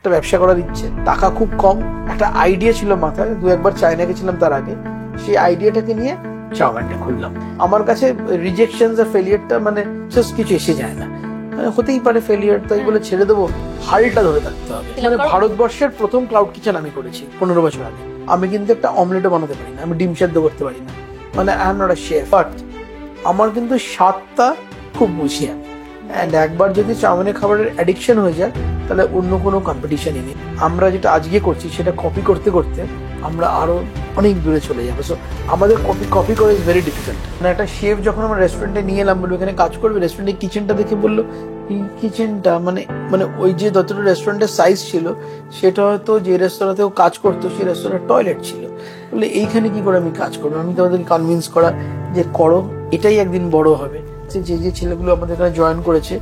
একটা ব্যবসা করার ইচ্ছে, টাকা খুব কম, একটা আইডিয়া ছিল মাথায়, 2-1 চায়না গেছিলাম তার আগে, সেই আইডিয়াটাকে নিয়ে চাউমিনটা খুললাম। আমার কাছে রিজেকশন আর ফেলিয়ারটা মানে জাস্ট কিছু এসে যায় না, হতেই পারে ফেলিয়ার, তাই বলে ছেড়ে দেবো, হালটা ধরে থাকতে হবে। মানে ভারতবর্ষের প্রথম ক্লাউড কিচেন আমি করেছি 15 বছর আগে। আমি কিন্তু একটা অমলেটও বানাতে পারি না, আমি ডিম সেদ্ধ করতে পারি না, মানে I am not a chef, but আমার কিন্তু স্বাদটা খুব বুঝি আমি। অ্যান্ড একবার যদি চাউমিনের খাবারের অ্যাডিকশন হয়ে যায় তাহলে অন্য কোনো কম্পিটিশনই নেই। আমরা যেটা আজকে করছি সেটা কপি করতে করতে আমরা আরো অনেক দূরে চলে যাবো। সো আমাদের কপি করা ইজ ভেরি ডিফিকাল্ট। মানে একটা শেফ যখন আমরা রেস্টুরেন্টে নিয়ে এলাম, বলবো এখানে কাজ করবে, রেস্টুরেন্টের কিচেনটা দেখে বললো এই কিচেনটা মানে মানে ওই যে যতটা রেস্টুরেন্টের সাইজ ছিল সেটা হয়তো যে রেস্তোরাঁতেও কাজ করতো সেই রেস্তোরাঁর টয়লেট ছিল। বলে এইখানে কি করে আমি কাজ করবো? আমি তোমাদেরকে কনভিন্স করা যে করো, এটাই একদিন বড় হবে। যে যে ছেলেগুলো আমাদের এখানে জয়েন করেছে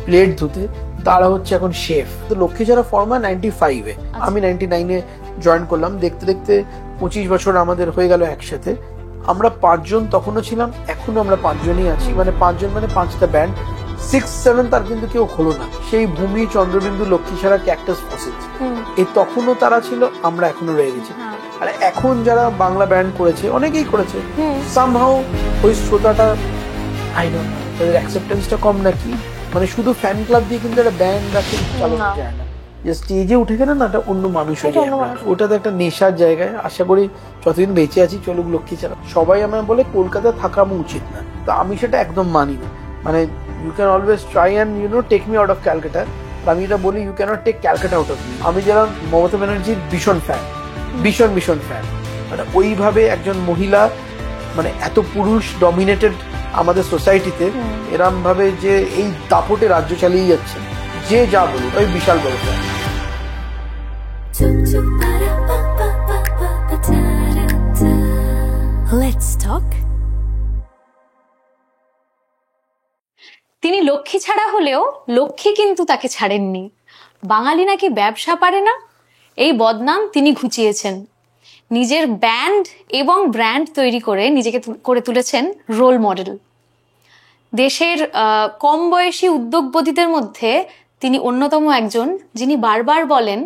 প্লেট ধুতে, তারা হচ্ছে এখন শেফ। তো লক্ষ্মী ছাড়া ফর্মা 95-এ, আমি 99-এ জয়েন করলাম। দেখতে দেখতে 25 বছর আমাদের হয়ে গেল একসাথে। আমরা 5 জন তখনও ছিলাম, এখনো আমরা 5 জনই আছি। মানে 5 জন মানে 5টা ব্যান্ড। 6-7 তার কিন্তু কেউ হলো না। সেই ভূমি, চন্দ্রবিন্দু, লক্ষ্মী ছাড়া, ক্যাকটাস ফসিলস, এই তখনও তারা ছিল, আমরা এখনো রয়ে গেছি। আর এখন যারা বাংলা ব্যান্ড করেছে, অনেকেই করেছে, সামহাউ ওই শ্রোতাটা আই ডোন্ট নো তাদের অ্যাকসেপ্টেন্সটা কম নাকি, মানে শুধু ফ্যান ক্লাব দিয়ে কিন্তু একটা ব্যান্ড রাখতে চালানো যায় না। যে স্টেজে উঠে গেলে না একটা অন্য মানুষ হয়ে যায়, ওটাতে একটা নেশার জায়গায়। আশা করি যতদিন বেঁচে আছি চলুক লক্ষ্মী ছাড়া। সবাই আমার বলে কলকাতা থাকা আমার উচিত না, তো আমি সেটা একদম মানি না। মানে you can always try and take me out of Calcutta, আমি এটা বলি you can't take Calcutta out of me. আমি যেরকম মমতা ব্যানার্জির ভীষণ ফ্যান, ভীষণ ফ্যান। মানে ওইভাবে একজন মহিলা, মানে এত পুরুষ ডমিনেটেড আমাদের সোসাইটিতে, এরম ভাবে যে এই দাপটে রাজ্য চালিয়ে যাচ্ছে, যে যা বলুক, ওই বিশাল বড় ফ্যান। Let's talk. তিনি লক্ষ্মী ছাড়া হলেও লক্ষ্মী কিন্তু তাকে ছাড়েননি। বাঙালি নাকি ব্যবসা পারে না, এই বদনাম তিনি ঘুচিয়েছেন। নিজের ব্যান্ড এবং ব্র্যান্ড তৈরি করে নিজেকে করে তুলেছেন রোল মডেল। দেশের কম বয়সী উদ্যোগপতিদের মধ্যে তিনি অন্যতম একজন, যিনি বারবার বলেন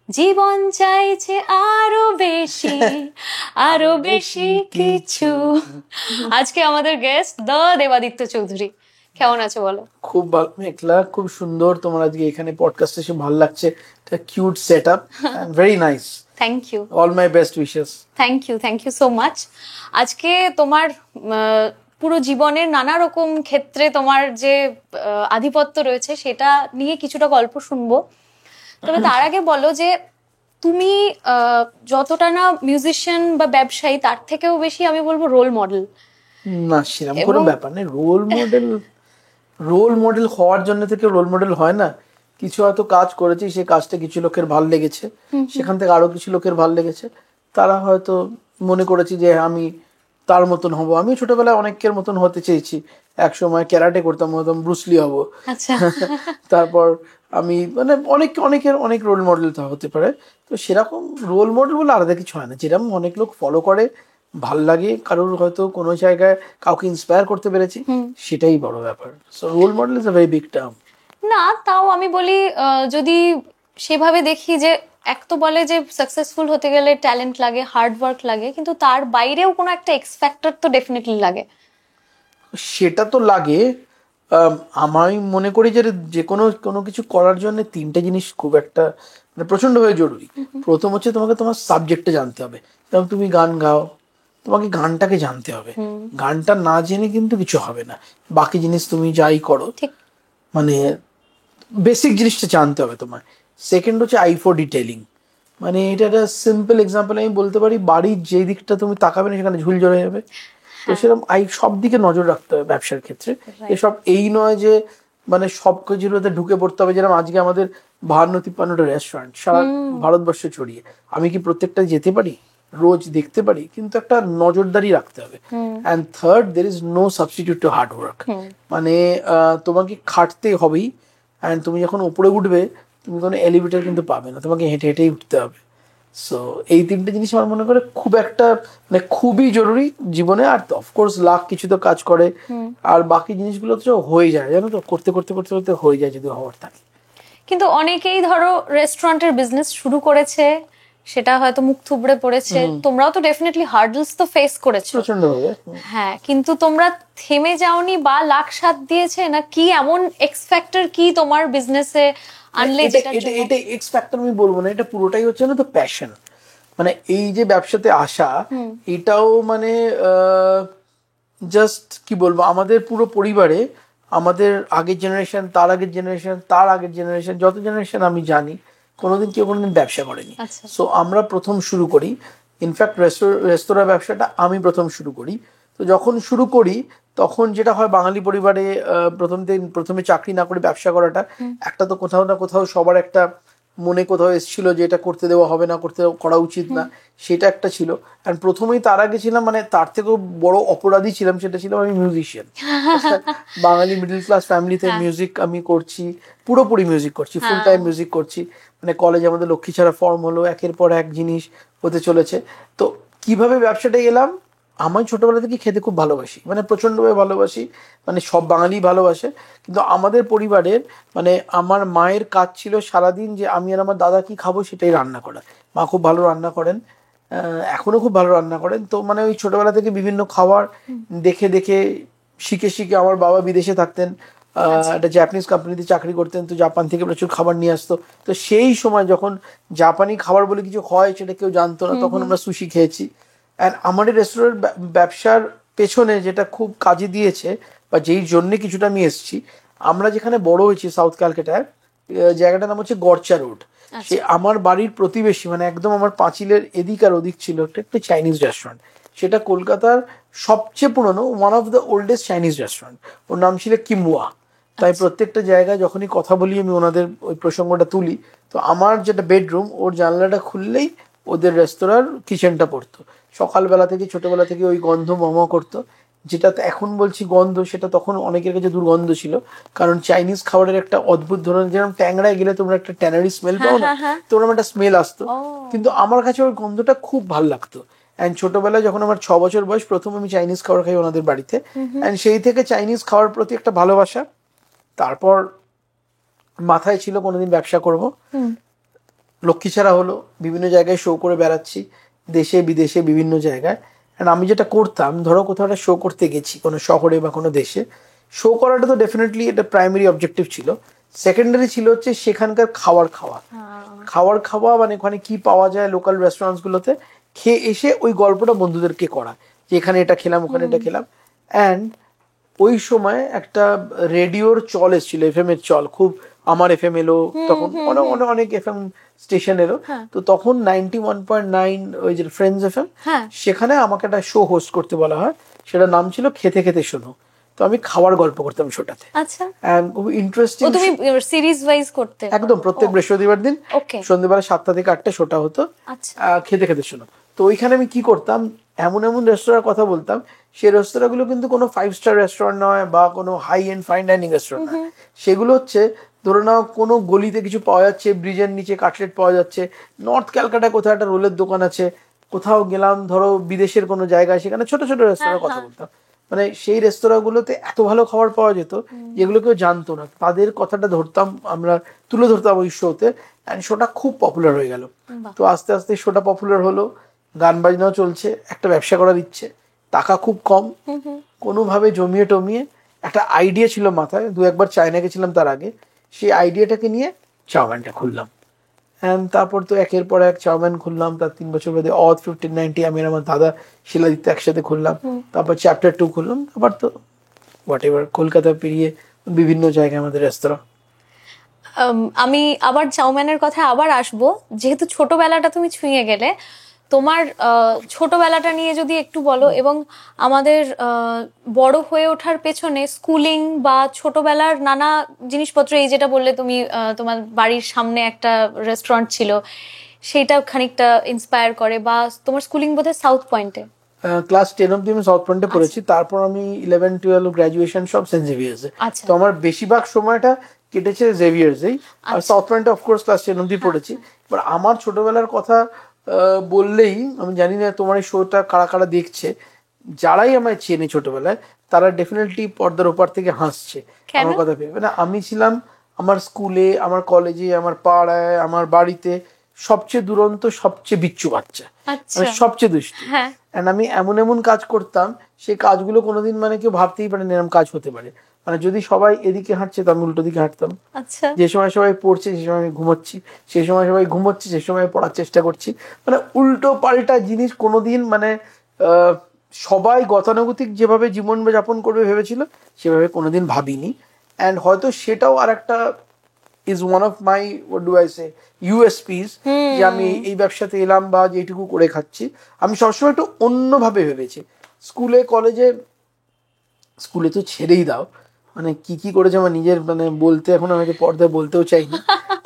জীবন চাইছে আরো বেশি, আরো বেশি কিছু। আজকে আমাদের গেস্ট দ্য দেবাদিত্য চৌধুরী। কেমন আছো বলো? খুব ভালো মেঘলা, খুব সুন্দর তোমার আজকে এখানে পডকাস্ট এসে ভালো লাগছে। একটা cute setup, very nice. Thank you, all my best wishes. Thank you so much. আজকে তোমার পুরো জীবনের নানা রকম ক্ষেত্রে তোমার যে আধিপত্য রয়েছে সেটা নিয়ে কিছুটা গল্প শুনবো। তবে তার আগে বলো যে তুমি যতটা না মিউজিশিয়ান বা ব্যবসায়ী, তার থেকেও বেশি আমি বলবো রোল মডেল। না সেরকম কোনো ব্যাপার নেই। রোল মডেল হওয়ার জন্য থেকে রোল মডেল হয় না। কিছু হয়তো কাজ করেছি, সেই কাজটা কিছু লোকের ভাল লেগেছে, সেখান থেকে আরো কিছু লোকের ভাল লেগেছে, তারা হয়তো মনে করেছি যে আমি তার মতন হব। আমি ছোটবেলায় অনেকের মতন হতে চেয়েছি, একসময় ক্যারাটে করতাম, হতাম ব্রুসলি হব। তারপর আমি মানে অনেকের অনেক রোল মডেল হতে পারে। তো সেরকম রোল মডেল বলে আলাদা কিছু হয় না, যেরকম অনেক লোক ফলো করে, ভাল লাগে, কারোর হয়তো কোনো জায়গায় কাউকে ইন্সপায়ার করতে পেরেছি, সেটাই বড় ব্যাপার। So role model is a very big term. না তাও আমি বলি, যদি সেভাবে দেখি যে এক তো বলে যে সাকসেসফুল হতে গেলে ট্যালেন্ট লাগে, হার্ড ওয়ার্ক লাগে, কিন্তু তার বাইরেও কোনো একটা এক্স ফ্যাক্টর তো ডেফিনেটলি লাগে। সেটা তো লাগে। আমি মনে করি যে কোনো কিছু করার জন্য 3টে জিনিস খুব একটা মানে প্রচন্ডভাবে জরুরি। প্রথম হচ্ছে তোমাকে তোমার সাবজেক্টে জানতে হবে। যেমন তুমি গান গাও, তোমাকে গানটাকে জানতে হবে। গানটা না জেনে কিন্তু কিছু হবে না। বাকি জিনিস তুমি যাই করো, মানে বেসিক জিনিসটা জানতে হবে তোমার। সেকেন্ড হচ্ছে আই ফর ডিটেলিং। মানে এটা একটা সিম্পল এক্সাম্পল আমি বলতে পারি, বাড়ির যে দিকটা তুমি তাকাবে না সেখানে ঝুল জড়ে যাবে। তো সেরকম সব দিকে নজর রাখতে হবে ব্যবসার ক্ষেত্রে। এসব এই নয় যে মানে সব কিছুতে ঢুকে পড়তে হবে। যেরকম আজকে আমাদের 52-53টা রেস্টুরেন্ট সারা ভারতবর্ষে ছড়িয়ে, আমি কি প্রত্যেকটা যেতে পারি, রোজ দেখতে পারি? কিন্তু একটা নজরদারি রাখতে হবে। And third, there is no substitute to hard work. মানে তোমাকে খাটতে হবেই। অ্যান্ড তুমি যখন উপরে উঠবে, তুমি কোনো এলিভেটর কিন্তু পাবে না, তোমাকে হেঁটে হেঁটেই উঠতে হবে। সো এই 3টে জিনিস আমার মনে করে খুব একটা মানে খুবই জরুরি জীবনে। আর অফকোর্স লাখ কিছু তো কাজ করে, আর বাকি জিনিসগুলো তো হয়ে যায়, জানো তো, করতে করতে করতে করতে হয়ে যায় যদি হওয়ার থাকে। কিন্তু অনেকেই ধরো রেস্টুরেন্টের বিজনেস শুরু করেছে, সেটা হয়তো মুখ থুবড়ে পড়েছে। তোমরাও তো ডেফিনেটলি হার্ডলস তো ফেস করেছো। প্রচন্ড ভাবে। হ্যাঁ, কিন্তু তোমরা থেমে যাওনি বা লাখ সাথ দিয়েছে না? কি এমন এক্স ফ্যাক্টর কি তোমার বিজনেসে আনলে যেটার জন্য? এটা এক্স ফ্যাক্টর আমি বলবো না, এটা পুরোটাই হচ্ছে না তো প্যাশন। মানে এই যে ব্যবসাতে আসা, এটাও মানে জাস্ট কি বলবো, আমাদের পুরো পরিবারে আমাদের আগের জেনারেশন, তার আগের জেনারেশন, তার আগের জেনারেশন, যত জেনারেশন আমি জানি কোনোদিন কেউ কোনোদিন ব্যবসা করেনি। আচ্ছা। সো আমরা প্রথম শুরু করি। ইনফ্যাক্ট রেস্তোরাঁ ব্যবসাটা আমি প্রথম শুরু করি। তো যখন শুরু করি তখন যেটা হয় বাঙালি পরিবারে, প্রথমে চাকরি না করে ব্যবসা করাটা একটা তো কোথাও না কোথাও সবার একটা মনে কোথাও এসেছিল যে এটা করতে দেওয়া হবে না, করা উচিত না, সেটা একটা ছিল। আর প্রথমেই তার আগে ছিলাম, মানে তার থেকেও বড় অপরাধী ছিলাম, সেটা ছিলাম আমি মিউজিশিয়ান। বাঙালি মিডল ক্লাস ফ্যামিলিতে মিউজিক আমি করছি, পুরোপুরি মিউজিক করছি, ফুল টাইম মিউজিক করছি। মানে কলেজে আমাদের লক্ষ্মী ছাড়া ফর্ম হলো, একের পর এক জিনিস হতে চলেছে। তো কিভাবে ব্যবসাটা এলাম, আমি ছোটবেলা থেকে খেতে খুব ভালোবাসি, মানে প্রচন্ডভাবে ভালোবাসি, মানে সব বাঙালি ভালোবাসে। কিন্তু আমাদের পরিবারের মানে আমার মায়ের কাজ ছিল সারাদিন যে আমি আর আমার দাদা কি খাবো সেটাই রান্না করা। মা খুব ভালো রান্না করেন, এখনো খুব ভালো রান্না করেন। তো মানে ওই ছোটবেলা থেকে বিভিন্ন খাবার দেখে দেখে শিখে শিখে, আমার বাবা বিদেশে থাকতেন, একটা জাপানিজ কোম্পানিতে চাকরি করতেন, তো জাপান থেকে প্রচুর খাবার নিয়ে আসতো। তো সেই সময় যখন জাপানি খাবার বলে কিছু হয় সেটা কেউ জানতো না, তখন আমরা সুশি খেয়েছি। অ্যান্ড আমার এই রেস্টুরেন্ট ব্যবসার পেছনে যেটা খুব কাজে দিয়েছে বা যেই জন্যে কিছুটা আমি এসেছি, আমরা যেখানে বড় হয়েছি সাউথ ক্যালকাটায়, জায়গাটার নাম হচ্ছে গরচা রোড। সে আমার বাড়ির প্রতিবেশী, মানে একদম আমার পাঁচিলের এদিক আর ওদিক ছিল একটা চাইনিজ রেস্টুরেন্ট। সেটা কলকাতার সবচেয়ে পুরনো, one of the oldest Chinese restaurant. ওর নাম ছিল কিমুয়া। তাই প্রত্যেকটা জায়গায় যখনই কথা বলি আমি ওনাদের ওই প্রসঙ্গটা তুলি। তো আমার যেটা বেডরুম, ওর জানলাটা খুললেই ওদের রেস্তোরাঁর কিচেনটা পড়তো। সকালবেলা থেকে, ছোটবেলা থেকে ওই গন্ধ মম করতো। যেটা এখন বলছি গন্ধ, সেটা তখন অনেকের কাছে দুর্গন্ধ ছিল, কারণ চাইনিজ খাবারের একটা অদ্ভুত ধরনের, যেরকম ট্যাংরায় গেলে তোমরা একটা ট্যানারি স্মেল পাও না, তোমরা একটা স্মেল আসতো। কিন্তু আমার কাছে ওই গন্ধটা খুব ভালো লাগতো। অ্যান্ড ছোটবেলায় যখন আমার 6 বছর বয়স, প্রথম আমি চাইনিজ খাবার খাই ওনাদের বাড়িতে। অ্যান্ড সেই থেকে চাইনিজ খাওয়ার প্রতি একটা ভালোবাসা। তারপর মাথায় ছিল কোনোদিন ব্যবসা করব। লক্ষ্মী ছাড়া হলো, বিভিন্ন জায়গায় শো করে বেড়াচ্ছি, দেশে বিদেশে বিভিন্ন জায়গায়। অ্যান্ড আমি যেটা করতাম, ধরো কোথাও একটা শো করতে গেছি কোনো শহরে বা কোনো দেশে, শো করাটা তো ডেফিনেটলি এটা প্রাইমারি অবজেক্টিভ ছিল। সেকেন্ডারি ছিল হচ্ছে সেখানকার খাওয়ার খাওয়া, মানে ওখানে কি পাওয়া যায় লোকাল রেস্টুরেন্টসগুলোতে, খেয়ে এসে ওই গল্পটা বন্ধুদেরকে করা যে এখানে এটা খেলাম, ওখানে এটা খেলাম। অ্যান্ড ওই সময় একটা রেডিওর চল এসেছিল, এফএম এর চল খুব, আমার এফএম এলো তখন, অনেক এফএম স্টেশন এলো। তো তখন 91.9 ওই যে ফ্রেন্ডস এফএম, সেখানে আমাকে একটা শো হোস্ট করতে বলা হয়। সেটার নাম ছিল খেতে খেতে শোনো। তো আমি খাওয়ার গল্প করতাম শোটাতে। আচ্ছা, খুব ইন্টারেস্টিং। তুমি সিরিজ ওয়াইজ করতে? একদম, প্রত্যেক বৃহস্পতিবার দিন সন্ধ্যেবেলা 7টা থেকে 8টা শোটা হতো, খেতে খেতে শোনো। তো ওইখানে আমি কি করতাম, এমন এমন রেস্তোরাঁর কথা বলতাম, সেই রেস্তোরাঁগুলো কিন্তু কোনো 5 স্টার রেস্টুরেন্ট নয় বা কোনো high end fine dining restaurant নয়। সেগুলো হচ্ছে ধরে নাও কোনো গলিতে কিছু পাওয়া যাচ্ছে, ব্রিজের নিচে কাটলেট পাওয়া যাচ্ছে, নর্থ ক্যালকাটায় কোথাও একটা রোলের দোকান আছে, কোথাও গেলাম ধরো বিদেশের কোনো জায়গায়, সেখানে ছোট ছোট রেস্তোরাঁর কথা বলতাম। মানে সেই রেস্তোরাঁগুলোতে এত ভালো খাবার পাওয়া যেত যেগুলো কেউ জানতো না, তাদের কথাটা ধরতাম আমরা, তুলে ধরতাম ওই শোতে। অ্যান্ড শোটা খুব পপুলার হয়ে গেল। তো আস্তে আস্তে শোটা পপুলার হলো, গান বাজনাও চলছে, একটা ব্যবসা করার ইচ্ছে, টাকা খুব কম, কোনোভাবে জমিয়ে টমিয়ে একটা আইডিয়া ছিল মাথায়, 2-1বার চায়না গেছিলাম তার আগে, সেই আইডিয়াটাকে নিয়ে চাউমিনটা খুললাম। অ্যান্ড তারপর তো একের পর এক চাউমিন খুললাম। তার 3 বছর বাদে অথ 1590 আমি আর আমার দাদা শিলাদিত্য একসাথে খুললাম। তারপর চ্যাপ্টার 2 খুললাম। আবার তো হোয়াট এভার, কলকাতা পেরিয়ে বিভিন্ন জায়গায় আমাদের রেস্তোরাঁ। আমি আবার চাউমিনের কথা আবার আসবো, যেহেতু ছোটবেলাটা তুমি ছুঁয়ে গেলে, তোমার ছোটবেলাটা নিয়ে যদি একটু বলো, এবং আমাদের বড় হয়ে ওঠার পেছনে স্কুলিং বা ছোটবেলার নানা জিনিসপত্র, এই যেটা বললে তুমি তোমার বাড়ির সামনে একটা রেস্টুরেন্ট ছিল, সেটা খানিকটা ইন্সপায়ার করে, বা তোমার স্কুলিং বোধহয় সাউথ পয়েন্টে। ক্লাস 10 অব্দি আমি সাউথ পয়েন্টে পড়েছি, তারপর আমি 11-12 গ্রাজুয়েশন সব সেন্ট জেভিয়ার্সে। তো আমার বেশিরভাগ সময়টা কেটেছে জেভিয়ার্সেই, আর সাউথ পয়েন্টে অফকোর্স ক্লাস 10 অব্দি পড়েছি। এবার আমার ছোটবেলার কথা বললেই, আমি জানি না তোমার এই শোটা কারা কারা দেখছে, যারাই আমায় চেনে ছোটবেলায় তারা ডেফিনেটলি পর্দার ওপার থেকে হাসছে আমার কথা ভেবে। না, আমি ছিলাম আমার স্কুলে, আমার কলেজে, আমার পাড়ায়, আমার বাড়িতে সবচেয়ে দুরন্ত, সবচেয়ে বিচ্ছু বাচ্চা, আচ্ছা, মানে সবচেয়ে দুষ্টু। হ্যাঁ, অ্যান্ড আমি এমন এমন কাজ করতাম, সেই কাজগুলো কোনোদিন মানে কেউ ভাবতেই পারে না এরকম কাজ হতে পারে। মানে যদি সবাই এদিকে হাঁটছে তো আমি উল্টো দিকে হাঁটতাম, আচ্ছা, যে সময় সবাই পড়ছে সে সময় আমি ঘুমোচ্ছি, সেই সময় সবাই ঘুমোচ্ছে সে সময় পড়ার চেষ্টা করছি। মানে উল্টো পাল্টা জিনিস কোনোদিন মানে আহ, সবাই গতানুগতিক যেভাবে জীবন যাপন করবে ভেবেছিল সেভাবে কোনোদিন ভাবিনি। অ্যান্ড হয়তো সেটাও আর একটা is one of my what do I say USPs, যে আমি এই ব্যবসাতে এলাম বা যেটুকু করে খাচ্ছি আমি সবসময় একটু অন্যভাবে ভেবেছি। স্কুলে কলেজে, স্কুলে তো ছেড়েই দাও, মানে কি কি করেছে আমার নিজের মানে বলতে এখন আমি পর্দায় বলতেও চাই না।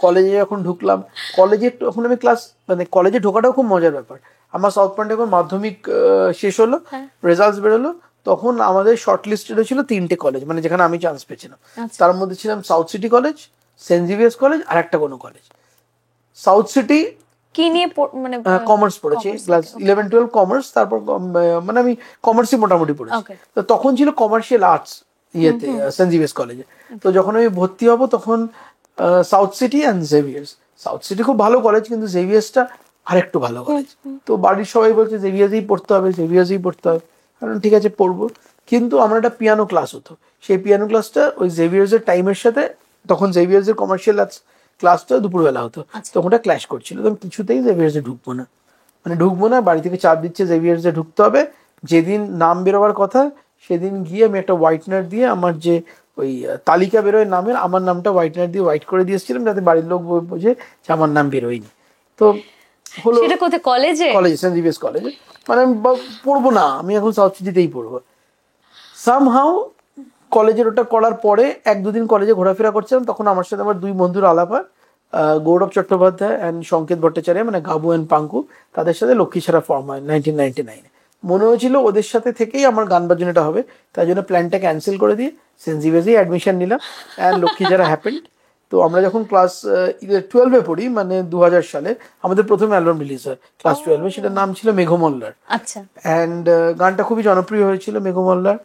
কলেজে যখন ঢুকলাম, কলেজে তখন আমি ক্লাস মানে কলেজে ঢোকাটাও খুব মজার ব্যাপার। আমার সাউথ পয়েন্টে যখন মাধ্যমিক শেষ হলো, রেজাল্টস বেরোলো, তখন আমাদের শর্ট লিস্টেড হয়েছিল 3টে কলেজ, মানে যেখানে আমি চান্স পেয়েছিলাম। তার মধ্যে ছিলাম South City College, St Xavier's College, আর একটা কোনো কলেজ। সাউথ সিটি কি নিয়ে মানে কমার্স পড়েছি, ক্লাস 11-12 কমার্স, তারপর মানে আমি কমার্সই মোটামুটি পড়েছি। Okay. তো তখন ছিল কমার্শিয়াল আর্টস ইয়েতে সেন্ট জেভিয়ার্স কলেজে। তো যখন আমি ভর্তি হব তখন south city and Xavier's, south city খুব ভালো কলেজ কিন্তু জেভিয়ার্সটা আরেকটু ভালো কলেজ। তো বাড়ির সবাই বলছে জেভিয়ার্সেই পড়তে হবে, জেভিয়ার্সেই পড়তে হবে। কারণ ঠিক আছে পড়বো, কিন্তু আমার একটা পিয়ানো ক্লাস হতো, সেই পিয়ানো ক্লাসটা ওই জেভিয়ার্সের টাইমের সাথে, তখন জেভিয়ার্সের কমার্শিয়াল আর্টস ক্লাসটা দুপুরবেলা হতো, তখন ওটা ক্ল্যাশ করছিল। তো আমি কিছুতেই জেভিয়ার্সে ঢুকবো না, মানে ঢুকবো না, বাড়ি থেকে চাপ দিচ্ছে জেভিয়ার্সে ঢুকতে হবে। যেদিন নাম বেরোবার কথা সেদিন গিয়ে আমি একটা হোয়াইটনার দিয়ে আমার যে ওই তালিকা বেরোয় নামের, আমার নামটা হোয়াইটনার দিয়ে হোয়াইট করে দিয়েছিলাম যাতে বাড়ির লোক বোঝে যে আমার নাম বেরোয়নি। তো হলো সেটা কোথায়, কলেজে? কলেজে, সেন্ট জেভিয়ার্স কলেজে। মানে আমি পড়বো না, আমি এখন সাউথ সিটিতেই পড়বো। সামহাউ কলেজের ওটা করার পরে 1-2 দিন কলেজে ঘোরাফেরা করছিলাম, তখন আমার সাথে আমার 2 বন্ধুর আলাপ হয়, গৌরব চট্টোপাধ্যায় অ্যান্ড সংকেত ভট্টাচার্য, মানে গাবু অ্যান্ড পাঙ্কু। তাদের সাথে লক্ষ্মীছাড়া ফর্ম হয় 1999-এ। মনে হয়েছিল ওদের সাথে থেকেই আমার গান বাজনাটা হবে, তাই জন্য প্ল্যানটা ক্যান্সেল করে দিয়ে সেন্ট জেভিয়ার্সেই অ্যাডমিশন নিলাম, অ্যান্ড লক্ষ্মীছাড়া হ্যাপেন্ড। তো আমরা যখন ক্লাস 12-এ পড়ি, মানে 2000 সালে আমাদের প্রথম অ্যালবাম রিলিজ হয় ক্লাস 12-এ, সেটার নাম ছিল মেঘমল্লার। আচ্ছা, অ্যান্ড গানটা খুবই জনপ্রিয় হয়েছিল মেঘমল্লার,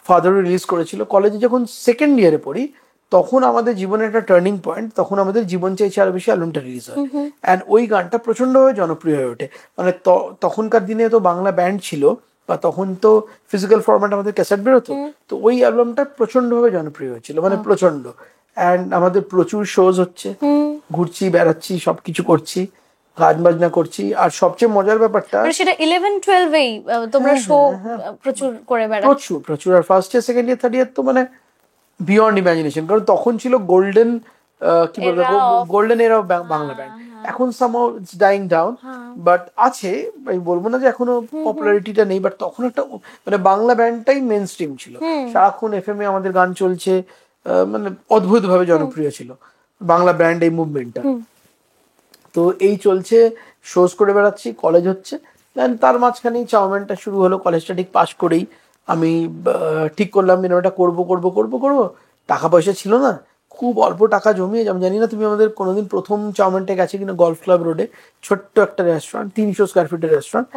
ফাদারও রিলিজ করেছিল। কলেজে যখন সেকেন্ড ইয়ারে পড়ি তখন আমাদের জীবনের একটা টার্নিং পয়েন্ট, তখন আমাদের জীবন চাইছে আরো বেশি অ্যালবামটা রিলিজ হয়। অ্যান্ড ওই গানটা প্রচন্ডভাবে জনপ্রিয় হয়ে ওঠে। মানে তখনকার দিনে তো বাংলা ব্যান্ড ছিল, বা তখন তো ফিজিক্যাল ফরম্যাট আমাদের ক্যাসেট বেরোতো, তো ওই অ্যালবামটা প্রচন্ডভাবে জনপ্রিয় হয়েছিল, মানে প্রচন্ড। অ্যান্ড আমাদের প্রচুর শোজ হচ্ছে, ঘুরছি বেড়াচ্ছি সবকিছু করছি, গান বাজনা করছি। আর সবচেয়ে মজার ব্যাপারটা, মানে সেটা 11-12-এই তোমরা শো প্রচুর করে বেড়াচ্ছ? প্রচুর প্রচুর। আর first year, second year, third year তো মানে বিয়ন্ড ইমাজিনেশন, কারণ তখন ছিল গোল্ডেন, কি বলবো, গোল্ডেন এরা বাংলা ব্যান্ড। এখন somehow it's dying down, but আছে, আমি বলবো না যে এখনো পপুলারিটিটা নেই, বাট তখন একটা মানে বাংলা ব্যান্ডটাই মেন স্ট্রিম ছিল, সারাক্ষণ এফএম এ আমাদের গান চলছে, মানে অদ্ভুত ভাবে জনপ্রিয় ছিল বাংলা ব্যান্ড এই মুভমেন্টটা। তো এই চলছে, শোজ করে বেড়াচ্ছি, কলেজ হচ্ছে, দেন তার মাঝখানেই চাউমিনটা শুরু হলো। কলেজটা ঠিক পাশ করেই আমি ঠিক করলাম এটা করবো করবো করবো করবো। টাকা পয়সা ছিল না, খুব অল্প টাকা জমিয়ে, আমি জানি না তুমি আমাদের কোনোদিন প্রথম চাউমিনটা গেছে কিনা, গলফ ক্লাব রোডে ছোট্ট একটা রেস্টুরেন্ট, 300 স্কোয়ার ফিটের রেস্টুরেন্ট,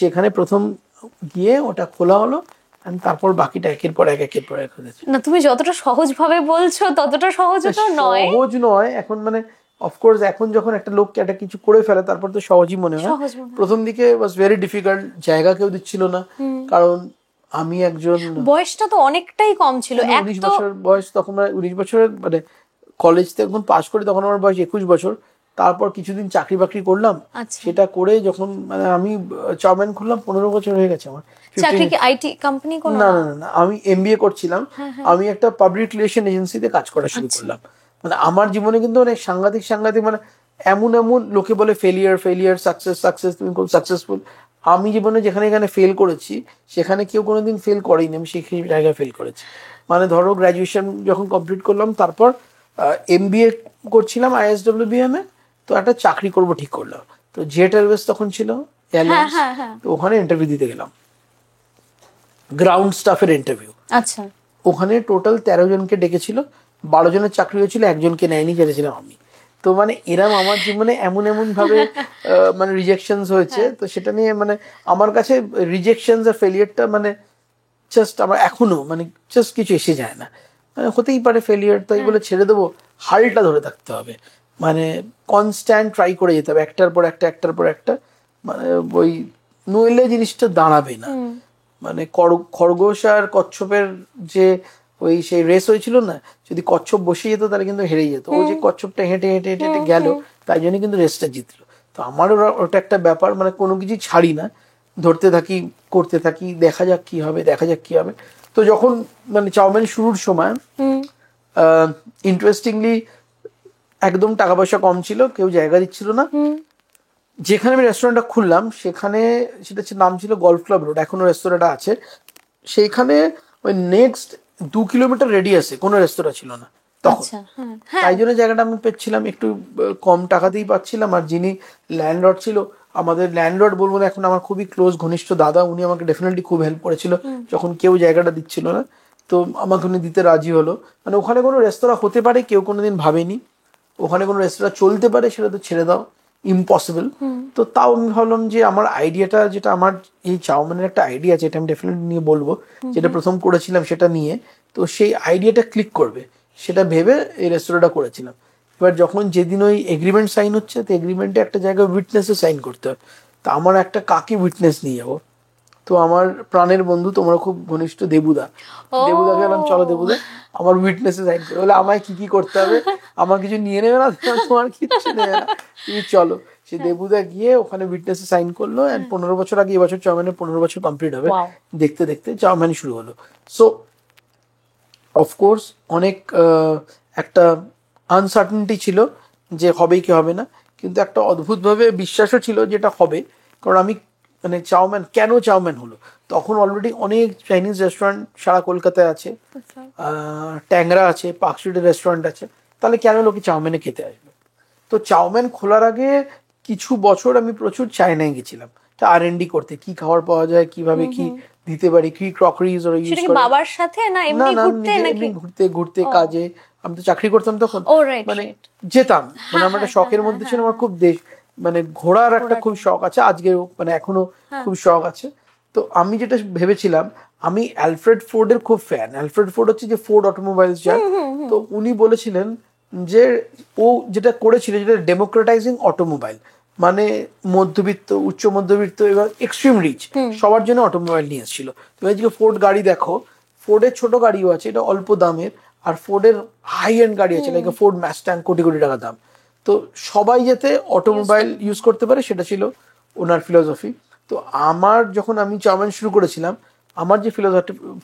সেখানে প্রথম গিয়ে ওটা খোলা হলো, তারপর বাকিটা একের পর এক একের পর এক হয়েছে। না, তুমি যতটা সহজ ভাবে বলছো ততটা সহজ তো নয়। সহজ নয় এখন, মানে অফকোর্স এখন যখন একটা লোক একটা কিছু করে ফেলে তারপর তো সহজই মনে হয়। প্রথম দিকে ওয়াজ ভেরি ডিফিকাল্ট, জায়গা কেউ দিচ্ছিল না, কারণ আমি একজন, বয়সটা তো অনেকটাই কম ছিল, 19 বছর বয়স তখন, 19 বছরের, মানে কলেজ থেকে যখন পাস করি তখন আমার বয়স 21 বছর। তারপর কিছুদিন চাকরি বাকরি করলাম, সেটা করে যখন মানে আমি চাউমিন খুললাম, 15 বছর হয়ে গেছে আমার। চাকরি কি আইটি কোম্পানি কোনো? না না না, আমি এমবিএ করছিলাম, আমি একটা পাবলিক রিলেশন এজেন্সিতে কাজ করা শুরু করলাম। মানে আমার জীবনে কিন্তু অনেক সাংঘাতিক সাংঘাতিক, মানে এমন এমন, লোকে বলে ফেলিয়ার ফেলিয়ার, সাকসেস সাকসেস, তুমি খুব সাকসেসফুল। আমি জীবনে যেখানে এখানে ফেল করেছি সেখানে কেউ কোনোদিন ফেল করেনি, আমি সেই জায়গায় ফেল করেছি। মানে ধরো গ্র্যাজুয়েশন যখন কমপ্লিট করলাম, তারপর এমবিএ করছিলাম আইএসডব্লিউবিএম এ, তো একটা চাকরি করব ঠিক করলাম। তো জেট এয়ারওয়েজ তখন ছিল, এয়ারলাইন্স, তো ওখানে ইন্টারভিউ দিতে গেলাম, গ্রাউন্ড স্টাফের ইন্টারভিউ। আচ্ছা, ওখানে টোটাল 13 জনকে ডেকেছিল, 12 জনের চাকরি হয়েছিল, একজনকে নেয়নি, যেটা ছিলাম আমি। তো মানে এরম আমার জীবনে এমন এমন ভাবে মানে রিজেকশনস হয়েছে, তো সেটা নিয়ে মানে আমার কাছে রিজেকশনস আর ফেলিয়ারটা মানে জাস্ট আমার এখনো মানে জাস্ট কিছু এসে যায় না। মানে হতেই পারে ফেলিয়ার, তাই বলে ছেড়ে দেবো? হালটা ধরে থাকতে হবে, মানে কনস্ট্যান্ট ট্রাই করে যেতে হবে, একটার পর একটা, মানে ওই নইলে জিনিসটা দাঁড়াবে না। মানে খরগোশ আর কচ্ছপের যে ওই সেই রেস হয়েছিল না, যদি কচ্ছপ বসে যেত তাহলে কিন্তু হেরেই যেত। ও যে কচ্ছপটা হেঁটে হেঁটে হেঁটে হেঁটে গেল, তাই জন্য কিন্তু রেসটা জিতলো। তো আমারও ওটা একটা ব্যাপার, মানে কোনো কিছু ছাড়ি না, ধরতে থাকি, করতে থাকি, দেখা যাক কি হবে। তো যখন মানে চাউমিন শুরুর সময় ইন্টারেস্টিংলি একদম টাকা পয়সা কম ছিল, কেউ জায়গা দিচ্ছিল না। যেখানে আমি রেস্টুরেন্টটা খুললাম সেখানে, সেটা নাম ছিল গল্ফ ক্লাব রোড, এখনো রেস্তোরাঁটা আছে সেইখানে। ওই নেক্সট 2 কিলোমিটার রেডিয়াসে কোনো রেস্তোরাঁ ছিল না তখন। তাই জন্য জায়গাটা আমি পেয়েছিলাম একটু কম টাকাতেই পাচ্ছিলাম। আর যিনি ল্যান্ডলর্ড ছিল, আমাদের ল্যান্ডলর্ড বলবো না, এখন আমার খুবই ক্লোজ ঘনিষ্ঠ দাদা, উনি আমাকে ডেফিনেটলি খুব হেল্প করেছিল যখন কেউ জায়গাটা দিচ্ছিল না। তো আমাকে উনি দিতে রাজি হলো। মানে ওখানে কোনো রেস্তোরাঁ হতে পারে কেউ কোনোদিন ভাবেনি, ওখানে কোনো রেস্তোরাঁ চলতে পারে সেটা তো ছেড়ে দাও, ইম্পসিবল। তো তাও আমি ভাবলাম যে আমার আইডিয়াটা, যেটা আমার এই চাউমিনের একটা আইডিয়া আছে, এটা আমি ডেফিনেটলি নিয়ে বলবো, যেটা প্রথম করেছিলাম সেটা নিয়ে, তো সেই আইডিয়াটা ক্লিক করবে সেটা ভেবে এই রেস্তোরাঁটা করেছিলাম। এবার যখন যেদিন ওই এগ্রিমেন্ট সাইন হচ্ছে, তো এগ্রিমেন্টে একটা জায়গায় উইটনেসে সাইন করতে হয়, তো আমার একটা কাকে উইটনেস নিয়ে যাবো। তো আমার প্রাণের বন্ধু, তোমরা খুব ঘনিষ্ঠ, দেবুদাকে বললাম চলো দেবুদা আমার উইটনেসে সাইন করে, বলে আমায় কি করতে হবে, আমার কিছু নিয়ে নেবে না, তোমার কিচ্ছু নেবে না, তুমি চলো। সে দেবুদা গিয়ে ওখানে উইটনেসে সাইন করলো। অ্যান্ড 15 বছর আগে, এবছর চাউমিনের 15 বছর কমপ্লিট হবে, দেখতে দেখতে চাউমিন শুরু হলো। সো অফকোর্স অনেক একটা আনসার্টেনটি ছিল যে হবে কি হবে না, কিন্তু একটা অদ্ভুতভাবে বিশ্বাসও ছিল যেটা হবে। কারণ আমি মানে কেন চাউমিন হলো, তখন অলরেডি অনেক চাইনিজ রেস্টুরেন্ট সারা কলকাতায় আছে, ট্যাংরা আছে, পার্ক স্ট্রিটের রেস্টুরেন্ট আছে, তাহলে কেন লোকে চাউমিনে খেতে আসবে? তো চাউমিন খোলার আগে কিছু বছর আমি প্রচুর চায়নায় গেছিলাম R&D করতে, কি খাবার পাওয়া যায়, কিভাবে কি দিতে পারি, কি ক্রকারিজ ওরা ইউজ করে। বাবার সাথে না এমনি ঘুরতে, নাকি ঘুরতে ঘুরতে কাজে, আমি তো চাকরি করতাম তখন, মানে যেতাম, মানে আমার একটা শখের মধ্যে ছিল, আমার খুব মানে ঘোরার একটা খুব শখ আছে, আজকেও মানে এখনো খুব শখ আছে। তো আমি যেটা ভেবেছিলাম, আমি অ্যালফ্রেড ফোর্ডের খুব ফ্যান। অ্যালফ্রেড ফোর্ড হচ্ছে যে ফোর্ড অটোমোবাইলস যার, তো উনি বলেছিলেন যে ও যেটা করেছিল, যেটা ডেমোক্রেটাইজিং অটোমোবাইল, মানে মধ্যবিত্ত, উচ্চ মধ্যবিত্ত এবং এক্সট্রিম রিচ সবার জন্য অটোমোবাইল নিয়ে এসেছিল। তুমি আজকে ফোর্ড গাড়ি দেখো, ফোর্ডের ছোট গাড়িও আছে, এটা অল্প দামের, আর ফোর্ডের হাই এন্ড গাড়ি আছে, লাইক ফোর্ড ম্যাস্ট্যাং, কোটি কোটি টাকা দাম। তো সবাই যাতে অটোমোবাইল ইউজ করতে পারে, সেটা ছিল ওনার ফিলোসফি। তো আমার যখন আমি চাউমিন শুরু করেছিলাম, আমার যে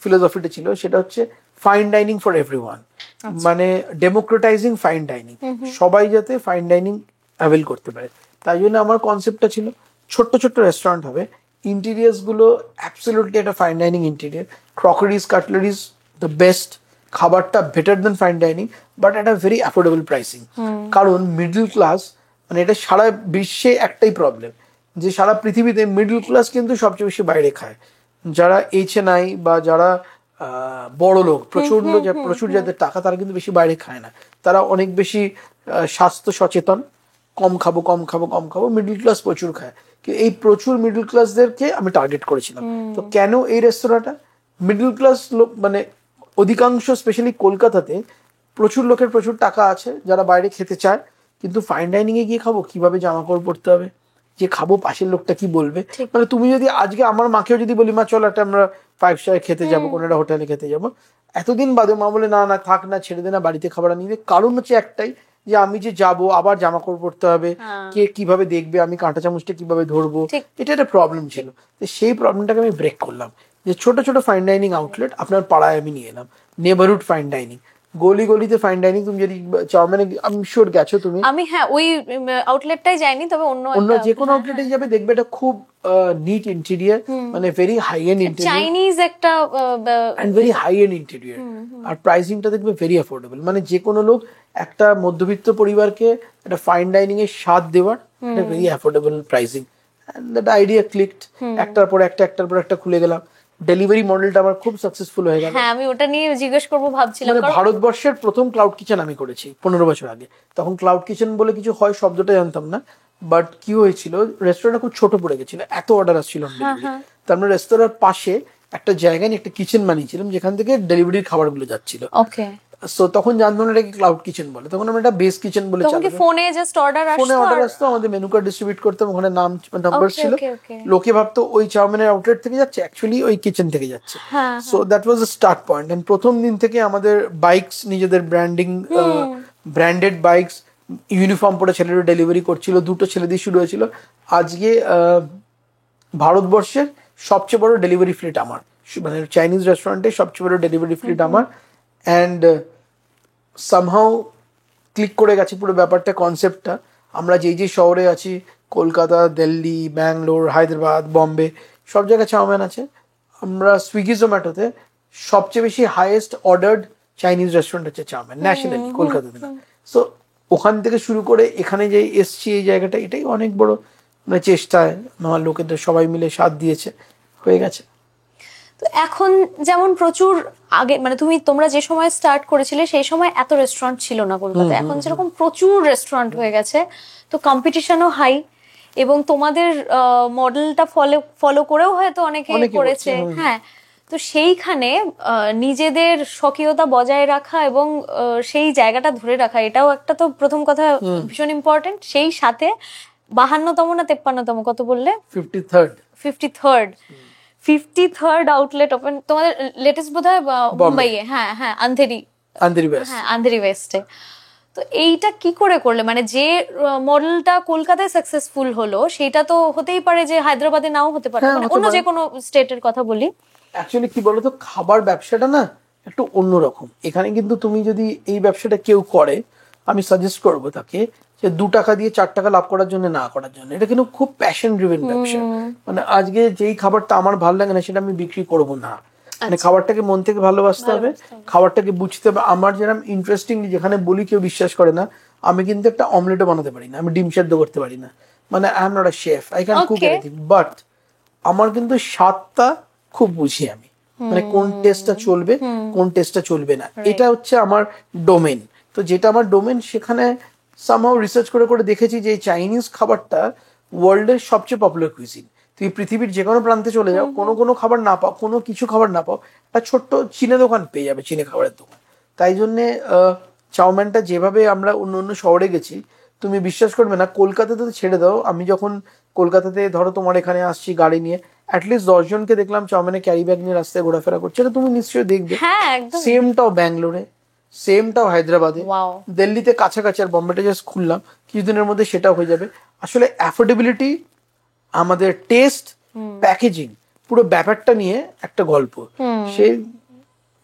ফিলোসফিটা ছিল সেটা হচ্ছে ফাইন ডাইনিং ফর এভরিওয়ান, মানে ডেমোক্রেটাইজিং ফাইন ডাইনিং, সবাই যাতে ফাইন ডাইনিং অ্যাভেল করতে পারে। তাই জন্য আমার কনসেপ্টটা ছিল ছোট্ট ছোট্ট রেস্টুরেন্ট হবে, ইন্টেরিয়ার্স গুলো অ্যাবসলিউটলি একটা fine dining interior, crockeries cutleries the best, খাবারটা better than fine dining, but একটা ভেরি অ্যাফোর্ডেবল প্রাইসিং। কারণ মিডল ক্লাস, মানে এটা সারা বিশ্বে একটাই প্রবলেম, যে সারা পৃথিবীতে মিডল ক্লাস কিন্তু সবচেয়ে বেশি বাইরে খায়। যারা HNI বা যারা বড় লোক, প্রচুর যাদের টাকা, তারা কিন্তু বেশি বাইরে খায় না, তারা অনেক বেশি স্বাস্থ্য সচেতন, কম খাবো। মিডল ক্লাস প্রচুর খায়, এই প্রচুর মিডল ক্লাসদেরকে আমি টার্গেট করেছিলাম। তো কেন এই রেস্তোরাঁটা? মিডল ক্লাস লোক, মানে অধিকাংশ, স্পেশালি কলকাতাতে প্রচুর লোকের প্রচুর টাকা আছে যারা বাইরে খেতে চায়, কিন্তু ফাইন ডাইনিং এ গিয়ে খাবো, কিভাবে জামা কাপড় পরতে হবে, যে খাবো পাশের লোকটা কি বলবে। মানে তুমি যদি আজকে আমার মাকেও যদি বলি, মা চলো একটা আমরা 5 স্টার খেতে যাবো, কোনো একটা হোটেলে খেতে যাবো, এতদিন বাদে মা বলে না না থাক না, ছেড়ে দে না, বাড়িতে খাবার নিয়ে। কারণ হচ্ছে একটাই, যে আমি যে যাবো, আবার জামা কাপড় পরতে হবে, কে কিভাবে দেখবে, আমি কাঁটা চামচটা কিভাবে ধরবো, এটা একটা প্রবলেম ছিল। তো সেই প্রবলেমটাকে আমি ব্রেক করলাম, যে ছোট ছোট ফাইন ডাইনিং আউটলেট আপনার পাড়ায় আমি নিয়ে এলাম, নেবারহুড ফাইন ডাইনিং, গলি গলিতে ফাইন ডাইনিং। তুমি যদি চাউমিনে, আমি শিওর গেছো তুমি, আমি হ্যাঁ ওই আউটলেটটাই যাইনি, তবে অন্য যে কোনো আউটলেটে যাবে দেখবে এটা খুব নিট ইন্টেরিয়ার, মানে very high end interior, Chinese একটা end very high end interior, আর প্রাইসিংটা দেখবে ভেরি অ্যাফোর্ডেবল। মানে যে কোনো লোক, একটা মধ্যবিত্ত পরিবারকে একটা ফাইন ডাইনিং এর স্বাদ দেওয়ার একটা very affordable pricing. And that idea clicked, একটার পর একটা খুলে গেলাম। ডেলিভারি মডেলটা আমার খুব সাকসেসফুল হয়ে গেল। হ্যাঁ, আমি ওটা নিয়ে জিজ্ঞেস করবো ভাবছিলাম। মানে ভারতবর্ষের প্রথম ক্লাউড কিচেন আমি করেছি 15 বছর আগে। তখন ক্লাউড কিচেন বলে কিছু হয় শব্দটা জানতাম না, বাট কি হয়েছিল, রেস্টুরেন্টটা খুব ছোট পড়ে গেছিল, এত অর্ডার আসছিল। তার মানে রেস্তোরাঁর পাশে একটা জায়গায় নিয়ে একটা কিচেন বানিয়েছিলাম যেখান থেকে ডেলিভারির খাবারগুলো যাচ্ছিল। ওকে, সো তখন জানতাম না এটাকে ক্লাউড কিচেন বলে, তখন আমরা এটা বেস কিচেন বলে তখন কি চালাতাম। ফোনে জাস্ট অর্ডার ফোনে আসতো? অর্ডার আসতো, আমাদের মেনু কার্ড ডিস্ট্রিবিউট করতাম, ওখানে নাম নাম্বার ওকে ছিল, ওকে ওকে, লোকে ভাবতো ওই চাউমিনের আউটলেট থেকে যাচ্ছে, অ্যাকচুয়ালি ওই কিচেন থেকে যাচ্ছে। হ্যাঁ so that was the start point. And প্রথম দিন থেকে আমাদের বাইকস, নিজেদের ব্র্যান্ডিং, ব্র্যান্ডেড বাইকস, ইউনিফর্ম পরে ছেলেরা ডেলিভারি করছিল, 2টো ছেলে দিয়ে শুরু হয়েছিল। আজকে ভারতবর্ষের সবচেয়ে বড় ডেলিভারি ফ্লিট আমার, মানে চাইনিজ রেস্টুরেন্টের সবচেয়ে বড় ডেলিভারি ফ্লিট আমার। অ্যান্ড সামহাউ ক্লিক করে গেছে পুরো ব্যাপারটা, কনসেপ্টটা। আমরা যেই যে শহরে আছি, কলকাতা, দিল্লি, ব্যাঙ্গালোর, হায়দ্রাবাদ, বম্বে, সব জায়গায় চাউমিন আছে। আমরা সুইগি জোম্যাটোতে সবচেয়ে বেশি হাইয়েস্ট অর্ডার্ড চাইনিজ রেস্টুরেন্ট হচ্ছে চাউমিন, ন্যাশনালি, কলকাতাতে না। সো ওখান থেকে শুরু করে এখানে যে এসছি এই জায়গাটা, এটাই অনেক বড় মানে চেষ্টায় আমার লোকেদের সবাই মিলে সাথ দিয়েছে, হয়ে গেছে। তো এখন যেমন প্রচুর, আগে মানে তোমরা যে সময় স্টার্ট করেছিলে সেই সময় এত রেস্টুরেন্ট ছিল না কলকাতায়, এখন যেরকম প্রচুর রেস্টুরেন্ট হয়ে গেছে, তো কম্পিটিশনও হাই, এবং তোমাদের মডেলটা ফলো করেও হয়তো অনেকে করেছে। হ্যাঁ, তো সেইখানে নিজেদের স্বকীয়তা বজায় রাখা এবং সেই জায়গাটা ধরে রাখা, এটাও একটা তো প্রথম কথা ভীষণ ইম্পর্টেন্ট। সেই সাথে 52তম না 53তম কত বললে? 53rd 53rd আউটলেট ওপেন তোমাদের, লেটেস্ট বোধহয় মুম্বাইয়ে। হ্যাঁ হ্যাঁ, আন্ধেরি ওয়েস্টে। তো এইটা কি করে করলে, মানে যে মডেলটা কলকাতায় সাকসেসফুল হলো সেটা তো হতেই পারে যে হায়দ্রাবাদে নাও হতে পারে, মানে অন্য যে কোনো স্টেটের কথা বলি। অ্যাকচুয়ালি কি বলতো, খাবার ব্যবসাটা না একটু অন্যরকম। এখানে কিন্তু তুমি যদি এই ব্যবসাটা কেউ করে, আমি সাজেস্ট করবো তাকে যে 2 টাকা দিয়ে 4 টাকা লাভ করার জন্য না করার জন্য। এটা কিন্তু খুব প্যাশন ড্রিভেন ব্যবসা। মানে আজকে যেই খাবারটা আমার ভালো লাগে না সেটা আমি বিক্রি করব না, মানে খাবারটাকে মন থেকে ভালোবাসতে হবে, খাবারটাকে বুঝতে হবে। আমার যেরকম ইন্টারেস্টিং, যেখানে বলি কেউ বিশ্বাস করে না, আমি কিন্তু একটা অমলেটও বানাতে পারি না, আমি ডিম সেদ্ধ করতে পারি না, মানে I am not a chef, I can cook anything, but আমার কিন্তু স্বাদটা খুব বুঝি আমি, মানে কোন টেস্টটা চলবে কোন টেস্টটা চলবে না, এটা হচ্ছে আমার ডোমেন। তো যেটা আমার ডোমেন, সেখানে সামহাউ রিসার্চ করে করে দেখেছি যে চাইনিজ খাবারটা ওয়ার্ল্ডের সবচেয়ে পপুলার কুইজিন। তুমি পৃথিবীর যে কোনো প্রান্তে চলে যাও, কোনো খাবার না পাও, কোনো কিছু খাবার না পাও, একটা ছোট্ট চীনে দোকান পেয়ে যাবে, চীনে খাবারের দোকান। তাই জন্যে চাউমিনটা যেভাবে আমরা অন্য অন্য শহরে গেছি, তুমি বিশ্বাস করবে না, কলকাতাতে তো ছেড়ে দাও, আমি যখন কলকাতাতে ধরো তোমার এখানে আসছি গাড়ি নিয়ে, অ্যাটলিস্ট 10 জনকে দেখলাম চাউমিনের ক্যারি ব্যাগ নিয়ে রাস্তায় ঘোরাফেরা করছে, এটা তুমি নিশ্চয়ই দেখবে। সেমটাও ব্যাঙ্গালোরে, সেমটাও হায়দ্রাবাদে, দিল্লিতে কাছাকাছি, আর বম্বেটা জাস্ট খুললাম কিছুদিনের মধ্যে, সেটাও হয়ে যাবে। আসলে অ্যাফোর্ডেবিলিটি, আমাদের টেস্ট, প্যাকেজিং, পুরো ব্যাপারটা নিয়ে একটা গল্প। সেই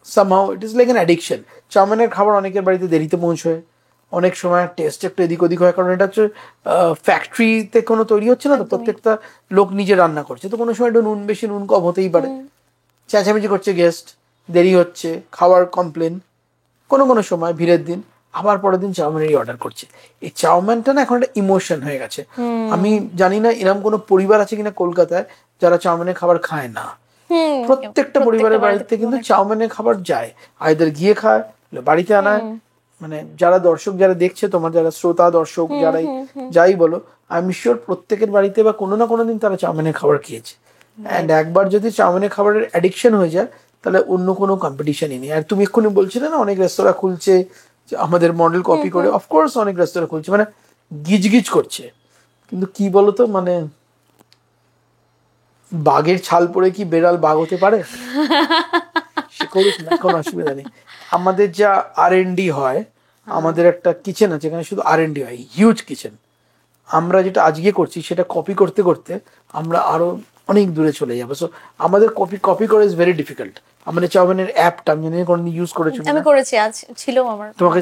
somehow it is like an addiction. চাউমিনের খাবার অনেকের বাড়িতে দেরিতে পৌঁছয়, অনেক সময় টেস্ট একটু এদিক ওদিক হয়, কারণ এটা হচ্ছে ফ্যাক্টরিতে কোনো তৈরি হচ্ছে না, তো প্রত্যেকটা লোক নিজে রান্না করছে, তো কোনো সময় একটু নুন বেশি নুন কম হতেই পারে, চেঁচামেচি করছে গেস্ট, দেরি হচ্ছে, খাবার কমপ্লেন, কোনো সময় ভিড়ের দিন আবার পরের দিন চাউমিনেরই অর্ডার করছে। এই চাউমিনটা না এখন একটা ইমোশন হয়ে গেছে। আমি জানি না এরকম কোনো পরিবার আছে কিনা কলকাতায় যারা চাউমিনের খাবার খায় না। প্রত্যেকটা পরিবারের বাড়িতে কিন্তু চাউমিনের খাবার যায়, আইদার গিয়ে খায়, বাড়িতে আনায়। মানে যারা দর্শক, যারা দেখছে, তোমার যারা শ্রোতা দর্শক, যারাই যাই বলো, আই এম শিওর প্রত্যেকের বাড়িতে বা কোনো না কোনো দিন তারা চাউমিনের খাবার খেয়েছে। অ্যান্ড একবার যদি চাউমিনের খাবারের অ্যাডিকশন হয়ে যায়, তাহলে অন্য কোনো কম্পিটিশনই নেই। আর তুমি এক্ষুনি বলছিলে না অনেক রেস্তোরাঁ খুলছে আমাদের মডেল কপি করে, অফকোর্স অনেক রেস্তোরাঁ খুলছে, মানে গিজগিজ করছে, কিন্তু কি বলতো, মানে বাঘের ছাল পরে কি বেড়াল বাঘ হতে পারে? সে করুক না, কোনো অসুবিধা নেই। আমাদের যা R&D হয়, আমাদের একটা কিচেন আছে যেখানে শুধু R&D হয়, হিউজ কিচেন। আমরা যেটা আজকে করছি সেটা কপি করতে করতে আমরা আরো অনেক দূরে চলে যাবো। সো আমাদের কপি করা ইজ ভেরি ডিফিকাল্ট। আমাদের চাউমিনের অ্যাপটা আমি জানি কোনদিন ইউজ করেছো? আমি করেছি, আজ ছিল আমার। তোমাকে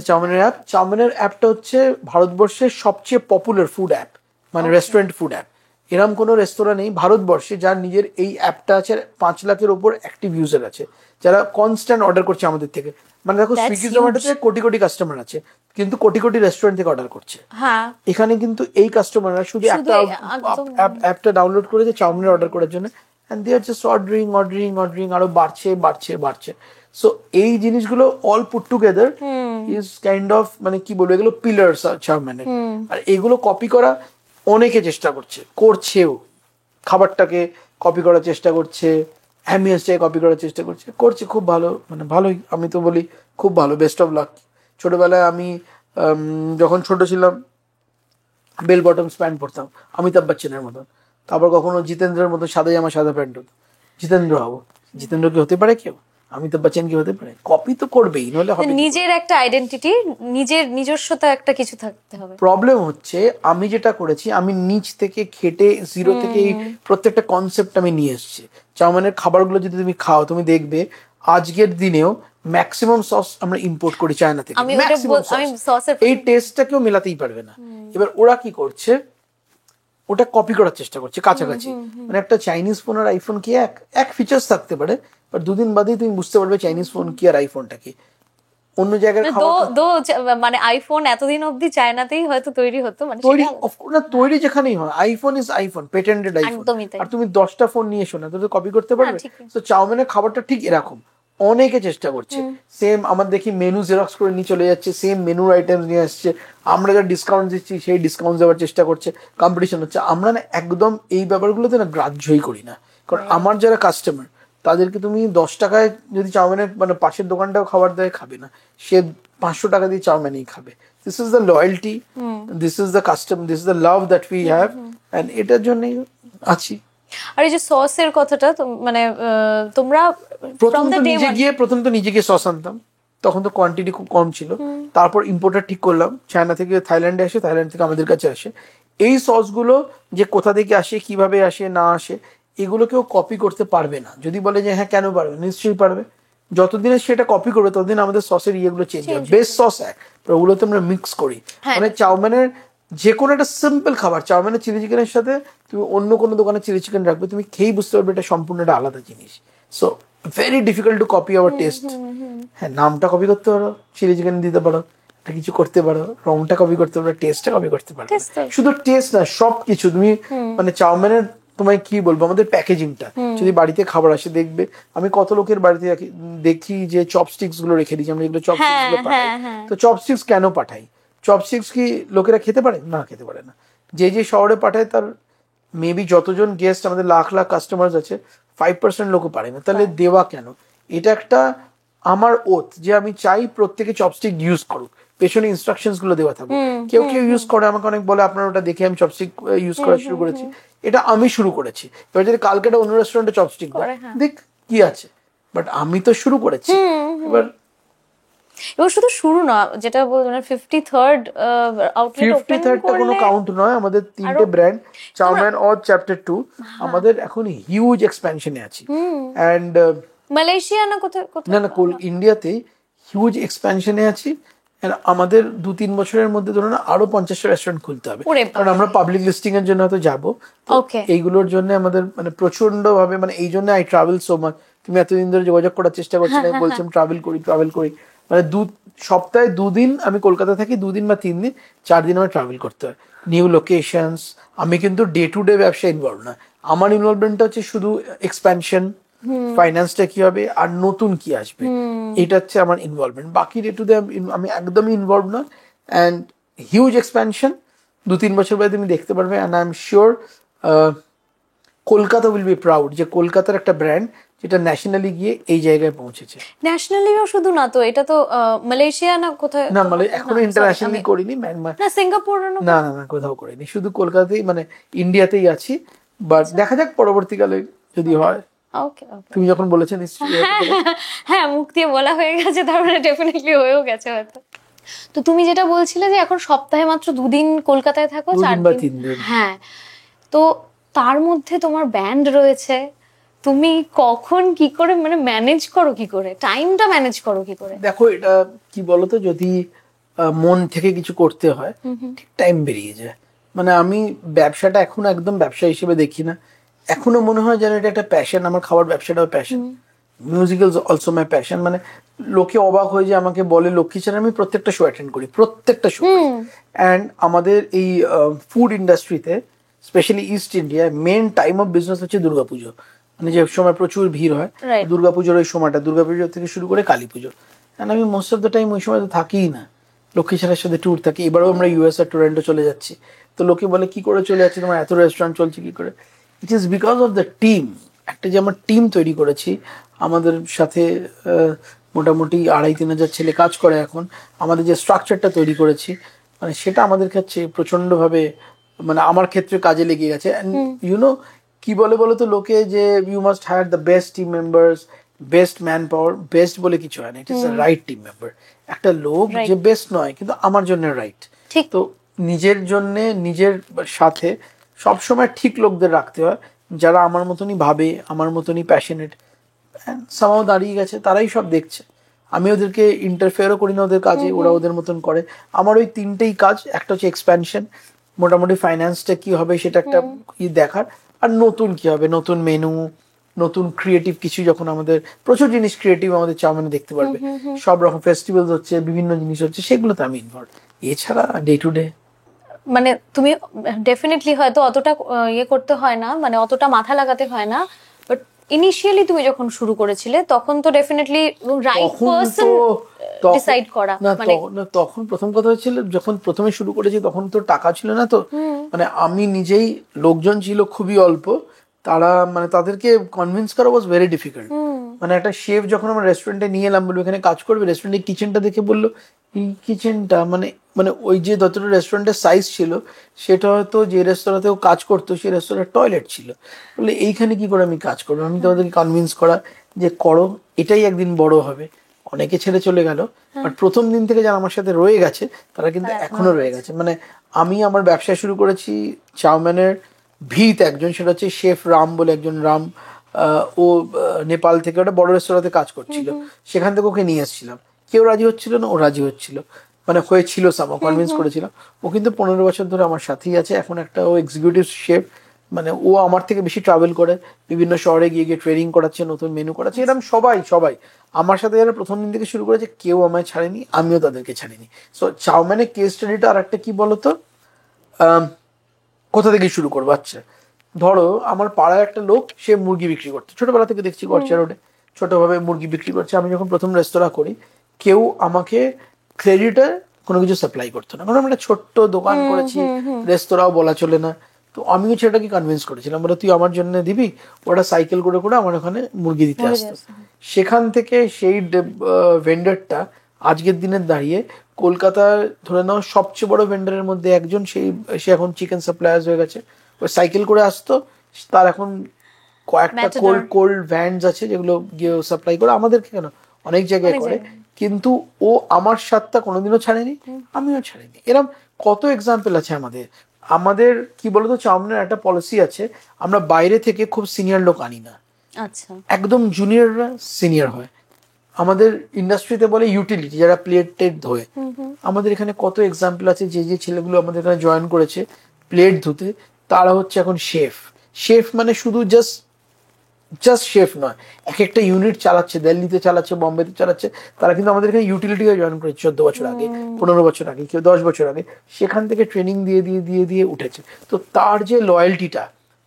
চাউমিনের অ্যাপটা হচ্ছে ভারতবর্ষের সবচেয়ে পপুলার ফুড অ্যাপ, মানে রেস্টুরেন্ট ফুড অ্যাপ। এরকম কোনো রেস্তোরাঁ নেই ভারতবর্ষে যার নিজের এই অ্যাপটা আছে, 5 লাখের ওপর অ্যাক্টিভ ইউজার আছে যারা কনস্ট্যান্ট অর্ডার করছে আমাদের থেকে। মানে দেখো, সুইগি জোম্যাটোতে কোটি কোটি কাস্টমার আছে, কিন্তু কোটি কোটি রেস্টুরেন্ট থেকে অর্ডার করছে। এখানে কিন্তু এই কাস্টমাররা শুধু একটা অ্যাপটা ডাউনলোড করেছে চাউমিনের অর্ডার করার জন্য, and they are just ordering, আরো বাড়ছে। সো এই জিনিসগুলো all put together is kind of, মানে কি বলবো, এগুলো পিলার্স চাউমিনের। আর এগুলো কপি করা অনেকে চেষ্টা করছেও, খাবারটাকে কপি করার চেষ্টা করছে, অ্যামিয়াসটাকে কপি করার চেষ্টা করছে খুব ভালো, মানে ভালোই, আমি তো বলি খুব ভালো, বেস্ট অফ লাক। ছোটবেলায় আমি যখন ছোট ছিলাম বেল বটমস প্যান্ট পরতাম অমিতাভ বচ্চনের মতন, তারপর কখনো জিতেন্দ্রের মতো সাদা জামা সাদা প্যান্ট হতো, জিতেন্দ্র হবো। জিতেন্দ্র কি হতে পারে কেউ? অমিতাভ বচ্চন কি হতে পারে? কপি তো করবেই, নইলে হবে কি করে? নিজের একটা আইডেন্টিটি, নিজস্বতা একটা কিছু থাকতে হবে। প্রবলেম হচ্ছে আমি যেটা করেছি, আমি নিচ থেকে খেটে জিরো থেকে এই প্রত্যেকটা কনসেপ্ট আমি নিয়ে এসেছি। চাউমিনের খাবারগুলো যদি তুমি খাও, তুমি দেখবে আজকের দিনেও ম্যাক্সিমাম সস আমরা ইম্পোর্ট করি চায়না থেকে। আমি সসের এই টেস্টটা কেউ মেলাতেই পারবে না। এবার ওরা কি করছে, ওটা কপি করার চেষ্টা করছে কাছাকাছি। মানে একটা চাইনিজ ফোন আর আইফোন কি এক ফিচার্স থাকতে পারে, বাট দুদিন বাদেই তুমি বুঝতে পারবে চাইনিজ ফোন কি আর আইফোনটা কি। অন্য জায়গায় মানে আইফোন এতদিন অবধি চায়নাতেই হয়তো তৈরি হতো, মানে তৈরি যেখানেই হয়, iPhone is iPhone, patented iPhone. আর তুমি 10টা ফোন নিয়ে এসো না, তুমি কপি করতে পারবে? তো চাউমিনের খাবারটা ঠিক এরকম, অনেকে চেষ্টা করছে সেম। আমার দেখি মেনু জেরক্স করে নিয়ে চলে যাচ্ছে, সেম মেনুর আইটেম নিয়ে আসছে, আমরা যা ডিসকাউন্ট দিচ্ছি সেই ডিসকাউন্ট দেওয়ার চেষ্টা করছে, কম্পিটিশন হচ্ছে। আমরা না একদম এই ব্যাপারগুলোতে না গ্রাহ্যই করি না, কারণ আমার যারা কাস্টমার তাদেরকে তুমি 10 টাকায় যদি চাউমিনের মানে পাশের দোকানটাও খাবার দেয়, খাবে না, সে 500 টাকা দিয়ে চাউমিনই খাবে। This is the loyalty, this is the custom, this is the love that we have, and এটার জন্যই আছি। আর এই যে সসের কথাটা মানে তোমরা প্রথম তো নিজে গিয়ে সস আনতাম, তখন তো কোয়ান্টিটি খুব কম ছিল। তারপর ইম্পোর্টার ঠিক করলাম, চায়না থেকে থাইল্যান্ডে আসে, থাইল্যান্ড থেকে আমাদের কাছে আসে। এই সসগুলো যে কোথা থেকে আসে, কিভাবে আসে না আসে, এগুলো কেউ কপি করতে পারবে না। যদি বলে যে হ্যাঁ কেন পারবে, নিশ্চয়ই পারবে। যতদিনে সেটা কপি করবে ততদিন আমাদের সসের ইয়েগুলো চেঞ্জ হবে। বেস্ট সস এক, ওগুলোতে আমরা মিক্স করি। মানে চাউমিনের যে কোনো একটা সিম্পল খাবার, চাউমিনের চিলি চিকেনের সাথে তুমি অন্য কোনো দোকানে চিলি চিকেন রাখবে, তুমি খেয়েই বুঝতে পারবে এটা সম্পূর্ণ একটা আলাদা জিনিস। So very difficult to copy our taste. হ্যাঁ, নামটা কপি করতে পারো, চিলি চিকেন দিতে পারো, কিছু করতে পারো, রংটা কপি করতে পারো, টেস্টটা কপি করতে পারো। শুধু টেস্ট না, সবকিছু তুমি মানে চাউমিনের তোমায় কি বলবো, আমাদের প্যাকেজিংটা যদি বাড়িতে খাবার আসে দেখবে, আমি কত লোকের বাড়িতে দেখি যে চপস্টিক্স গুলো রেখে দিচ্ছি, আমরা যেগুলো চপস্টিক্স গুলো পাঠাই। তো চপস্টিক্স কেন পাঠাই? চপস্টিক্স কি লোকেরা খেতে পারে? না, খেতে পারে না। যে শহরে পাঠায় তার মেবি যতজন গেস্ট, আমাদের লাখ লাখ কাস্টমার আছে, 5% লোকও পারে না। তাহলে দেওয়া কেন? এটা একটা আমার ওথ যে আমি চাই প্রত্যেকে চপস্টিক ইউজ করুক, পেছনে ইনস্ট্রাকশনস গুলো দেওয়া থাকুক। কেউ ইউজ করে, আমাকে অনেক বলে আপনার ওটা দেখে আমি চপস্টিক ইউজ করা শুরু করেছি। এটা আমি শুরু করেছি, এবার যদি কালকে অন্য রেস্টুরেন্টে চপস্টিক দেখ কি আছে, বাট আমি তো শুরু করেছি। এবার শুধু শুরু না, যেটা বলছেন 53rd আউটলেট ওপেন করলে কোনো কাউন্ট নয়, আমাদের 3টে ব্র্যান্ড, চাউমিন অর চ্যাপ্টার 2 আমাদের এখন হিউজ এক্সপ্যানশনে আছে। এন্ড মালয়েশিয়া না কোথায় না ইন্ডিয়াতে হিউজ এক্সপ্যানশনে আছি। আমাদের 2-3 বছরের মধ্যে ধরুন আরো 50টা রেস্টুরেন্ট খুলতে হবে, কারণ আমরা পাবলিক লিস্টিং এর জন্য হয়তো যাবো। এইগুলোর জন্য আমাদের মানে প্রচন্ড ভাবে, মানে এই জন্য আই ট্রাভেল সো মাচ। তুমি এতদিন ধরে যোগাযোগ করার চেষ্টা করছিলে, বলছিলাম ট্রাভেল করি, মানে সপ্তাহে 2 দিন আমি কলকাতা থাকি, 2 দিন বা 3 দিন, 4 দিন আমার ট্রাভেল করতে হয়, নিউ লোকেশনস। আমি কিন্তু ডে টু ডে ব্যবসায় ইনভলভ না, আমার ইনভলভমেন্টটা হচ্ছে শুধু এক্সপ্যানশন, ফাইন্যান্সটা কি হবে আর নতুন কি আসবে, এটা হচ্ছে আমার ইনভলভমেন্ট। বাকি ডে টু ডে আমি একদমই ইনভলভ না। অ্যান্ড হিউজ এক্সপ্যানশন 2-3 বছর বাদে তুমি দেখতে পারবে। And I am sure Kolkata will be proud যে কলকাতার একটা ব্র্যান্ড যেটা ন্যাশনালি গিয়ে এই জায়গায় পৌঁছেছে। ন্যাশনালিও শুধু না তো, এটা তো মালয়েশিয়া না কোথায়, না মানে এখনো ইন্টারন্যাশনালি করিনি, না সিঙ্গাপুর না কোথাও করিনি, শুধু কলকাতাতেই মানে ইন্ডিয়াতেই আছি। বাট দেখা যাক পরবর্তীকালে যদি হয়। ওকে তুমি যখন বলেছেন নিশ্চয়ই হ্যাঁ, মুখ দিয়ে বলা হয়ে গেছে, তার মানে ডেফিনেটলি হয়েও গেছে হয়তো। তো তুমি যেটা বলছিলে যে এখন সপ্তাহে মাত্র 2 দিন কলকাতায় থাকো, 4 দিন। হ্যাঁ, তো তার মধ্যে তোমার ব্যান্ড রয়েছে, তুমি কখন কি করে মানে ম্যানেজ করো, কি করে টাইমটা ম্যানেজ করো কি করে? দেখো এটা কি বলতো, যদি মন থেকে কিছু করতে হয় ঠিক টাইম বেরিয়ে যায়। মানে আমি ব্যবসাটা এখন একদম ব্যবসা হিসেবে দেখি না, এখনো মনে হয় যেন এটা একটা প্যাশন। আমার খাবার ব্যবসাটাও passion, music is also my passion. মানে লোকে অবাক হয়ে যে আমাকে বলে লক্ষ্মী চ্যানেল, আমি প্রত্যেকটা শো অ্যাটেন্ড করি, প্রত্যেকটা শো। অ্যান্ড আমাদের এই ফুড ইন্ডাস্ট্রিতে স্পেশালি ইস্ট ইন্ডিয়ায় মেন টাইম অফ বিজনেস হচ্ছে দুর্গাপুজো, মানে যে সময় প্রচুর ভিড় হয় দুর্গাপুজোর ওই সময়টা, দুর্গাপুজো থেকে শুরু করে কালী পুজো। অ্যান্ড আমি মোস্ট অফ দ্য টাইম ওই সময় তো থাকিই না, লক্ষ্মী চ্যানেলের সাথে ট্যুর থাকি। এবারেও আমরা ইউএস আর টরন্টো চলে যাচ্ছি। তো লোকে বলে কি করে চলে যাচ্ছে, তোমার এত রেস্টুরেন্ট চলছে কি করে? It is because of the team একটা যে আমার টিম তৈরি করেছি, আমাদের সাথে মোটামুটি 2,500-3,000 ছেলে কাজ করে এখন, আমাদের যে স্ট্রাকচারটা তৈরি করেছি, মানে সেটা আমাদের কাছে প্রচন্ডভাবে, মানে আমার ক্ষেত্রে কাজে লেগে গেছে। ইউনো কি বলে বলো তো লোকে, যে you must hire the best team members, best manpower. Best বলে কিছু হয় না, it is the right team member. একটা লোক যে বেস্ট নয় কিন্তু আমার জন্য রাইট, তো নিজের জন্য নিজের সাথে সবসময় ঠিক লোকদের রাখতে হয়, যারা আমার মতনই ভাবে, আমার মতনই প্যাশনেট। সামাও দাঁড়িয়ে গেছে, তারাই সব দেখছে, আমি ওদেরকে ইন্টারফেয়ারও করি না ওদের কাজে, ওরা ওদের মতন করে। আমার ওই 3টেই কাজ, একটা হচ্ছে এক্সপ্যানশন, মোটামুটি ফাইন্যান্সটা কি হবে সেটা একটা দেখার, আর নতুন কি হবে, নতুন মেনু, নতুন ক্রিয়েটিভ কিছু, যখন আমাদের প্রচুর জিনিস ক্রিয়েটিভ আমাদের চাউমিনে দেখতে পারবে, সব রকম ফেস্টিভ্যালস হচ্ছে, বিভিন্ন জিনিস হচ্ছে, সেগুলোতে আমি ইনভলভ। এছাড়া ডে টু ডে মানে তুমি ডেফিনেটলি হয়তো অতটা ইয়ে করতে হয় না, মানে অতটা মাথা লাগাতে হয় না, বাট ইনিশিয়ালি তুমি যখন শুরু করেছিলে তখন তো ডেফিনেটলি রাইট পারসন ডিসাইড করা, মানে তখন প্রথম কথা হচ্ছিল, যখন প্রথমে শুরু করেছি তখন তো টাকা ছিল না, তো মানে আমি নিজেই, লোকজন ছিল খুবই অল্প, তারা মানে তাদেরকে কনভিন্স করা ওয়াজ ভেরি ডিফিকাল্ট। মানে একটা শেফ যখন আমরা রেস্টুরেন্টে নিয়ে এলাম, বলবো এখানে কাজ করবে, রেস্টুরেন্টের কিচেনটা দেখে বললো এই কিচেনটা, মানে মানে ওই যে যতটা রেস্টুরেন্টের সাইজ ছিল, সেটা হয়তো যে রেস্তোরাঁতেও কাজ করতো সেই রেস্তোরাঁর টয়লেট ছিল। বলে এইখানে কি করে আমি কাজ করবো, আমি তাদেরকে কনভিন্স করা যে করো, এটাই একদিন বড় হবে। অনেকে ছেড়ে চলে গেল, বাট প্রথম দিন থেকে যারা আমার সাথে রয়ে গেছে তারা কিন্তু এখনো রয়ে গেছে। মানে আমি আমার ব্যবসা শুরু করেছি চাউমিনের ভিত একজন, সেটা হচ্ছে শেফ রাম বলে একজন, রাম ও নেপাল থেকে ওটা বড় রেস্তোরাঁতে কাজ করছিল, সেখান থেকে ওকে নিয়ে এসেছিলাম। কেউ রাজি হচ্ছিল না, ও রাজি হচ্ছিল, মানে হয়েছিল, সামা কনভিন্স করেছিলাম। ও কিন্তু 15 বছর ধরে আমার সাথেই আছে, এখন একটা ও এক্সিকিউটিভ শেফ, মানে ও আমার থেকে বেশি ট্রাভেল করে, বিভিন্ন শহরে গিয়ে গিয়ে ট্রেনিং করাচ্ছে, নতুন মেনু করাচ্ছে। এরকম সবাই সবাই আমার সাথে যারা প্রথম দিন থেকে শুরু করেছে, কেউ আমায় ছাড়েনি, আমিও তাদেরকে ছাড়িনি। সো চাউমিনের কেস স্টাডিটা আর একটা কি বলতো, কোথা থেকে শুরু করবো? আচ্ছা, ধরো আমার পাড়ায় একটা লোক, সে মুরগি বিক্রি করছে, ছোটবেলা থেকে দেখছি গড়চিয়া রোডে ছোটভাবে মুরগি বিক্রি করছে। আমি যখন প্রথম রেস্তোরাঁ করি, কেউ আমাকে ক্রেডিটে কোনো কিছু সাপ্লাই করতো না, কারণ আমি একটা ছোট্ট দোকান করেছি, রেস্তোরাঁও বলা চলে না। তো আমিও সেটাকে কনভিন্স করেছিলাম, বলে তুই আমার জন্য দিবি। ওটা সাইকেল করে করে আমার ওখানে মুরগি দিতে আসতো। সেখান থেকে সেই ভেন্ডারটা আজকের দিনের দাঁড়িয়ে কলকাতার ধরে নাও সবচেয়ে বড় ভেন্ডারের মধ্যে একজন, সে এখন চিকেন সাপ্লায়ার্স হয়ে গেছে। ওই সাইকেল করে আসতো, তার এখন কয়েকটা কোল্ড ভ্যানস আছে যেগুলো গিয়ে সাপ্লাই করে আমাদেরকে, কেন অনেক জায়গায় করে। কিন্তু ও আমার স্বাদটা কোনোদিনও ছাড়েনি, আমিও ছাড়িনি। এরকম কত এক্সাম্পল আছে আমাদের। আমাদের কি বলতো, চাউমিনের একটা পলিসি আছে, আমরা বাইরে থেকে খুব সিনিয়র লোক আনি না, আচ্ছা, একদম জুনিয়ররা সিনিয়র হয়। আমাদের ইন্ডাস্ট্রিতে বলে ইউটিলিটি, যারা প্লেট টেট ধোয়। আমাদের এখানে কত এক্সাম্পল আছে, যে যে ছেলেগুলো আমাদের এখানে জয়েন করেছে প্লেট ধুতে, তারা হচ্ছে এখন শেফ। শেফ মানে শুধু জাস্ট শেফ নয়, এক একটা ইউনিট চালাচ্ছে, দিল্লিতে চালাচ্ছে, বম্বেতে চালাচ্ছে। তারা কিন্তু আমাদের এখানে ইউটিলিটিকে জয়েন করেছে 14 বছর আগে, 15 বছর আগে, কেউ 10 বছর আগে। সেখান থেকে ট্রেনিং দিয়ে দিয়ে দিয়ে দিয়ে উঠেছে। তো তার যে লয়্যালটিটা,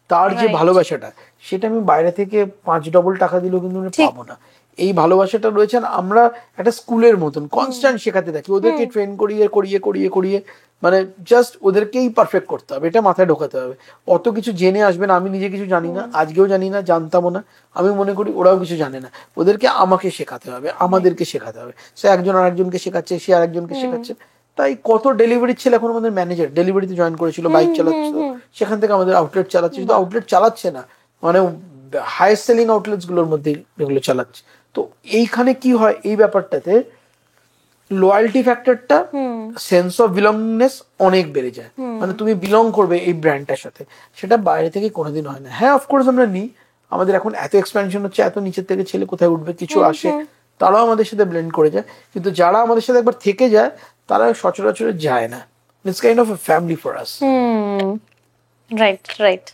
তার যে ভালোবাসাটা, সেটা আমি বাইরে থেকে 5 ডবল টাকা দিলেও কিন্তু আমি পাবো না। এই ভালোবাসাটা রয়েছে। আমরা একটা স্কুলের মতন কনস্ট্যান্ট শেখাতে থাকি, ওদেরকে ট্রেন করিয়ে করিয়ে করিয়ে করিয়ে, মানে জাস্ট ওদেরকেই পারফেক্ট করতে হবে, এটা মাথায় ঢোকাতে হবে। অত কিছু জেনে আসবে না, আমি নিজে কিছু জানি না, আজকেও জানি না, জানতামও না। আমি মনে করি ওরাও কিছু জানে না, ওদেরকে আমাকে শেখাতে হবে, আমাদেরকে শেখাতে হবে। সে একজন আরেকজনকে শেখাচ্ছে, সে আরেকজনকে শেখাচ্ছে। তাই কত ডেলিভারি ছেলে এখন আমাদের ম্যানেজার, ডেলিভারিতে জয়েন করেছিল, বাইক চালাচ্ছিল, সেখান থেকে আমাদের আউটলেট চালাচ্ছে। শুধু আউটলেট চালাচ্ছে না, মানে হাইয়েস্ট সেলিং আউটলেটস গুলোর মধ্যে এগুলো চালাচ্ছে। তো এইখানে কি হয়, এই ব্যাপারটাতে লয়্যালটি ফ্যাক্টরটা, সেন্স অফ বিলংনেস অনেক বেড়ে যায়। মানে তুমি বিলং করবে এই ব্র্যান্ডটার সাথে, সেটা বাইরে থেকে কোনোদিন হয় না। হ্যাঁ, অফকোর্স আমরা নিই, আমাদের এখন এত এক্সপ্যানশন হচ্ছে, এত নিচের থেকে ছেলে কোথায় উঠবে, কিছু আসে, তারাও আমাদের সাথে ব্লেন্ড করে যায়। কিন্তু যারা আমাদের সাথে একবার থেকে যায়, তারা সচরাচর যায় না। It's kind of a family for us. Right right,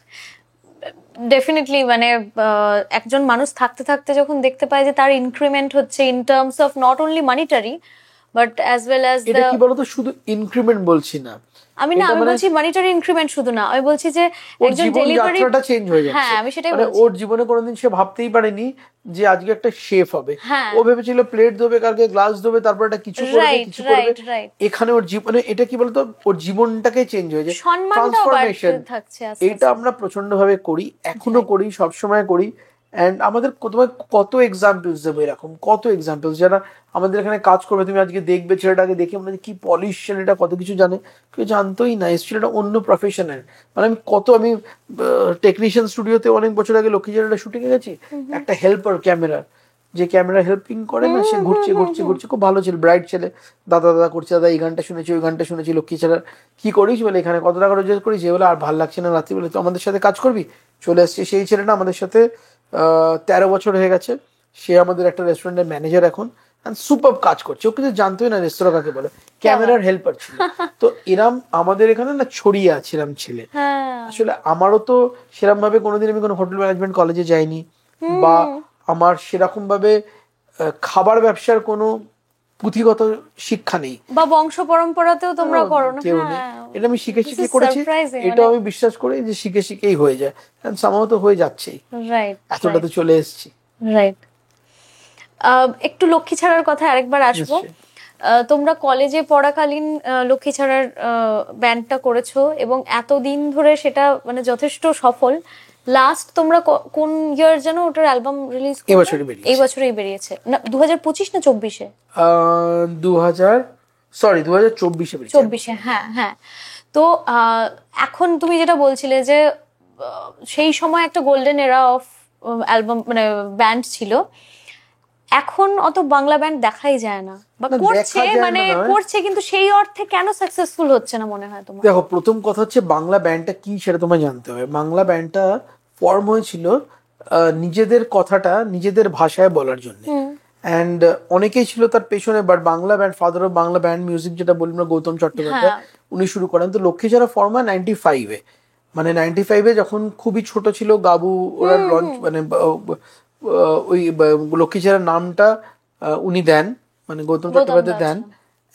definitely. মানে একজন মানুষ থাকতে থাকতে যখন দেখতে পায় যে তার ইনক্রিমেন্ট হচ্ছে in terms of not only monetary, but as well as এটা কি বলতো, শুধু ইনক্রিমেন্ট বলছি না আমি, না আমি বলছি মানিটারি ইনক্রিমেন্ট শুধু না, আমি বলছি যে একজন ডেলিভারি যাত্রাটা চেঞ্জ হয়ে যাচ্ছে। হ্যাঁ, আমি সেটাই মানে বলছি। ওর জীবনে কোনোদিন সে ভাবতেই পারেনি যে আজকে একটা শেফ হবে। ও ভেবেছিল প্লেট ধোবে, কালকে গ্লাস ধোবে, তারপর একটা কিছু করবে, কিছু করবে। এখানে ওর জীবনে এটা কি বলতো, ওর জীবনটাকে চেঞ্জ হয়ে যায়, ট্রান্সফরমেশন। এটা আমরা প্রচন্ড ভাবে করি, এখনো করি, সবসময় করি। অ্যান্ড আমাদের তোমার কত এক্সাম্পলস দেবো, এরকম কত এক্সাম্পলস যারা আমাদের এখানে কাজ করবে, তুমি আজকে দেখবে ছেলেটাকে দেখে মানে কি পলিশ, ছেলেটা কত কিছু জানে, কেউ জানতোই না, এই ছেলেটা অন্য প্রফেশনের। মানে আমি টেকনিশিয়ান স্টুডিওতে অনেক বছর আগে লক্ষ্মীঝাড়া শুটিং এ গেছি, একটা হেল্পার ক্যামেরা, যে ক্যামেরা হেল্পিং করে না, সে ঘুরছে ঘুরছে ঘুরছে, খুব ভালো ছিল, ব্রাইট ছেলে, দাদা দাদা করছে, দাদা এই গানটা শুনেছি ওই গানটা শুনেছি, লক্ষ্মী ছাড়া কি করিস বলে, এখানে কত টাকা রোজগার করিস, বলে আর ভাল লাগছে না রাত্রি বলে, তো আমাদের সাথে কাজ করবি, চলে আসছে সেই ছেলেটা আমাদের সাথে 13 বছর হয়ে গেছে, সে আমাদের একটা রেস্টুরেন্টের ম্যানেজার এখন, সুপার কাজ করছে, ও কিন্তু জানতোই না রেস্তোরাঁ কাকে বলে, ক্যামেরার হেল্পার ছিল। তো এরম আমাদের এখানে না ছড়িয়ে আছে এরম ছেলে। আসলে আমারও তো সেরকম ভাবে কোনোদিন আমি কোনো হোটেল ম্যানেজমেন্ট কলেজে যাইনি, বা আমার সেরকম ভাবে খাবার ব্যবসার কোনো পুঁথিগত শিক্ষা নেই, বা বংশ পরম্পরাতেও তোমরা করো না। কেউ নেই, এটা আমি শিখে শিখে করেছি, এটা আমি বিশ্বাস করি যে শিখে শিখেই হয়ে যায়, সামাও তো হয়ে যাচ্ছেই, রাইট, এতটা তো চলে এসেছি। রাইট। একটু লক্ষ্মী ছাড়ার কথা আরেকবার আসবো। তোমরা কলেজে পড়াকালীন লক্ষ্মী ছাড়ার ব্যান্ডটা করেছো এবং এতদিন ধরে সেটা মানে যথেষ্ট সফল। লাস্ট তোমরা কোন ইয়ার যেন ওটার অ্যালবাম রিলিজ? এই বছরই বেরিয়েছে না, 2025 না 24-এ? 2024-এ। হ্যাঁ হ্যাঁ। তো এখন তুমি যেটা বলছিলে যে সেই সময় একটা গোল্ডেন এরা অফ অ্যালবাম মানে ব্যান্ড ছিল, এখন অত বাংলা ব্যান্ড দেখাই যায় না, বা করছে মানে করছে কিন্তু সেই অর্থে কেন সাকসেসফুল হচ্ছে না মনে হয় তোমার? দেখো, প্রথম কথা হচ্ছে বাংলা ব্যান্ডটা কি সেটা তোমায় জানতে হবে। বাংলা ব্যান্ডটা ফর্ম হয়েছিল নিজেদের কথাটা নিজেদের ভাষায় বলার জন্য, অ্যান্ড অনেকেই ছিল তার পেছনে, but Bangla band, father of Bangla band music যেটা বলি আমরা, গৌতম চট্টোপাধ্যায়, উনি শুরু করেন। তো লক্ষ্মী ছাড়া ফর্ম হয় 95-এ, মানে 95-এ যখন খুবই ছোট ছিল গাবু, ওরা লঞ্চ মানে ওই লক্ষ্মী ছাড়া নামটা উনি দেন, মানে গৌতম চট্টোপাধ্যায় দেন,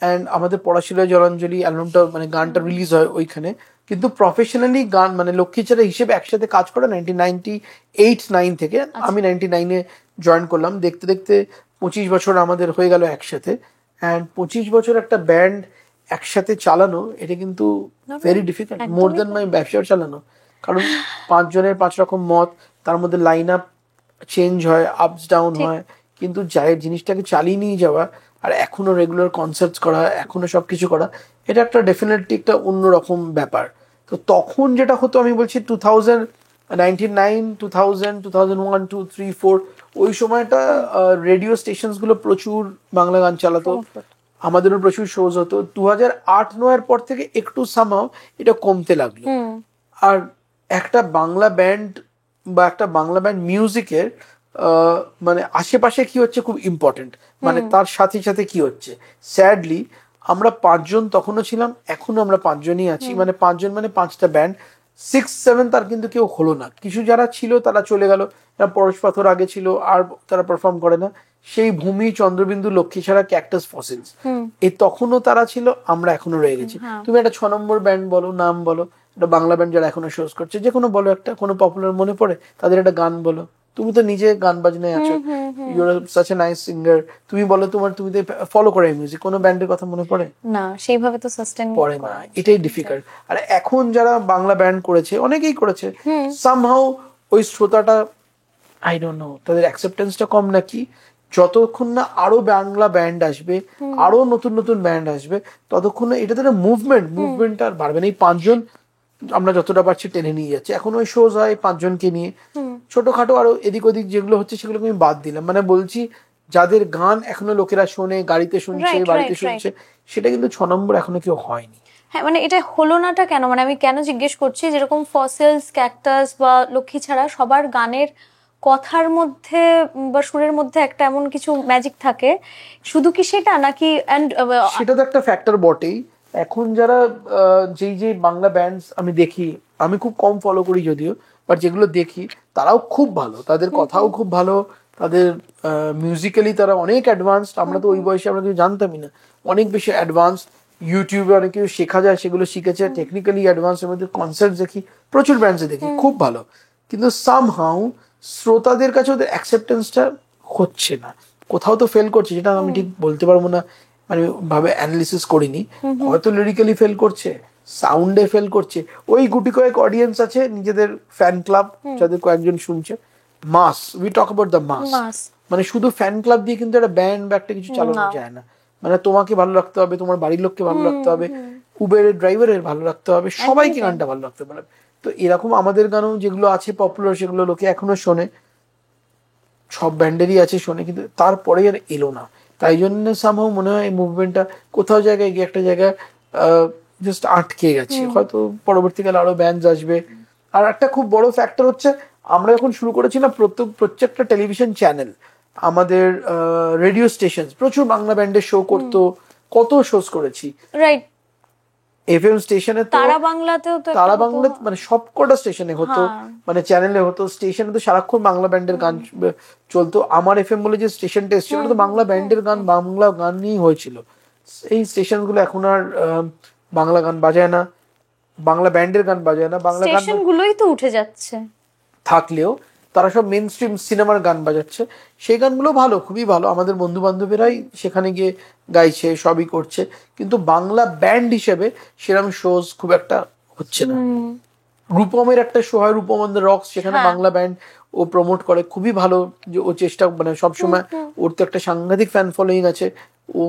অ্যান্ড আমাদের পড়াশোনায় জলাঞ্জলি অ্যালবামটা মানে গানটা রিলিজ হয় ওইখানে। কিন্তু প্রফেশনালি গান মানে লক্ষ্মী ছাড়া হিসেবে একসাথে কাজ করা 1998-9 থেকে, আমি 99-এ জয়েন করলাম। দেখতে দেখতে 25 বছর আমাদের হয়ে গেল একসাথে, অ্যান্ড 25 বছর একটা ব্যান্ড একসাথে চালানো, এটা কিন্তু ভেরি ডিফিকাল্ট, মোর দেন মাই ব্যবসা চালানো, কারণ 5 জনের 5 রকম মত, তার মধ্যে লাইন আপ চেঞ্জ হয়, আপস ডাউন হয়, কিন্তু যাই জিনিসটাকে চালিয়ে নিয়ে যাওয়া আর এখনো রেগুলার কনসার্টস করা, এখনো সবকিছু করা, এটা একটা ডেফিনেটলি একটা অন্যরকম ব্যাপার। তো তখন যেটা হতো, আমি বলছি 2099, 2000, 2001, 2, 3, 4, ওই সময়টা রেডিও স্টেশনস গুলো প্রচুর বাংলা গান চালাতো, আমাদেরও প্রচুর শোজ হতো। 2008-9-এর পর থেকে একটু সামহাও এটা কমতে লাগলো। আর একটা বাংলা ব্যান্ড বা একটা বাংলা ব্যান্ড মিউজিকের মানে আশেপাশে কি হচ্ছে খুব ইম্পর্টেন্ট, মানে তার সাথে সাথে কি হচ্ছে। স্যাডলি আমরা 5 জন তখনও ছিলাম, এখনো আমরা 5 জনই আছি, মানে 5 জন মানে 5টা ব্যান্ড, 6-7 তার কিন্তু কেউ হলো না। কিছু যারা ছিল তারা চলে গেল, তারা পরশ পাথর আগে ছিল আর তারা পারফর্ম করে না, সেই ভূমি, চন্দ্রবিন্দু, লক্ষ্মী ছাড়া, ক্যাকটাস, ফসিলস, এই তখনও তারা ছিল, আমরা এখনো রয়ে গেছি। তুমি একটা 6 নম্বর ব্যান্ড বলো, নাম বলো, একটা বাংলা ব্যান্ড যারা এখনো শোজ করছে, যে কোনো বলো, একটা কোনো পপুলার মনে পড়ে তাদের একটা গান বলো। তুমি তো নিজে গান বাজনায় আছো, you are such a nice singer, তুমি বলো তোমার, তুমি তো ফলো করে মিউজিক, কোনো ব্যান্ডের কথা মনে পড়ে না, সেইভাবে তো সাস্টেইন পড়ে না, এটাই ডিফিকাল্ট। আর এখন যারা বাংলা ব্যান্ড করেছে, অনেকেই করেছে, সামহাউ ওই শ্রোতাটা, আই ডোন্ট নো তাদের অ্যাকসেপ্টেন্সটা কম নাকি, যতক্ষণ না আরো বাংলা ব্যান্ড আসবে, আরো নতুন নতুন ব্যান্ড আসবে, ততক্ষণ না এটা তাদের মুভমেন্ট আর বাড়বে না। এই 5 জন আমরা যতটা পারছি টেনে নিয়ে যাচ্ছে, এখন ওই শোজ হয় 5 জনকে নিয়ে, ছোটখাটো আরো এদিক ওদিক যেগুলো হচ্ছে সেগুলোকে আমি বাদ দিলাম। মানে বলছি যাদের গান এখনো লোকেরা শোনে, গাড়িতে শুনছে, বাড়িতে শুনছে, সেটা কিন্তু 6 নম্বর এখনো কেউ হয়নি। হ্যাঁ, মানে এটা হলো নাটা কেন, মানে আমি কেন জিজ্ঞেস করছি, যেরকম ফসিলস, ক্যাকটাস বা লক্ষ্মী ছাড়া সবার গানের কথার মধ্যে বা সুরের মধ্যে একটা এমন কিছু ম্যাজিক থাকে, শুধু কি সেটা নাকি? সেটা তো একটা ফ্যাক্টর বটেই। এখন যারা যেই বাংলা ব্যান্ডস আমি দেখি, আমি খুব কম ফলো করি যদিও, বাট যেগুলো দেখি তারাও খুব ভালো, তাদের কথাও খুব ভালো, তাদের মিউজিক্যালি তারা অনেক অ্যাডভান্সড। আমরা তো ওই বয়সে আমরা কিছু জানতামই না, অনেক বেশি অ্যাডভান্সড। ইউটিউবে অনেক কিছু শেখা যায়, সেগুলো শিখেছে, টেকনিক্যালি অ্যাডভান্স। এর মধ্যে কনসার্ট দেখি, প্রচুর ব্যান্ডসে দেখি, খুব ভালো, কিন্তু সামহাউ শ্রোতাদের কাছে ওদের অ্যাকসেপ্টেন্সটা হচ্ছে না, কোথাও তো ফেল করছে, যেটা আমি ঠিক বলতে পারবো না, মানে ভাবে অ্যানালিসিস করিনি, হয়তো লিরিক্যালি ফেল করছে, সাউন্ডে ফেল করছে। ওই গুটি কয়েক অডিয়েন্স আছে, নিজেদের ফ্যান ক্লাব, যাদের কয়েকজন শুনছে, মাস, উই টক অ্যাবাউট দ্য মাস। মাস। মানে শুধু ফ্যান ক্লাব দিয়ে কিন্তু একটা ব্যান্ড বা একটা কিছু চালানো যায় না। মানে তোমাকে ভালো রাখতে হবে, তোমার বাড়ির লোককে ভালো রাখতে হবে, উবেরের ড্রাইভারের ভালো রাখতে হবে, সবাইকে গানটা ভালো রাখতে পারে। তো এরকম আমাদের গানও যেগুলো আছে পপুলার, সেগুলো লোকে এখনো শোনে, সব ব্যান্ডেরই আছে শোনে, কিন্তু তারপরে আর এলো না। তাই জন্য সামহাও মনে হয় এই মুভমেন্টটা কোথাও জায়গায় গিয়ে একটা জায়গায় জাস্ট আটকে গেছে। হয়তো পরবর্তীকালে আরো ব্যান্ড আসবে। আর একটা খুব বড় ফ্যাক্টর হচ্ছে, আমরা যখন শুরু করেছি না, প্রত্যেকটা টেলিভিশন চ্যানেল, আমাদের রেডিও স্টেশন প্রচুর বাংলা ব্যান্ডের শো করতো, কত শোজ করেছি। রাইট। এফএম স্টেশনে তো, তারা বাংলাতেও তো তারা বাংলা মানে সবকটা স্টেশনে হতো, মানে চ্যানেলে হতো, স্টেশনে তো সারাক্ষণ বাংলা ব্যান্ডের গান চলতো। আমার এফএম বলে যে স্টেশনটা এসেছিল, ওটা তো বাংলা ব্যান্ডের গান, বাংলা গান নিয়েই হয়েছিল। এই স্টেশনগুলো এখন আর বাংলা গান বাজায় না, বাংলা ব্যান্ডের গান বাজায় না। বাংলা গান স্টেশনগুলোই তো উঠে যাচ্ছে থাকলেও তারা সব মেন স্ট্রিম সিনেমার গান বাজাচ্ছে। সেই গানগুলো ভালো, খুবই ভালো, আমাদের বন্ধু বান্ধবেরাই সেখানে গিয়ে গাইছে, সবই করছে, কিন্তু বাংলা ব্যান্ড হিসেবে সেরকম শোজ খুব একটা হচ্ছে না। রূপমের একটা শো হয়, রূপম অন দ্য রক্স, সেখানে বাংলা ব্যান্ড ও প্রমোট করে, খুবই ভালো। যে ও চেষ্টা, মানে সবসময় ওর তো একটা সাংঘাতিক ফ্যান ফলোয়িং আছে। ও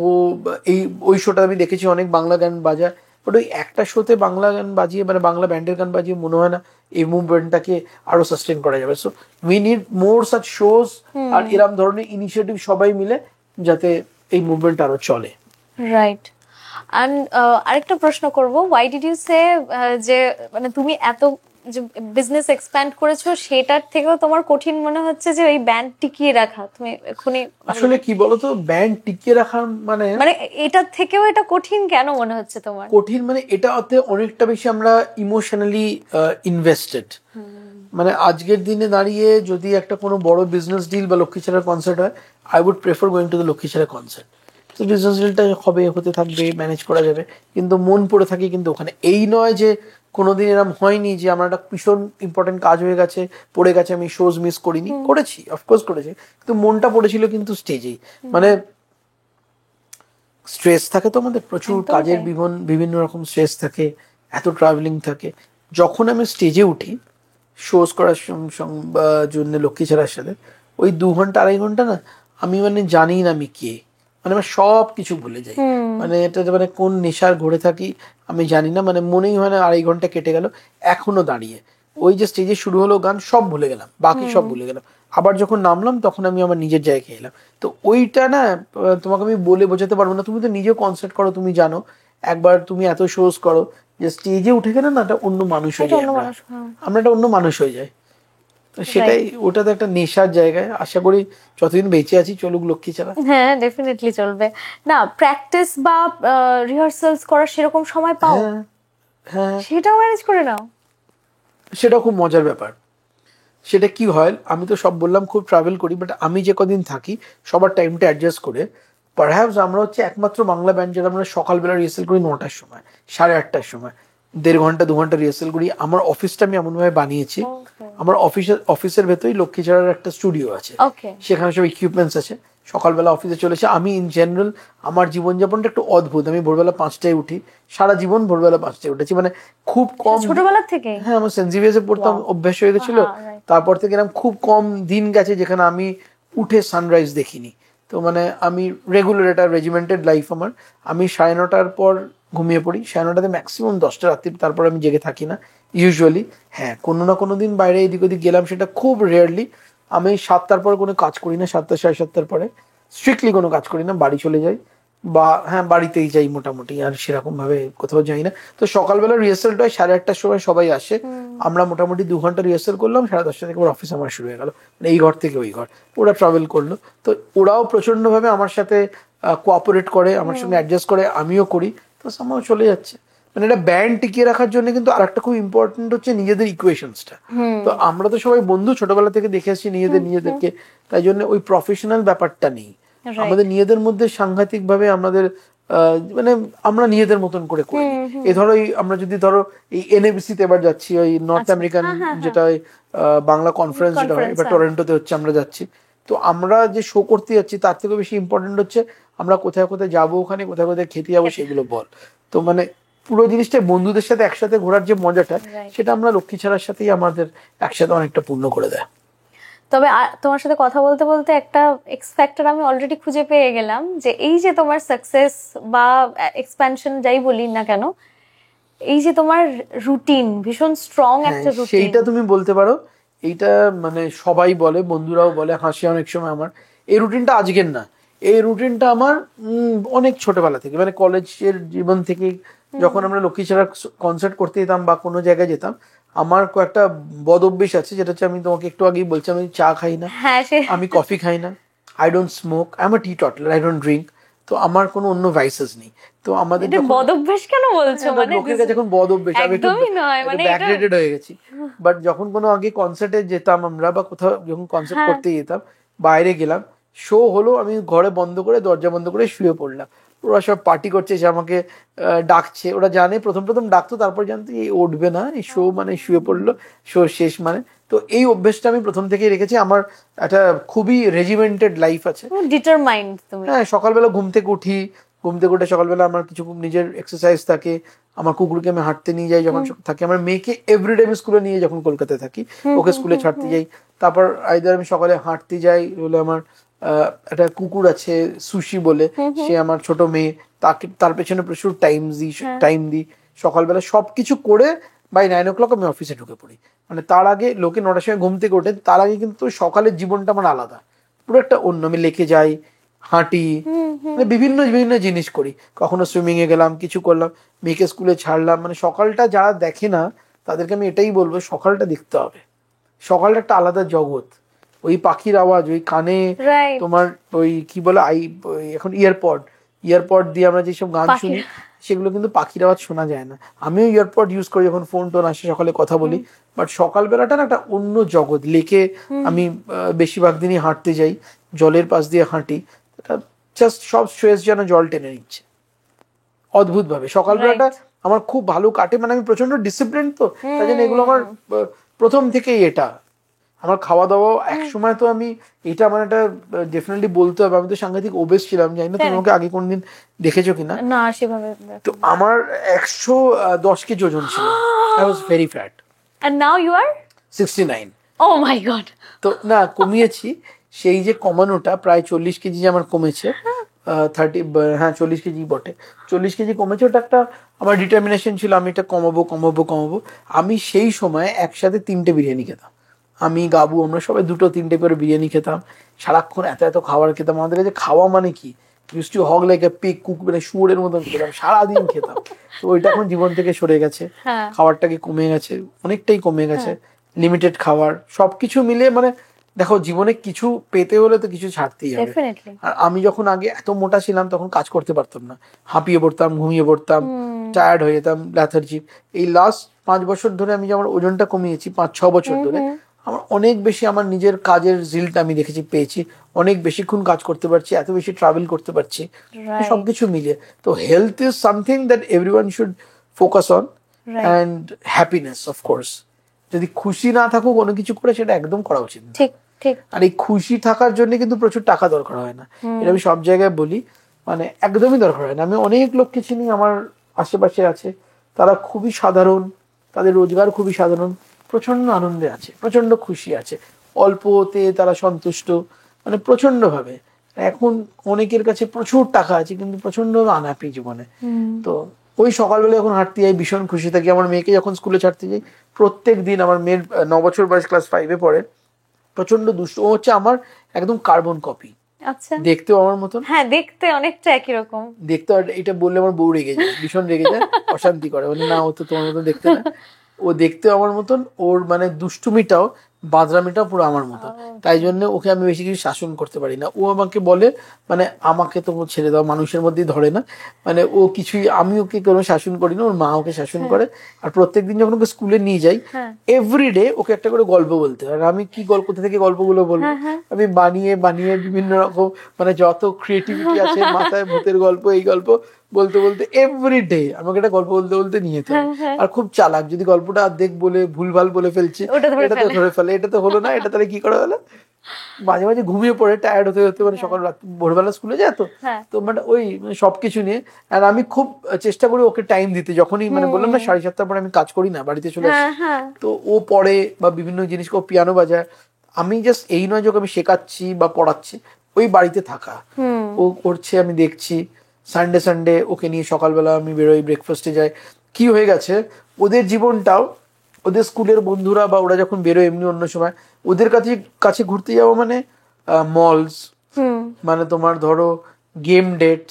ওই শোটা আমি দেখেছি, অনেক বাংলা গান বাজায়, বাট ওই একটা শোতে বাংলা গান বাজিয়ে, মানে বাংলা ব্যান্ডের গান বাজিয়ে মনে হয় না এই মুভমেন্টটাকে আরো সাস্টেন করা যাবে। So we need more such shows, আর এরম ধরনের ইনিশিয়েটিভ সবাই মিলে, যাতে এই মুভমেন্ট আরো চলে। রাইট। অ্যান্ড আরেকটা প্রশ্ন করব, ওয়াই ডিড ইউ সে যে মানে তুমি এত যে বিজনেস এক্সপ্যান্ড করেছো, সেটার থেকেও তোমার কঠিন মনে হচ্ছে যে ওই ব্যান্ড টিকিয়ে রাখা? তুমি এখনই আসলে কি বলতো, ব্যান্ড টিকিয়ে রাখার মানে এটার থেকেও এটা কঠিন কেন মনে হচ্ছে তোমার? কঠিন মানে এটাতে অনেকটা বেশি আমরা ইমোশনালি ইনভেস্টেড। মানে আজকের দিনে দাঁড়িয়ে যদি একটা কোনো বড় বিজনেস ডিল বা লক্ষ্মীছাড়ার কনসার্ট হয়, I would prefer going to the Lakkhichhara concert. তো বিজনেস ডিলটা হবে, হতে থাকবে, ম্যানেজ করা যাবে, কিন্তু মন পড়ে থাকে কিন্তু ওখানে। এই নয় যে কোনোদিন এরকম হয়নি যে আমার একটা ভীষণ ইম্পর্টেন্ট কাজ হয়ে গেছে, পড়ে গেছে, আমি শোজ মিস করিনি, করেছি, অফকোর্স করেছি, কিন্তু মনটা পড়েছিল কিন্তু স্টেজেই। মানে স্ট্রেস থাকে তো আমাদের প্রচুর, কাজের বিভিন্ন রকম স্ট্রেস থাকে, এত ট্রাভেলিং থাকে। যখন আমি স্টেজে উঠি শোজ করার জন্য লক্ষ্মীছাড়ার সাথে, ওই 2 ঘন্টা 2.5 ঘন্টা না, আমি মানে জানি না আমি কে, মানে আমি সব কিছু ভুলে যাই। মানে এটা মানে কোন নেশার ঘুরে থাকি আমি জানি না, মানে মনেই হয় না 2.5 ঘন্টা কেটে গেল। এখনো দাঁড়িয়ে ওই যে স্টেজে শুরু হলো গান, সব ভুলে গেলাম, বাকি সব ভুলে গেলাম। আবার যখন নামলাম তখন আমি আমার নিজের জায়গায় এলাম। তো ওইটা না, তোমাকে আমি বলে বোঝাতে পারবো না। তুমি তো নিজেও কনসার্ট করো, তুমি জানো, একবার তুমি এত শোজ করো যে স্টেজে উঠে গেলে না একটা অন্য মানুষ হয়ে যায়, আমরা একটা অন্য মানুষ হয়ে যাই। তো সেটাই, ওটাতে একটা নেশার জায়গায়। আশা করি যতদিন বেঁচে আছি চলুক লক্ষ্মীছাড়া। হ্যাঁ, ডেফিনেটলি চলবে। না, প্র্যাকটিস বা রিহার্সালস করার সেরকম সময় পাও? হ্যাঁ, সেটাও ম্যানেজ করে নাও? সেটা খুব মজার ব্যাপার। সেটা কি হয়, আমি তো সব বললাম খুব ট্রাভেল করি, বাট আমি যে কদিন থাকি সবার টাইমটা অ্যাডজাস্ট করে, পারহ্যাপস আমরা হচ্ছে একমাত্র বাংলা ব্যান্ড যেটা আমরা সকালবেলা রিহার্সাল করি 9টার সময়, 8:30টার সময়, 1.5 ঘন্টা 2 ঘন্টা রিহার্সাল করি। আমার অফিসটা আমি এমনভাবে বানিয়েছি, আমার অফিসের ভেতরেই লক্ষ্মীছাড়ার একটা স্টুডিও আছে, সেখানে সব ইকুইপমেন্টস আছে। সকালবেলা অফিসে চলেছে। আমি ইন জেনারেল আমার জীবনযাপনটা একটু অদ্ভুত। আমি ভোরবেলা 5টায় উঠি, সারা জীবন ভোরবেলা 5টায় উঠেছি, মানে খুব কম, ছোটবেলা থেকে। হ্যাঁ, আমার সেন্ট জেভিয়ার্সে পড়তাম, অভ্যাস হয়ে গেছিল। তারপর থেকে এরকম খুব কম দিন গেছে যেখানে আমি উঠে সানরাইজ দেখিনি। তো মানে আমি রেগুলার, এটা রেজিমেন্টেড লাইফ আমার। আমি 9:30টার পর ঘুমিয়ে পড়ি, 9:30টাতে ম্যাক্সিমাম 10টা রাত্রি, তারপর আমি জেগে থাকি না ইউজুয়ালি। হ্যাঁ, কোনো না কোনো দিন বাইরে এদিক ওদিক গেলাম, সেটা খুব রেয়ারলি। আমি 7টার পর কোনো কাজ করি না, 7টা 7:30টার পরে স্ট্রিক্টলি কোনো কাজ করি না, বাড়ি চলে যাই, বা হ্যাঁ বাড়িতেই যাই মোটামুটি, আর সেরকম ভাবে কোথাও যাই না। তো সকালবেলা রিহার্সালটা হয় 8:30টার সময়, সবাই আসে, আমরা মোটামুটি 2 ঘন্টা রিহার্সাল করলাম, 10:30টা থেকে ওর অফিস আমার শুরু হয়ে গেল, মানে এই ঘর থেকে ওই ঘর। ওরা ট্রাভেল করলো, তো ওরাও প্রচন্ড ভাবে আমার সাথে কোঅপারেট করে, আমার সঙ্গে অ্যাডজাস্ট করে, আমিও করি, তো সামহাও চলে যাচ্ছে। মানে একটা ব্যান্ড টিকিয়ে রাখার জন্য কিন্তু আরেকটা খুব ইম্পর্টেন্ট হচ্ছে নিজেদের ইকুয়েশনসটা। তো আমরা তো সবাই বন্ধু, ছোটবেলা থেকে দেখে আসছি নিজেদেরকে, তাই জন্য ওই প্রফেশনাল ব্যাপারটা নেই আমাদের। নিজেদের মধ্যে সাংঘাতিক ভাবে আমাদের মানে আমরা নিজেদের মতন করে করি। ধরো আমরা যদি ধরো এই এনএবিসি তে এবার যাচ্ছি, ওই নর্থ আমেরিকান যেটা বাংলা কনফারেন্স যেটা হয়, এবার টরন্টোতে হচ্ছে, আমরা যাচ্ছি। তো আমরা যে শো করতে যাচ্ছি তার থেকে বেশি ইম্পর্টেন্ট হচ্ছে আমরা কোথায় কোথায় যাবো, ওখানে কোথায় কোথায় খেতে যাবো, সেগুলো বল। তো মানে পুরো জিনিসটা বন্ধুদের সাথে একসাথে ঘোরার যে মজাটা, সেটা আমরা লক্ষ্মীছাড়ার সাথেই আমাদের একসাথে অনেকটা পূর্ণ করে দেয়। তবে তোমার সাথে কথা বলতে বলতে একটা এক্স ফ্যাক্টর আমি অলরেডি খুঁজে পেয়ে গেলাম, যে এই যে তোমার সাকসেস বা এক্সপ্যানশন যাই বলি না কেন, এই যে তোমার রুটিন, ভীষণ স্ট্রং একটা রুটিন। সেইটা তুমি বলতে পারো, এইটা মানে সবাই বলে, বন্ধুরাও বলে, হাসি অনেক সময় আমার। এই রুটিনটা আজকের না, এই রুটিনটা আমার অনেক ছোটবেলা থেকে, মানে কলেজের জীবন থেকে, যখন আমরা লক্ষ্মী ছাড়া কনসার্ট করতে যেতাম বা কোনো জায়গায় যেতাম, আমার কয়েকটা বদ অভ্যেস আছে, যেটা হচ্ছে আমি তোমাকে একটু আগেই বলছি, আমি চা খাই না, আমি কফি খাই না, I don't smoke, I am a teetotaller, I don't drink. তো আমার কোনো অন্য ভাইসেস নেই। তো আমাদের বদ অভ্যেস কেন বলছো? মানে লোকের কাছে এখন বদ অভ্যেস, আমি একটু ব্যাকডেটেড হয়ে গেছি। বাট যখন কোনো আগে কনসার্টে যেতাম আমরা, বা কোথাও যখন কনসার্ট করতে যেতাম, বাইরে গেলাম, শো হলো, আমি ঘরে বন্ধ করে, দরজা বন্ধ করে শুয়ে পড়লাম। ওরা সব পার্টি করছে, এসে আমাকে ডাকছে, ওরা জানে, প্রথম প্রথম ডাকতো, তারপর জানতো এই উঠবে না, এই শো মানে শুয়ে পড়লো, শো শেষ মানে। তো এই অভ্যেসটা আমি প্রথম থেকেই রেখেছি। আমার একটা খুবই রেজিমেন্টেড লাইফ আছে, ডিটারমাইন্ড তুমি। হ্যাঁ, সকালবেলা ঘুম থেকে উঠি, ঘুম থেকে উঠে সকালবেলা আমার কিছু নিজের এক্সারসাইজ থাকে, আমার কুকুরকে আমি হাঁটতে নিয়ে যাই যখন থাকি, আমার মেয়েকে এভরিডে আমি স্কুলে নিয়ে, যখন কলকাতায় থাকি ওকে স্কুলে ছাড়তে যাই, তারপর আইদার আমি সকালে হাঁটতে যাই, বলে আমার একটা কুকুর আছে সুশি বলে, সে আমার ছোট মেয়ে, তাকে তার পেছনে প্রচুর টাইম দিই সকালবেলা, সবকিছু করে বাই 9 o'clock আমি অফিসে ঢুকে পড়ি। মানে তার আগে লোকে 9টার সময় ঘুম থেকে ওঠে, তার আগে কিন্তু সকালের জীবনটা আমার আলাদা, পুরো একটা অন্য। আমি লেকে যাই, হাঁটি, মানে বিভিন্ন বিভিন্ন জিনিস করি, কখনো সুইমিং এ গেলাম, কিছু করলাম, মেয়েকে স্কুলে ছাড়লাম। মানে সকালটা যারা দেখে না তাদেরকে আমি এটাই বলবো, সকালটা দেখতে হবে। সকালটা একটা আলাদা জগৎ, ওই পাখির আওয়াজ, ওই কানে তোমার ওই কি বলে এখন ইয়ারপড দিয়ে আমরা যেসব গান শুনি, সেগুলো কিন্তু পাখির আওয়াজ শোনা যায় না। আমিও ইয়ারপড ইউজ করি যখন ফোন টোন আসে, সকালে কথা বলি। বাট সকালবেলাটা না একটা অন্য জগৎ। লেকে আমি বেশিরভাগ দিনই হাঁটতে যাই, জলের পাশ দিয়ে হাঁটি, জাস্ট সব স্ট্রেস যেন জল টেনে নিচ্ছে অদ্ভুত ভাবে। সকালবেলাটা আমার খুব ভালো কাটে, মানে আমি প্রচন্ড ডিসিপ্লিন, তো তাই জন্য এগুলো আমার প্রথম থেকেই। এটা আমার খাওয়া দাওয়া এক সময়, তো আমি এটা মানে এটা ডেফিনেটলি বলতে হবে, আমি তো সাংঘাতিক ওবেস ছিলাম, জানি না তুমি আমাকে আগে কোনদিন দেখেছো কিনা। না, সেভাবে। তো আমার 110 কেজি ওজন ছিল, I was very fat, and now you are 69। Oh my God. তো না, কমিয়েছি, সেই যে কমানোটা প্রায় 40 কেজি যে আমার কমেছে, 40 কেজি বটে, 40 কেজি কমেছে। ওটা একটা আমার ডিটারমিনেশন ছিল, আমি এটা কমাবো। আমি সেই সময় একসাথে 3টে বিরিয়ানি খেতাম, আমি গাবু, আমরা সবাই 2-3টে করে বিরিয়ানি খেতাম, সারাক্ষণ এত খাবার খেতাম। আমাদের কাছে খাওয়া মানে কি, use to hog like a pig, মানে শুয়োরের মতন খেতাম, সারাদিন খেতাম। তো ওইটা এখন জীবন থেকে সরে গেছে, খাবারটাকে কমে গেছে, অনেকটাই কমে গেছে, লিমিটেড খাবার, সবকিছু মিলে। মানে দেখো, জীবনে কিছু পেতে হলে তো কিছু ছাড়তেই হবে। আর আমি যখন আগে এত মোটা ছিলাম, তখন কাজ করতে পারতাম না, হাঁপিয়ে পড়তাম, ঘুমিয়ে পড়তাম, টায়ার্ড হয়ে যেতাম, ল্যাথার্জি। এই লাস্ট 5 বছর ধরে আমি যে আমার ওজনটা কমিয়েছি, 5-6 বছর ধরে, আমার অনেক বেশি আমার নিজের কাজের জিলটা আমি দেখেছি, পেয়েছি, অনেক বেশিক্ষণ কাজ করতে পারছি, এত বেশি ট্রাভেল করতে পারছি, সবকিছু মিলিয়ে। তো health is something that everyone should focus on, and happiness of course. যদি খুশি না থাকো কোনো কিছু করে, সেটা একদম করা উচিত না। আর এই খুশি থাকার জন্য কিন্তু প্রচুর টাকা দরকার হয় না, এটা আমি সব জায়গায় বলি, মানে একদমই দরকার হয় না। আমি অনেক লোককে চিনি আমার আশেপাশে আছে, তারা খুবই সাধারণ, তাদের রোজগার খুবই সাধারণ, প্রচন্ড আনন্দে আছে, প্রচন্ড খুশি আছে, অল্পতে তারা সন্তুষ্ট, মানে প্রচন্ড ভাবে। এখন অনেকের কাছে প্রচুর টাকা আছে কিন্তু প্রচন্ড আনহ্যাপি জীবনে। তো ওই সকালবেলা যখন হাঁটতে যাই, ভীষণ খুশি থাকি। আমার মেয়েকে যখন স্কুলে ছাড়তে যাই, প্রত্যেক দিন, আমার মেয়ের 9 বছর বয়স, ক্লাস 5-এ পড়ে, প্রচন্ড দুষ্ট। ও হচ্ছে আমার একদম কার্বন কপি, দেখতেও আমার মতন, হ্যাঁ, দেখতে অনেকটা একই রকম দেখতে। এটা বললে আমার বউ রেগে যায়, ভীষণ রেগে যায়, অশান্তি করে, বলে না, ও তো তোমার মতন দেখতে না। ও দেখতেও আমার মতন, ওর মানে দুষ্টুমিটাও, বাদরামিটাও পুরো আমার মতো। তাই জন্য ওকে আমি বেশি কিছু শাসন করতে পারি না। ও আমাকে বলে, মানে আমাকে তো ছেড়ে দাও, মানুষের মধ্যেই ধরে না, মানে ও কিছুই, আমি ওকে কোনো শাসন করি না, ওর মা ওকে শাসন করে। আর প্রত্যেকদিন যখন ওকে স্কুলে নিয়ে যাই, এভরিডে ওকে একটা করে গল্প বলতে হয়। আর আমি কি কোথা থেকে গল্পগুলো বলবো, আমি বানিয়ে বিভিন্ন রকম, মানে যত ক্রিয়েটিভিটি আছে মাথায়, ভূতের গল্প, এই গল্প বলতে বলতে এভরিডে আমাকে একটা গল্প বলতে নিয়ে যেতে হবে। আর খুব চালাক, যদি গল্পটা অর্ধেক বলে ভুলভাল বলে ফেলছে, এটা তো ধরে ফেলে, এটা তো হলো না, এটা তাহলে কি করা হলো। মাঝে মাঝে ঘুমিয়ে পড়ে, টায়ার্ড হতে, মানে সকাল রাত ভোরবেলা স্কুলে যায়, তো মানে ওই সবকিছু নিয়ে। আর আমি খুব চেষ্টা করি ওকে টাইম দিতে, যখনই মানে বললাম না 7:30 পরে আমি কাজ করি না, বাড়িতে চলে আসি, তো ও পড়ে বা বিভিন্ন জিনিস, ও পিয়ানো বাজায়, আমি জাস্ট এই নয় যে ওকে আমি শেখাচ্ছি বা পড়াচ্ছি, ওই বাড়িতে থাকা, ও করছে আমি দেখছি। সানডে সানডে ওকে নিয়ে সকালবেলা আমি বেরোই, ব্রেকফাস্টে যাই। কি হয়ে গেছে ওদের জীবনটাও, ওদের স্কুলের বন্ধুরা বা ওরা যখন বেরোয় এমনি অন্য সময়, ওদের কাছে কাছে ঘুরতে যাওয়া মানে মলস, মানে তোমার ধরো গেম ডেট,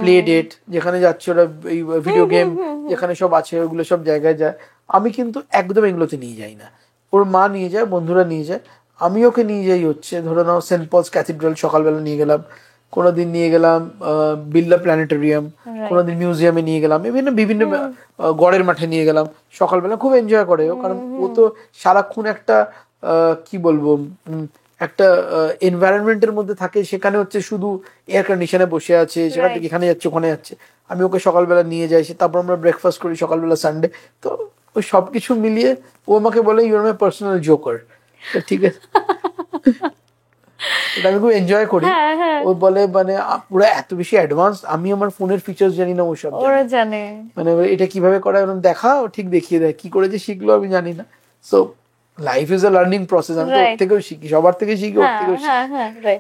প্লে ডেট, যেখানে যাচ্ছে ওরা এই ভিডিও গেম যেখানে সব আছে ওগুলো সব জায়গায় যায়। আমি কিন্তু একদম এগুলোতে নিয়ে যাই না। ওর মা নিয়ে যায়, বন্ধুরা নিয়ে যায়, আমি ওকে নিয়ে যাই হচ্ছে ধরো নাও সেন্ট পলস ক্যাথিড্রাল সকালবেলা নিয়ে গেলাম, কোনোদিন নিয়ে গেলাম বিড়লা প্ল্যানেটোরিয়াম, কোনোদিন মিউজিয়ামে নিয়ে গেলাম, বিভিন্ন বিভিন্ন গড়ের মাঠে নিয়ে গেলাম সকালবেলা। খুব এনজয় করে ও, কারণ ও তো সারাক্ষণ একটা কি বলবো একটা এনভায়রনমেন্টের মধ্যে থাকে, সেখানে হচ্ছে শুধু এয়ার কন্ডিশনে বসে আছে, সেখান থেকে এখানে যাচ্ছে ওখানে যাচ্ছে। আমি ওকে সকালবেলা নিয়ে যাই, তারপর আমরা ব্রেকফাস্ট করি সকালবেলা সানডে। তো ওই সবকিছু মিলিয়ে ও আমাকে বলে you are my personal joker. ঠিক আছে, এটা আমি খুব এনজয় করি। ও বলে মানে পুরো এত বেশি অ্যাডভান্স, আমি আমার ফোনের ফিচার্স জানি না, ও সব জানে। মানে এটা কিভাবে করা দেখা, ও ঠিক দেখিয়ে দেয়, কি করে যে শিখলো আমি জানি না। So life is a learning process, আমি তো ওর থেকেও শিখি, সবার থেকে শিখি, ওর থেকেও শিখি।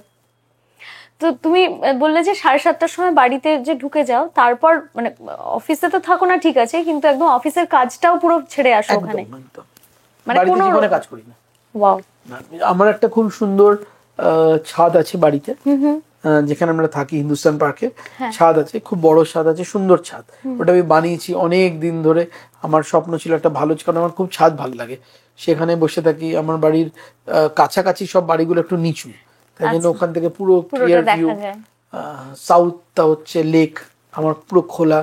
তো তুমি বললে যে 7:30টার সময় বাড়িতে যে ঢুকে যাও, তারপর মানে অফিসে তো থাকো না ঠিক আছে, কিন্তু একদম অফিসের কাজটাও পুরো ছেড়ে আসো ওখানে? মানে কোনো জীবনে কাজ করি না। ওয়াও। আমার একটা খুব সুন্দর ছাদ আছে বাড়িতে, যেখানে আমরা থাকি হিন্দুস্তান পার্কে। ছাদ আছে, খুব বড় ছাদ আছে, সুন্দর ছাদ। ওটা আমি বানিয়েছি অনেক দিন ধরে। আমার স্বপ্ন ছিল একটা ভালো, কারণ আমার খুব ছাদ ভালো লাগে, সেখানে বসে থাকি। আমার বাড়ির কাছাকাছি সব বাড়িগুলো একটু নিচু, তাই জন্য ওখান থেকে পুরো ক্লিয়ার ভিউ। সাউথটা হচ্ছে লেক, আমার পুরো খোলা,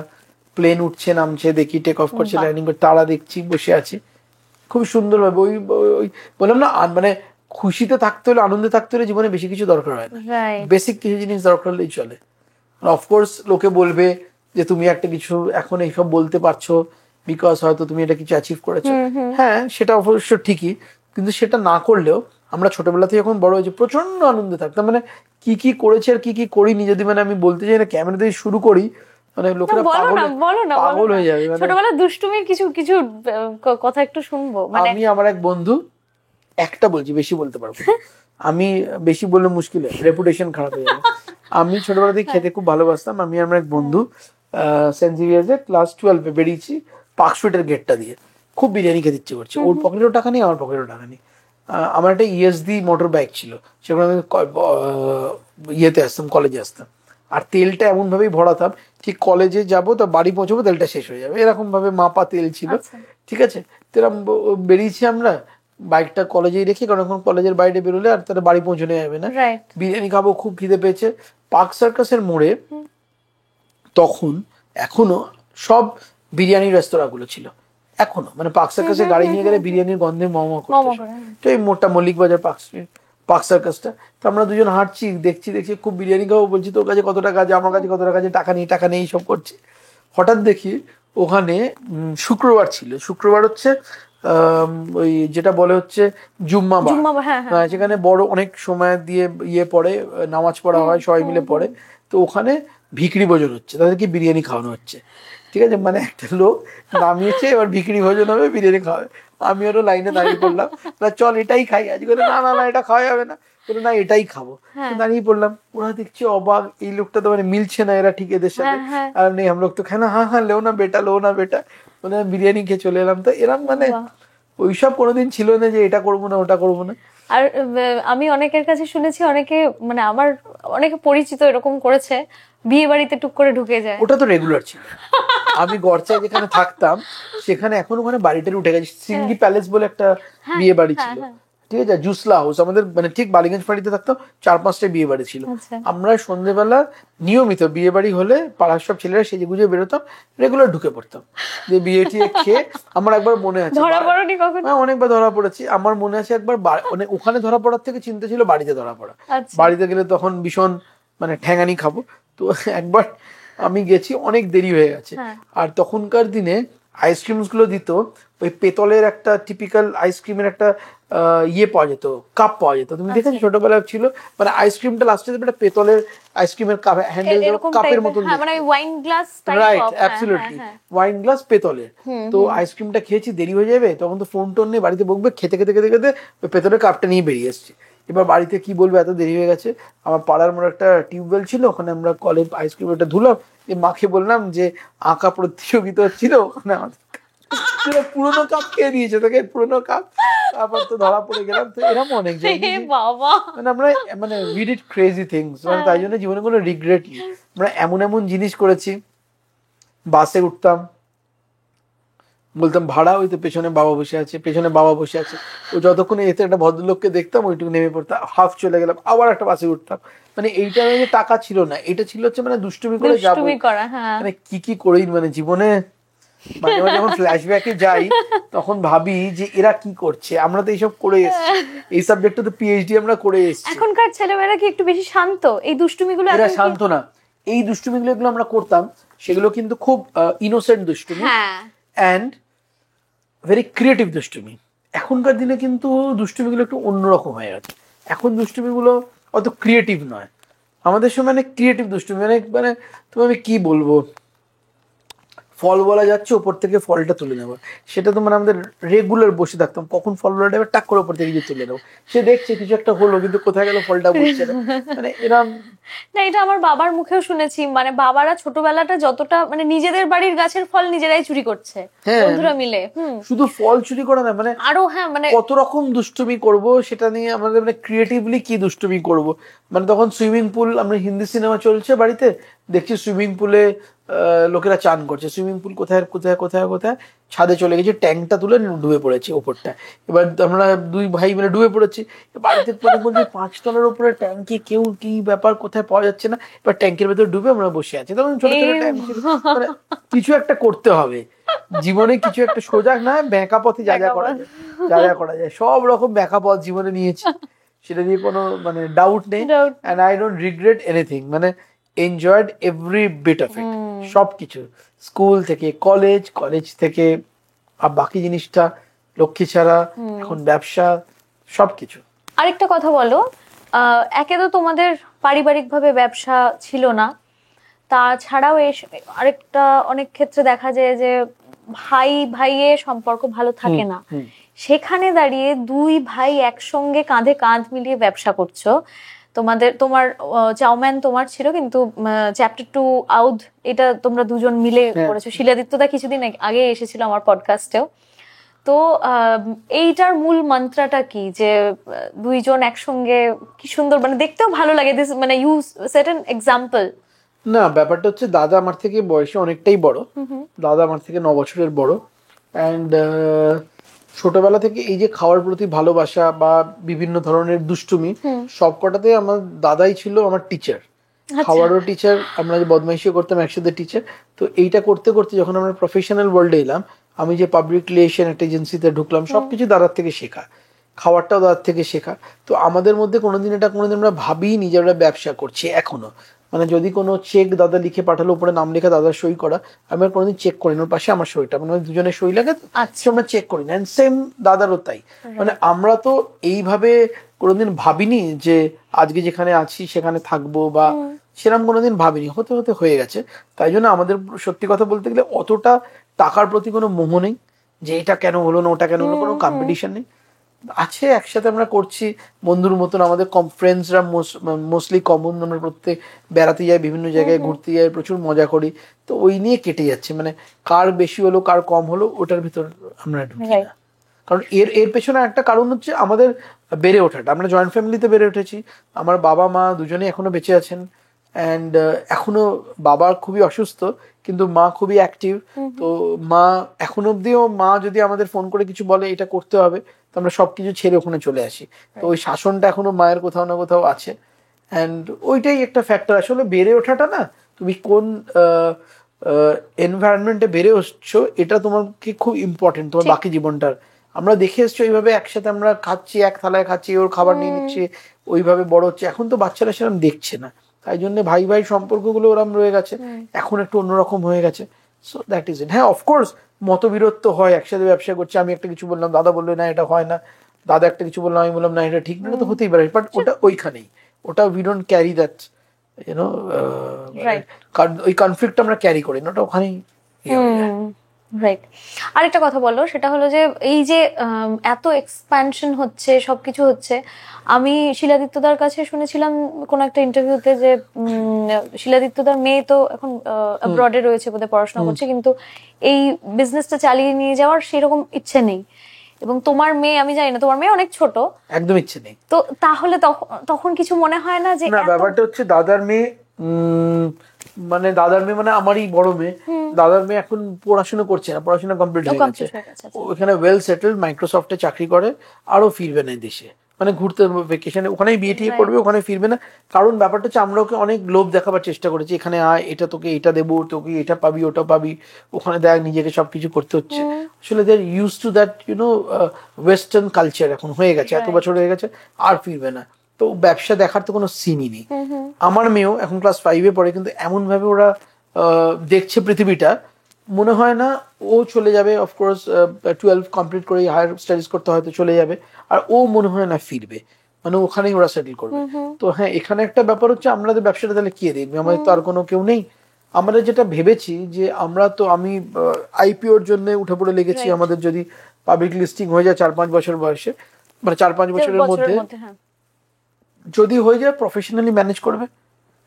প্লেন উঠছে নামছে দেখি, টেক অফ করছে, ল্যান্ডিং করে, তারা দেখছি, বসে আছি খুব সুন্দর ভাবে। ওই বললাম না, মানে খুশিতে থাকতে হলে, আনন্দে থাকতে হলে জীবনে বেশি কিছু দরকার হয় না, বেসিক কিছু জিনিস দরকার হলেই চলে। অফকোর্স লোকে বলবে যে তুমি একটা কিছু এখন এইসব বলতে পারছো বিকজ হয়তো তুমি এটা কিছু অ্যাচিভ করেছো। হ্যাঁ, সেটা অবশ্য ঠিকই, কিন্তু সেটা না করলেও আমরা ছোটবেলা থেকে যখন বড় হয়েছে প্রচন্ড আনন্দে থাকতাম। মানে কি কি করেছি আর কি কি করিনি যদি মানে আমি বলতে চাই না, ক্যামেরা দিয়ে শুরু করি, মানে লোকেরা পাগল হয়ে যাবে। ছোটবেলার দুষ্টুমির কিছু কিছু কথা একটু শুনবো। আমি আমার এক বন্ধু, একটা বলছি, বেশি বলতে পারবো না, আমি বেশি বললে মুশকিল হয়, রেপুটেশন খারাপ হয়ে যাবে। আমি ছোটবেলা থেকে খেতে খুব ভালোবাসতাম। আমি আমার এক বন্ধু সেন্ট জেভিয়ার্সে ক্লাস 12-এ বেরিয়েছি পার্ক স্ট্রিটের গেটটা দিয়ে, খুব বিরিয়ানি খেতে ইচ্ছে করছে। ওর পকেটেও টাকা নেই, আমার পকেটেও টাকা নেই। আমার একটা ইএসডি মোটর বাইক ছিল, সেখানে আমি ইয়েতে আসতাম, কলেজে আসতাম, আর তেলটা এমন ভাবেই ভরাতাম ঠিক কলেজে যাবো তো বাড়ি পৌঁছাবো তেলটা শেষ হয়ে যাবে, এরকম ভাবে মাপা তেল ছিল। ঠিক আছে, তো এরকম বেরিয়েছি আমরা, বাইকটা কলেজেই রেখে, কারণ এখন কলেজের বাইরে বেরোলে আর তারা বাড়ি পৌঁছানো যাবে না। বিরিয়ানি খাবো, খুব খিদে পেয়েছে। পার্ক সার্কাসের মোড়ে তখন এখনো সব বিরিয়ানি রেস্তোরাঁ গুলো ছিল, এখনো, মানে পার্ক সার্কাসে গাড়ি নিয়ে গেলে বিরিয়ানির গন্ধে মমা করতো। তো এই মোড়টা মল্লিক বাজার পার্ক সার্কাসটা, তো আমরা দুজন হাঁটছি, দেখছি খুব বিরিয়ানি খাবো, বলছি তোর কাছে কত টাকা আছে, আমার কাছে কত টাকা আছে, টাকা নেই সব করছি। হঠাৎ দেখি ওখানে শুক্রবার ছিল, শুক্রবার হচ্ছে ওই যেটা বলে হচ্ছে জুম্মাবার, যেখানে বড় অনেক সময় দিয়ে ইয়ে পড়ে, নামাজ পড়া হয়, সবাই মিলে পড়ে। তো ওখানে ভিকরি ভোজন হচ্ছে, তাদেরকে বিরিয়ানি খাওয়ানো হচ্ছে। ঠিক আছে, মানে একটা লোক নামিয়েছে, এবার ভিকরি ভোজন হবে, বিরিয়ানি খাওয়াবে। আমি ওরও লাইনে দাঁড়িয়ে পড়লাম, চল এটাই খাই আজকে। না এটা খাওয়া যাবে না, না এটাই খাবো। দাঁড়িয়ে পড়লাম, ওরা দেখছি অবাক, এই লোকটা তো মানে মিলছে না এরা ঠিক এদের সাথে। আর নেই হাম লোক তো খায় না, হ্যাঁ লো না বেটা, মানে বিরিয়ানি খেয়ে চলে এলাম। তো এরম মানে ওইসব কোনোদিন ছিল না যে এটা করবো না ওটা করবো না। আর আমি অনেকের কাছে শুনেছি, অনেকে মানে আমার অনেকে পরিচিত এরকম করেছে, বিয়ে বাড়িতে টুক করে ঢুকে যায়। ওটা তো রেগুলার ছিল। আমি গড়চায় যেখানে থাকতাম সেখানে এখন ওখানে বাড়িটার উঠে গেছে, সিঙ্গি প্যালেস বলে একটা বিয়ে বাড়ি ছিল। ঠিক আছে, জুসলা হাউস, আমাদের মানে ঠিক বালিগঞ্জ বাড়িতে থাকতাম, 4-5টা বিয়ে বাড়ি ছিল। আমরা সন্ধ্যেবেলা নিয়মিত বিয়ে বাড়ি হলে পাড়ার সব ছেলেরা সেজে গুজে বেরোতাম, রেগুলার ঢুকে পড়তাম, যে বিয়ে টিয়ে খেয়ে। আমার একবার মনে আছে, অনেকবার ধরা পড়েছি। আমার মনে আছে একবার ওখানে ধরা পড়ার থেকে চিন্তা ছিল বাড়িতে ধরা পড়া। বাড়িতে গেলে তখন ভীষণ মানে ঠ্যাঙানি খাবো। তো একবার আমি গেছি, অনেক দেরি হয়ে গেছে, আর তখনকার দিনে আইসক্রিম গুলো দিত ওই পেতলের একটা টিপিক্যাল আইসক্রিমের একটা ইয়ে পাওয়া যেত, কাপ পাওয়া যেত। তুমি দেখেছো ছোটবেলায় ছিল মানে আইসক্রিমটা লাস্টে একটা পেতলের আইসক্রিমের কাপ, হ্যান্ডেল কাপের মতন, মানে wine glass type right, off, absolutely wine glass পেতলের। তো আইসক্রিমটা খেয়েছি, দেরি হয়ে যাবে, তখন তো ফোন টোন নেই, বাড়িতে বকবে, খেতে খেতে খেতে খেতে ওই পেতলের কাপটা নিয়ে বেরিয়ে এসছি। এবার বাড়িতে কি বলবো, এত দেরি হয়ে গেছে। আমার পাড়ার মোড় একটা টিউবওয়েল ছিল, ওখানে আমরা কলের আইসক্রিম ওটা ধুলাম, মাকে বললাম যে আঁকা প্রতিযোগিতা হচ্ছিল, ওখানে আমাদের পুরোনো কাপ খেয়ে দিয়েছে, তোকে পুরোনো কাপ, তারপর তো ধরা পড়ে গেলাম। তো এরকম অনেক বাবা, মানে আমরা মানে উই ডিড ক্রেজি থিংস, মানে তাই জন্য জীবনে কোনো রিগ্রেট নেই। আমরা এমন এমন জিনিস করেছি, বাসে উঠতাম, বলতাম ভাড়া, ওই তো পেছনে বাবা বসে আছে, পেছনে বাবা বসে আছে, ও যতক্ষণ এতে একটা ভদ্রলোককে দেখতাম ওইটুকু নেমে পড়তাম, হাফ চলে গেলাম, আবার একটা বাসে উঠতাম। মানে এইটা যে টাকা ছিল না, এটা ছিল হচ্ছে মানে দুষ্টুমি করে যাবো, মানে কি করি মানে জীবনে। মাঝে মাঝে যখন ফ্ল্যাশব্যাকে যাই তখন ভাবি যে এরা কি করছে, আমরা তো এইসব করে এসেছি, এই সাবজেক্টে তো পিএইচডি আমরা করে এসেছি। এখনকার ছেলেমেয়েরা কি একটু বেশি শান্ত? এই দুষ্টুমিগুলো এরা শান্ত না, এই দুষ্টুমিগুলো এগুলো আমরা করতাম, সেগুলো কিন্তু খুব ইনোসেন্ট দুষ্টুমি অ্যান্ড ভেরি ক্রিয়েটিভ দুষ্টুমি। এখনকার দিনে কিন্তু দুষ্টুমিগুলো একটু অন্যরকম হয়ে গেছে। এখন দুষ্টুমিগুলো অত ক্রিয়েটিভ নয়, আমাদের সময় মানে ক্রিয়েটিভ দুষ্টুমি, মানে মানে তুমি আমি কি বলবো, ফল বলা যাচ্ছে, ওপর থেকে ফলটা তুলে নেবো, সেটা তো মানে আমাদের রেগুলার বসে থাকতাম, কখন ফল বলা যাবে টাক করে ওপর থেকে গিয়ে তুলে নেবো। সে দেখছে কিছু একটা হলো, কিন্তু কোথায় গেল ফলটা বসছে না, মানে এরম। না, এটা আমার বাবার মুখেও শুনেছি, মানে বাবারা ছোটবেলাটা যতটা মানে নিজেদের বাড়ির গাছের ফল নিজেরাই চুরি করছে বন্ধুরা মিলে। শুধু ফল চুরি করা না, মানে আরো মানে কত রকম দুষ্টুমি করব সেটা নিয়ে আমাদের মানে ক্রিয়েটিভলি কি দুষ্টুমি করব। মানে তখন সুইমিং পুল, আমরা হিন্দি সিনেমা চলছে বাড়িতে, দেখছি সুইমিং পুলে লোকেরা চান করছে, সুইমিং পুল কোথায় কোথায় কোথায় কোথায়, ছাদে চলে গেছে, ট্যাঙ্কটা তুলে ডুবে পড়েছে ওপরটা। এবার আমরা দুই ভাই মিলে ডুবে পড়েছি, বাড়িতে পরে বলছি 5 তলার উপরে ট্যাঙ্কি, কেউ কি ব্যাপার, কোথায় পাওয়া যাচ্ছে না। এবার ট্যাঙ্কের ভেতর ডুবে আমরা বসে আছি, তখন ছোট ছোট ট্যাঙ্ক ছিল, মানে কিছু একটা করতে হবে জীবনে, কিছু একটা সোজা না ব্যাঁকা পথে যা যা করা যায়, যা যা করা যায়, সব রকম ব্যাঁকা পথ জীবনে নিয়েছি, সেটা নিয়ে কোনো মানে ডাউট নেই। And I don't regret anything, মানে enjoyed every bit of it, সবকিছু, স্কুল থেকে কলেজ, কলেজ থেকে আর বাকি জিনিসটা, লক্ষ্মী ছাড়া, এখন ব্যবসা, সবকিছু। আরেকটা কথা বলো, একে তো তোমাদের পারিবারিক ভাবে ব্যবসা ছিল না, তাছাড়াও আরেকটা অনেক ক্ষেত্রে দেখা যায় যে ভাই ভাইয়ের সম্পর্ক ভালো থাকে না, সেখানে দাঁড়িয়ে দুই ভাই একসঙ্গে কাঁধে কাঁধ মিলিয়ে ব্যবসা করছো। তোমার চাউম্যান তোমার ছিল, কিন্তু চ্যাপ্টার 2 আউদ এটা তোমরা দুজন মিলে করেছো। শিলাদিত্যদা কিছুদিন আগে এসেছিল আমার পডকাস্টেও। তো এইটার মূল মন্ত্রটা কি, যে দুইজন একসঙ্গে কি সুন্দর, মানে দেখতেও ভালো লাগে, দিস মানে ইউ সেট অ্যান এক্সাম্পল। না, ব্যাপারটা হচ্ছে দাদা আমার থেকে বয়সে অনেকটাই বড়, দাদা আমার থেকে 9 বছরের বড়। অ্যান্ড ছোটবেলা থেকে এই যে খাওয়ার প্রতি ভালোবাসা বা বিভিন্ন ধরনের দুষ্টুমি, সবকটাতে আমার দাদাই ছিল আমার টিচার, খাওয়ারও টিচার, আমরা যে বদমাইশিও করতাম একসাথে টিচার। তো এইটা করতে করতে যখন আমরা প্রফেশনাল ওয়ার্ল্ডে এলাম, আমি যে পাবলিক রিলেশন একটা এজেন্সিতে ঢুকলাম, সবকিছু দাদার থেকে শেখা, খাওয়ারটাও দাদার থেকে শেখা। তো আমাদের মধ্যে কোনোদিন আমরা ভাবিই নি যে আমরা ব্যবসা করছি এখনো। মানে যদি কোনো চেক দাদা লিখে পাঠালো, উপরে নাম লেখা, দাদার সই করা, আমি আর কোনোদিন চেক করি না, ওর পাশে আমার সইটা, মানে দুজনের সই লাগে, আমরা চেক করি না। সেম দাদারও তাই, মানে আমরা তো এইভাবে কোনোদিন ভাবিনি যে আজকে যেখানে আছি সেখানে থাকবো, বা সেরকম কোনোদিন ভাবিনি, হতে হতে হয়ে গেছে। তাই জন্য আমাদের সত্যি কথা বলতে গেলে অতটা টাকার প্রতি কোনো মোহ নেই, যে এটা কেন হলো না, ওটা কেন হলো, কোনো কম্পিটিশন নেই। আছে, একসাথে আমরা করছি বন্ধুর মতন, আমাদের ফ্রেন্ডসরা মোস্টলি কমন, আমরা প্রত্যেক বেড়াতে যাই, বিভিন্ন জায়গায় ঘুরতে যাই, প্রচুর মজা করি। তো ওই নিয়ে কেটে যাচ্ছে, মানে কার বেশি হলো কার কম হলো ওটার ভিতর আমরা ঢুকি না। কারণ এর পেছনে একটা কারণ হচ্ছে আমাদের বেড়ে ওঠাটা, আমরা জয়েন্ট ফ্যামিলিতে বেড়ে উঠেছি, আমার বাবা মা দুজনেই এখনো বেঁচে আছেন। অ্যান্ড এখনো বাবা খুবই অসুস্থ, কিন্তু মা খুবই অ্যাক্টিভ। তো মা এখনো অব্দিও, মা যদি আমাদের ফোন করে কিছু বলে এটা করতে হবে, তো আমরা সবকিছু ছেড়ে ওখানে চলে আসি। তো ওই শাসনটা এখনো মায়ের কোথাও না কোথাও আছে। অ্যান্ড ওইটাই একটা ফ্যাক্টর, আসলে বেড়ে ওঠাটা না, তুমি কোন এনভায়রনমেন্টে বেড়ে উঠছো এটা তোমাকে খুব ইম্পর্টেন্ট তোমার বাকি জীবনটার। আমরা দেখে এসছি ওইভাবে একসাথে আমরা খাচ্ছি, এক থালায় খাচ্ছি, ওর খাবার নিয়ে নিচ্ছে, ওইভাবে বড় হচ্ছে। এখন তো বাচ্চারা সেরকম দেখছে না, তাই জন্য ভাই ভাই সম্পর্কগুলো ওরম রয়ে গেছে, এখন একটু অন্যরকম হয়ে গেছে। So that is it. হ্যাঁ, অফকোর্স মতবিরোধ তো হয়, একসাথে ব্যবসা করছে, আমি একটা কিছু বললাম, দাদা বললো না এটা হয় না, দাদা একটা কিছু বললাম, আমি বললাম না এটা ঠিক না, এটা তো হতেই পারে, বাট ওটা ওইখানেই, ওটা we don't carry that you know, ওই কনফ্লিক্ট আমরা ক্যারি করি না, ওটা ওখানেই রাইট। আরেকটা কথা বলো, সেটা হলো যে এই যে এত এক্সপ্যানশন হচ্ছে, সবকিছু হচ্ছে, আমি শিলাদিত্যদার কাছে শুনেছিলাম কোন একটা ইন্টারভিউতে যে শিলাদিত্যদার মেয়ে তো এখন অ্যাব্রডে রয়েছে, বোধহয় পড়াশোনা করছে, কিন্তু এই বিজনেসটা চালিয়ে নিয়ে যাওয়ার সেরকম ইচ্ছে নেই। এবং তোমার মেয়ে, আমি জানি না, তোমার মেয়ে অনেক ছোট, একদম ইচ্ছে নেই। তো তাহলে তখন কিছু মনে হয় না যে? না, ব্যাপারটা হচ্ছে দাদার মেয়ে মানে আমারই বড় মেয়ে, দাদার মেয়ে এখন পড়াশোনা করছে না, পড়াশোনা কমপ্লিট হয়ে গেছে, ওখানে ওয়েল সেটেলড, মাইক্রোসফটে চাকরি করে, আরো ফিরবে না দেশে, মানে ঘুরতে ভেকেশনে, ওখানেই বিয়ে টিয়ে করবে, ওখানে ফিরবে না। কারণ ব্যাপারটা হচ্ছে আমরা ওকে অনেক লোভ দেখাবার চেষ্টা করেছি, এখানে আয়, এটা তোকে এটা দেবো, তোকে এটা পাবি, ওটা পাবি, ওখানে দেখ নিজেকে সবকিছু করতে হচ্ছে। আসলে they are use to that you know western culture, এখন হয়ে গেছে, এত বছর হয়ে গেছে, আর ফিরবে না। তো ব্যবসা দেখার তো কোনো সিনই নেই। আমার মেয়েও এখন ক্লাস 5-এ পড়ে, কিন্তু এমন ভাবে ওরা দেখছে পৃথিবীটা, মনে হয় না ও চলে যাবে, অফকোর্স 12 কমপ্লিট করে হায়ার স্টাডিজ করতে হয়তো চলে যাবে, আর ও মনে হয় না ফিরবে, মানে ওখানেই ওরা সেটেল করবে। তো হ্যাঁ, এখানে একটা ব্যাপার হচ্ছে, আমাদের ব্যবসাটা তাহলে কে দেখবে, আমাদের তো আর কোনো কেউ নেই। আমরা যেটা ভেবেছি যে আমি আইপিওর জন্য উঠে পড়ে লেগেছি, আমাদের যদি পাবলিক লিস্টিং হয়ে যায় 4-5 বছর বয়সে, মানে 4-5 বছরের মধ্যে যদি হয়ে যায়, প্রফেশনালি ম্যানেজ করবে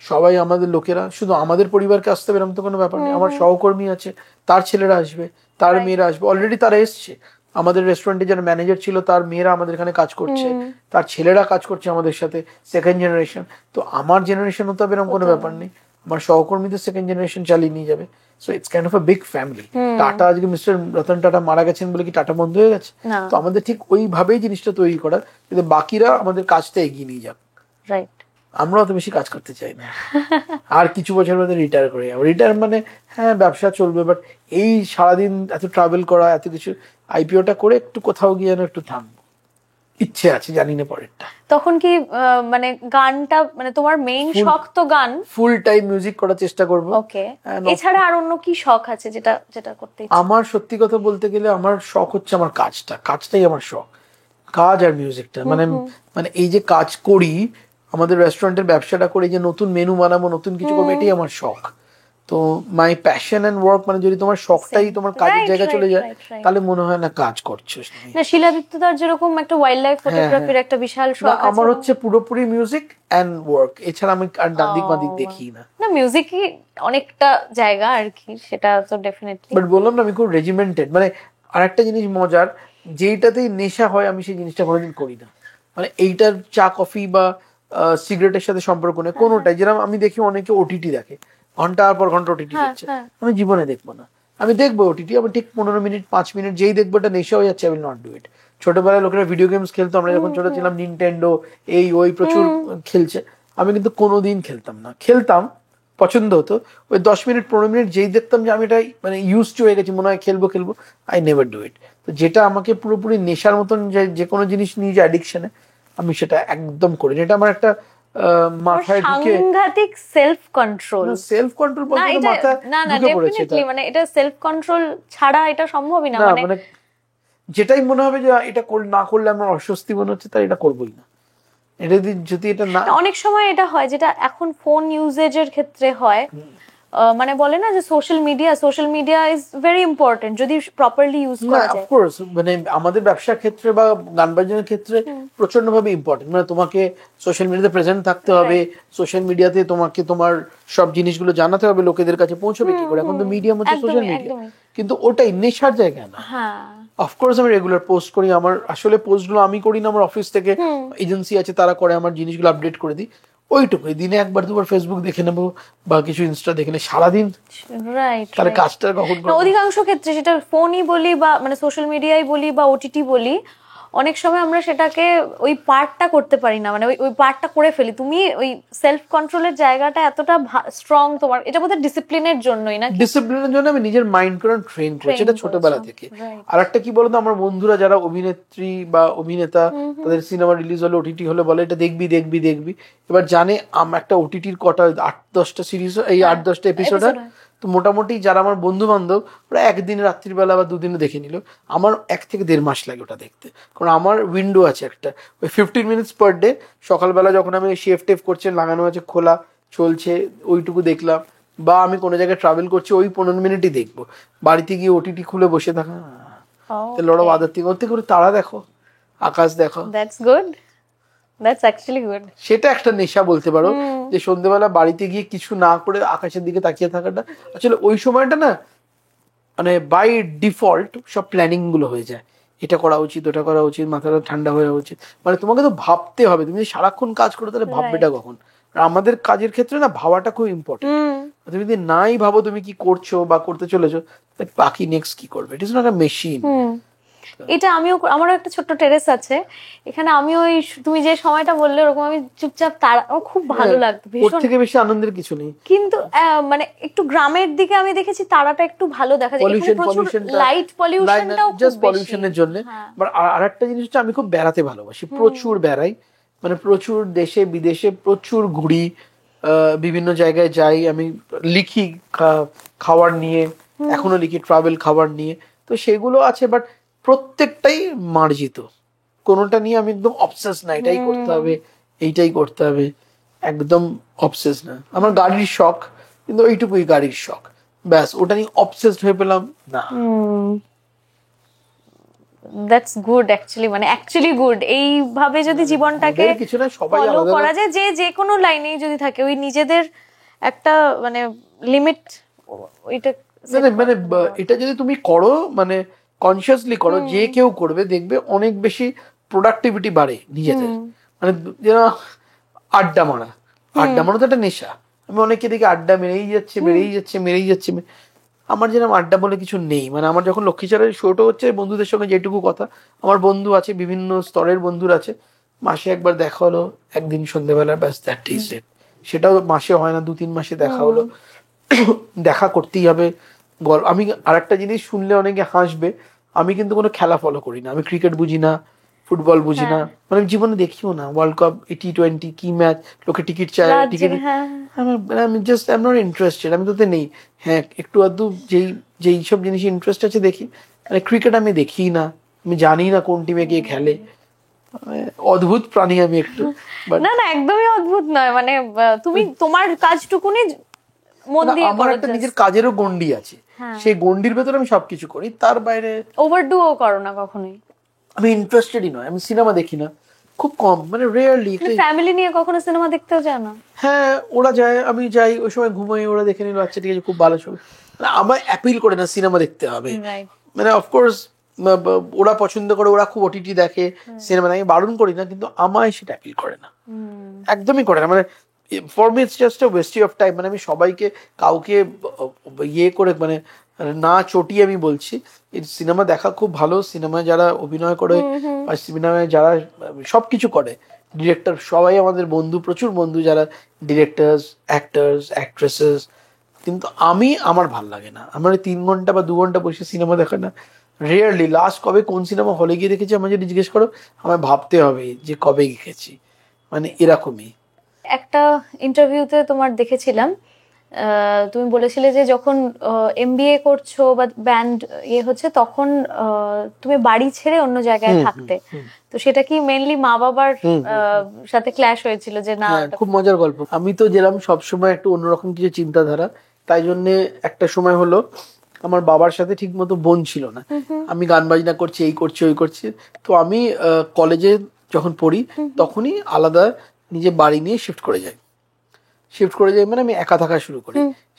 সবাই, আমাদের লোকেরা, শুধু আমাদের পরিবারকে আসতে হবে এরকম তো কোনো ব্যাপার নেই, আমার সহকর্মী আছে, তার ছেলেরা আসবে, তার মেয়েরা আসবে, অলরেডি তারা এসছে, আমাদের রেস্টুরেন্টে যারা ম্যানেজার ছিল তার মেয়েরা আমাদের এখানে কাজ করছে, তার ছেলেরা কাজ করছে আমাদের সাথে, সেকেন্ড জেনারেশন। তো আমার জেনারেশন হতে হবে এরকম কোনো ব্যাপার নেই, আমার সহকর্মীদের সেকেন্ড জেনারেশন চালিয়ে নিয়ে যাবে। So it's kind of a big family. Tata, আজকে মিস্টার রতন টাটা মারা গেছেন বলে কি টাটা বন্ধ হয়ে গেছে? তো আমাদের ঠিক ওইভাবেই জিনিসটা তৈরি করার, কিন্তু বাকিরা আমাদের কাজটা এগিয়ে নিয়ে যাক। রাইট। আমরা অত বেশি কাজ করতে চাই না, আর কিছু বছর মধ্যে রিটায়ার করে যাবো। রিটায়ার মানে হ্যাঁ ব্যবসা চলবে, বাট এই সারাদিন এত ট্রাভেল করা, এত কিছু, আইপিওটা করে একটু কোথাও গিয়ে যেন একটু থামবো, ইচ্ছে আছে, জানি না পরেরটা। তখন কি মানে গানটা, মানে তোমার মেইন শখ তো গান, ফুল টাইম মিউজিক করার চেষ্টা করবো। ওকে, এছাড়া আর অন্য কি শখ আছে যেটা যেটা করতে ইচ্ছে? আমার সত্যি কথা বলতে গেলে আমার শখ হচ্ছে আমার কাজটাই আমার শখ, কাজ আর মিউজিকটা, মানে এই যে কাজ করি, আমাদের রেস্টুরেন্টের ব্যবসাটা করে, যে নতুন মেনু বানাবো, নতুন কিছু করবো, এটাই আমার শখ। তো মাই প্যাশন এন্ড ওয়ার্ক, মানে যদি তোমার শখটাই তোমার কাজের জায়গা চলে যায়, তাহলে মনে হয় না কাজ করছো। না, শিলাদিত্যদার যেরকম একটা ওয়াইল্ড লাইফ ফটোগ্রাফির একটা বিশাল শখ আছে, আমার হচ্ছে পুরোপুরি মিউজিক এন্ড ওয়ার্ক, এছাড়া আমি আর ডান দিক বাঁ দিক দেখি না। না, মিউজিকই অনেকটা জায়গা আর কি, সেটা তো ডেফিনেটলি। বাট বললাম না, আমি খুব রেজিমেন্টেড, মানে আরেকটা জিনিস মজার, যেইটাতেই নেশা হয় আমি সেই জিনিসটা কোনোদিন করি না, মানে এইটার চা কফি বা সিগারেটের সাথে সম্পর্ক নেই কোনোটাই। যেরকম আমি দেখি অনেকে ওটিটি দেখে, ঘন্টার পর ঘন্টা ওটিটি দেখছে, আমি জীবনে দেখবো না। আমি দেখবো ওটিটি, আমি ঠিক 15 মিনিট 5 মিনিট, যেই দেখবো এটা নেশা হয়ে যাচ্ছে, I will not do it. ছোটবেলায় লোকেরা ভিডিও গেমস খেলতো, আমরা যখন ছোট ছিলাম নিনটেন্ডো এই ওই প্রচুর খেলছে, আমি কিন্তু কোনোদিন খেলতাম না। খেলতাম, পছন্দ হতো, ওই 10 মিনিট 15 মিনিট যেই দেখতাম যে আমি এটা মানে ইউজ টু হয়ে গেছি, মনে হয় খেলবো, আই নেভার ডু ইট। তো যেটা আমাকে পুরোপুরি নেশার মতন, যে কোনো জিনিস নিয়ে যে অ্যাডিকশনে, আমি সেটা একদম করি না। এটা আমার একটা মাথায় ঢুকে, সাংঘাতিক সেলফ কন্ট্রোল বলতে মাথায় ঢুকে পড়েছে এটা, মানে এটা সেলফ কন্ট্রোল ছাড়া এটা সম্ভবই না। মানে যেটাই মনে হবে যে এটা না করলে আমার অস্বস্তি মনে হচ্ছে, তাই এটা করবোই না। এটা যদি এটা না, অনেক সময় এটা হয়, যেটা এখন ফোন ইউজেজের ক্ষেত্রে হয়, মানে বলে না যে social media is very important যদি প্রপারলি ইউজ করা যায়। অফকোর্স, মানে আমাদের ব্যবসার ক্ষেত্রে বা গান বাজনার ক্ষেত্রে প্রচন্ড ভাবে ইম্পর্টেন্ট, মানে তোমাকে সোশ্যাল মিডিয়াতে প্রেজেন্ট থাকতে হবে, সোশ্যাল মিডিয়াতে তোমাকে তোমার সব জিনিসগুলো জানাতে হবে, লোকেদের কাছে পৌঁছবে কি করে, এখন তো মিডিয়াম হচ্ছে সোশ্যাল মিডিয়া, কিন্তু ওটাই নেশার জায়গা না। অফকোর্স আমি রেগুলার পোস্ট করি, আমার আসলে পোস্টগুলো আমি করি না, আমার অফিস থেকে এজেন্সি আছে তারা করে, আমার জিনিসগুলো আপডেট করে দিই, ওইটুকুই। দিনে একবার দুবার ফেসবুক দেখে নেবো বা কিছু ইনস্টা দেখে নেবো, সারাদিন তাহলে কাজটা কখন? অধিকাংশ ক্ষেত্রে সেটা ফোনই বলি বা মানে সোশ্যাল মিডিয়াই বলি বা ওটিটি বলি, অনেক সময় আমরা সেটাকে ওই পার্টটা করতে পারি না, মানে ওই পার্টটা করে ফেলি। তুমি ওই সেলফ কন্ট্রোলের জায়গাটা এতটা স্ট্রং তোমার, এটা বোধহয় ডিসিপ্লিনের জন্যই না? ডিসিপ্লিনের জন্য আমি নিজের মাইন্ড করে ট্রেন করছি, এটা ছোটবেলা থেকে। আর একটা কি বলতো, আমার বন্ধুরা যারা অভিনেত্রী বা অভিনেতা, তাদের সিনেমা রিলিজ হলে, ওটিটি হলে বলে এটা দেখবি। এবার জানে একটা ওটিটির কটা 8-10টা সিরিজ, এই 8-10টা এপিসোড, তো মোটামুটি যারা আমার বন্ধু বান্ধব ওরা একদিন রাত্রিবেলা বা দুদিনে দেখে নিল, আমার 1 থেকে 1.5 মাস লাগে ওটা দেখতে। কারণ আমার উইন্ডো আছে একটা, ওই 15 মিনিটস পার ডে। সকালবেলা যখন আমি শেফ টেফ করছে, লাগানো আছে, খোলা চলছে, ওইটুকু দেখলাম। বা আমি কোনো জায়গায় ট্রাভেল করছি, ওই 15 মিনিটই দেখবো। বাড়িতে গিয়ে ওটিটি খুলে বসে থাকা, লড়ো আদার থেকে, ওর থেকে করে তারা দেখো, আকাশ দেখো, that's good, that's actually good. সেটা একটা নেশা বলতে পারো, যে সন্ধ্যেবেলা বাড়িতে গিয়ে কিছু না করে আকাশের দিকে তাকিয়ে থাকাটা। আসলে ওই সময়টা না, মানে বাই ডিফল্ট সব প্ল্যানিং গুলো হয়ে যায়, এটা করা উচিত, ওটা করা উচিত, মাথাটা ঠান্ডা হয়ে উচিত। মানে তোমাকে তো ভাবতে হবে, তুমি যদি সারাক্ষণ কাজ করো তাহলে ভাববেটা কখন? আর আমাদের কাজের ক্ষেত্রে না ভাবাটা খুব ইম্পর্টেন্ট। তুমি যদি নাই ভাবো তুমি কি করছো বা করতে চলেছো, বাকি নেক্সট কি করবে? It is not a machine. এটা আমিও, আমারও একটা ছোট্ট টেরেস আছে এখানে, আমি ওই তুমি যে সময়টা বললে ওরকম আমি চুপচাপ, তার আমার খুব ভালো লাগতো ওর ভীষণ। থেকে বেশি আনন্দের কিছু নেই। কিন্তু মানে একটু গ্রামের দিকে আমি দেখেছি তারাটা একটু ভালো দেখা যায়, এখানে প্রচুর লাইট পলিউশনটাও খুব বেশি। পলিউশনের জন্য। বাট আরেকটা জিনিস হচ্ছে, আমি খুব বেড়াতে ভালোবাসি, প্রচুর বেড়াই, মানে প্রচুর দেশে বিদেশে প্রচুর ঘুরি, বিভিন্ন জায়গায় যাই, আমি লিখি খাবার নিয়ে, এখনো লিখি ট্রাভেল খাবার নিয়ে। তো সেগুলো আছে, বাট প্রত্যেকটাই মার্জিত, কোনোটা নিয়ে আমি একদম অবসেস না, এটাই করতে হবে, এইটাই করতে হবে, একদম অবসেস না। আমার গাড়ির শখ, কিন্তু ওইটুকুই গাড়ির শখ, ব্যাস, ওটা নিয়ে অবসেসড হয়ে পেলাম না। দ্যাটস গুড অ্যাকচুয়ালি, মানে অ্যাকচুয়ালি গুড। এইভাবে যদি জীবনটাকে কিছু না, সবাই ফলো আলাদা করা যায়, যে কোনো লাইনেই যদি থাকে, ওই নিজেদের একটা মানে লিমিট, ওইটা মানে এটা যদি তুমি করো, মানে কনসিয়াসলি করো, যে কেউ করবে দেখবে অনেক বেশি প্রোডাক্টিভিটি বাড়ে নিজেদের। মানে যেন আড্ডা মারা, আড্ডা মারা তো একটা নেশা। আমি অনেকে দেখি আড্ডা মেরেই যাচ্ছে, মেরেই যাচ্ছে, মেরেই যাচ্ছে। আমার যেরকম আড্ডা বলে কিছু নেই। মানে আমার যখন লক্ষ্মীচারের শোটা হচ্ছে, বন্ধুদের সঙ্গে যেটুকু কথা, আমার বন্ধু আছে, বিভিন্ন স্তরের বন্ধুর আছে, মাসে একবার দেখা হলো, একদিন সন্ধ্যেবেলা, ব্যাস, দ্যাট ইজ ইট। সেটাও মাসে হয় না, 2-3 মাসে দেখা হলো, দেখা করতেই হবে। আমি আরেকটা জিনিস শুনলে অনেকে হাসবে, আমি কিন্তু কোনো খেলা ফলো করি না, আমি ক্রিকেট বুঝি না, ফুটবল বুঝি না, মানে জীবনে দেখিও না, ওয়ার্ল্ড কাপ, T20 কি ম্যাচ, লোকে টিকিট চায়, টিকিট, আমি just I am not interested, আমি তোতে নেই। হ্যাঁ, একটু আধটু যেই সব জিনিসে ইন্টারেস্ট আছে দেখি, মানে ক্রিকেট আমি দেখি না, আমি জানি না কোন টিমে গিয়ে খেলে, অদ্ভুত প্রাণী আমি একটু। না না, একদমই অদ্ভুত নয়, মানে তুমি তোমার কাজটুকুনি মন দিয়ে আমার করো, একটা নিজের কাজেরও গন্ডি আছে, সেই গন্ডির ভেতরে আমি সবকিছু করি, তার বাইরে ওভারডুও করো না কখনোই। আমি ইন্টারেস্টেডই নয়, আমি সিনেমা দেখি না, খুব কম, মানে রেয়ারলি। ফ্যামিলি নিয়ে কখনো সিনেমা দেখতেও যাও না? হ্যাঁ, ওরা যায়, আমি যাই, ওই সময় ঘুমাই, ওরা দেখে নিল, আচ্ছা ঠিক আছে, খুব ভালো ছবি। মানে আমার অ্যাপিল করে না সিনেমা দেখতে হবে, মানে অফকোর্স ওরা পছন্দ করে, ওরা খুব ওটিটি দেখে, সিনেমা দেখে, বারণ করি না, কিন্তু আমায় সেটা অ্যাপিল করে না, একদমই করে না। মানে for me it's just a wasting of time. মানে আমি সবাইকে, কাউকে ইয়ে করে, মানে না চটিয়ে আমি বলছি, সিনেমা দেখা খুব ভালো, সিনেমায় যারা অভিনয় করে বা সিনেমায় যারা সবকিছু করে, ডিরেক্টর, সবাই আমাদের বন্ধু, প্রচুর বন্ধু যারা ডিরেক্টরস, অ্যাক্টার্স, অ্যাক্ট্রেসেস। কিন্তু আমার ভাল লাগে না, আমার 3 ঘন্টা বা 2 ঘন্টা বসে সিনেমা দেখা না, রেয়ারলি। লাস্ট কবে কোন সিনেমা হলে গিয়ে দেখেছি আমার যদি জিজ্ঞেস করো, আমায় ভাবতে হবে যে কবে গেছি, মানে এরকমই। একটা ইন্টারভিউতে তোমার দেখেছিলাম, তুমি বলেছিলে যে যখন MBA করছো বা ব্যান্ড ইয়ে হচ্ছে, তখন তুমি বাড়ি ছেড়ে অন্য জায়গায় থাকতে, তো সেটা কি মেইনলি মা বাবার সাথে ক্ল্যাশ হয়েছিল যে না? খুব মজার গল্প। আমি তো যেরকম সবসময় একটু অন্যরকম কিছু চিন্তাধারা, তাই জন্যে একটা সময় হলো আমার বাবার সাথে ঠিক মতো বোন ছিল না, আমি গান বাজনা করছি, এই করছি, ওই করছি। তো আমি কলেজে যখন পড়ি তখনই আলাদা নিজে বাড়ি নিয়ে শিফট করে যাই, মানে আমি একা থাকা শুরু করি।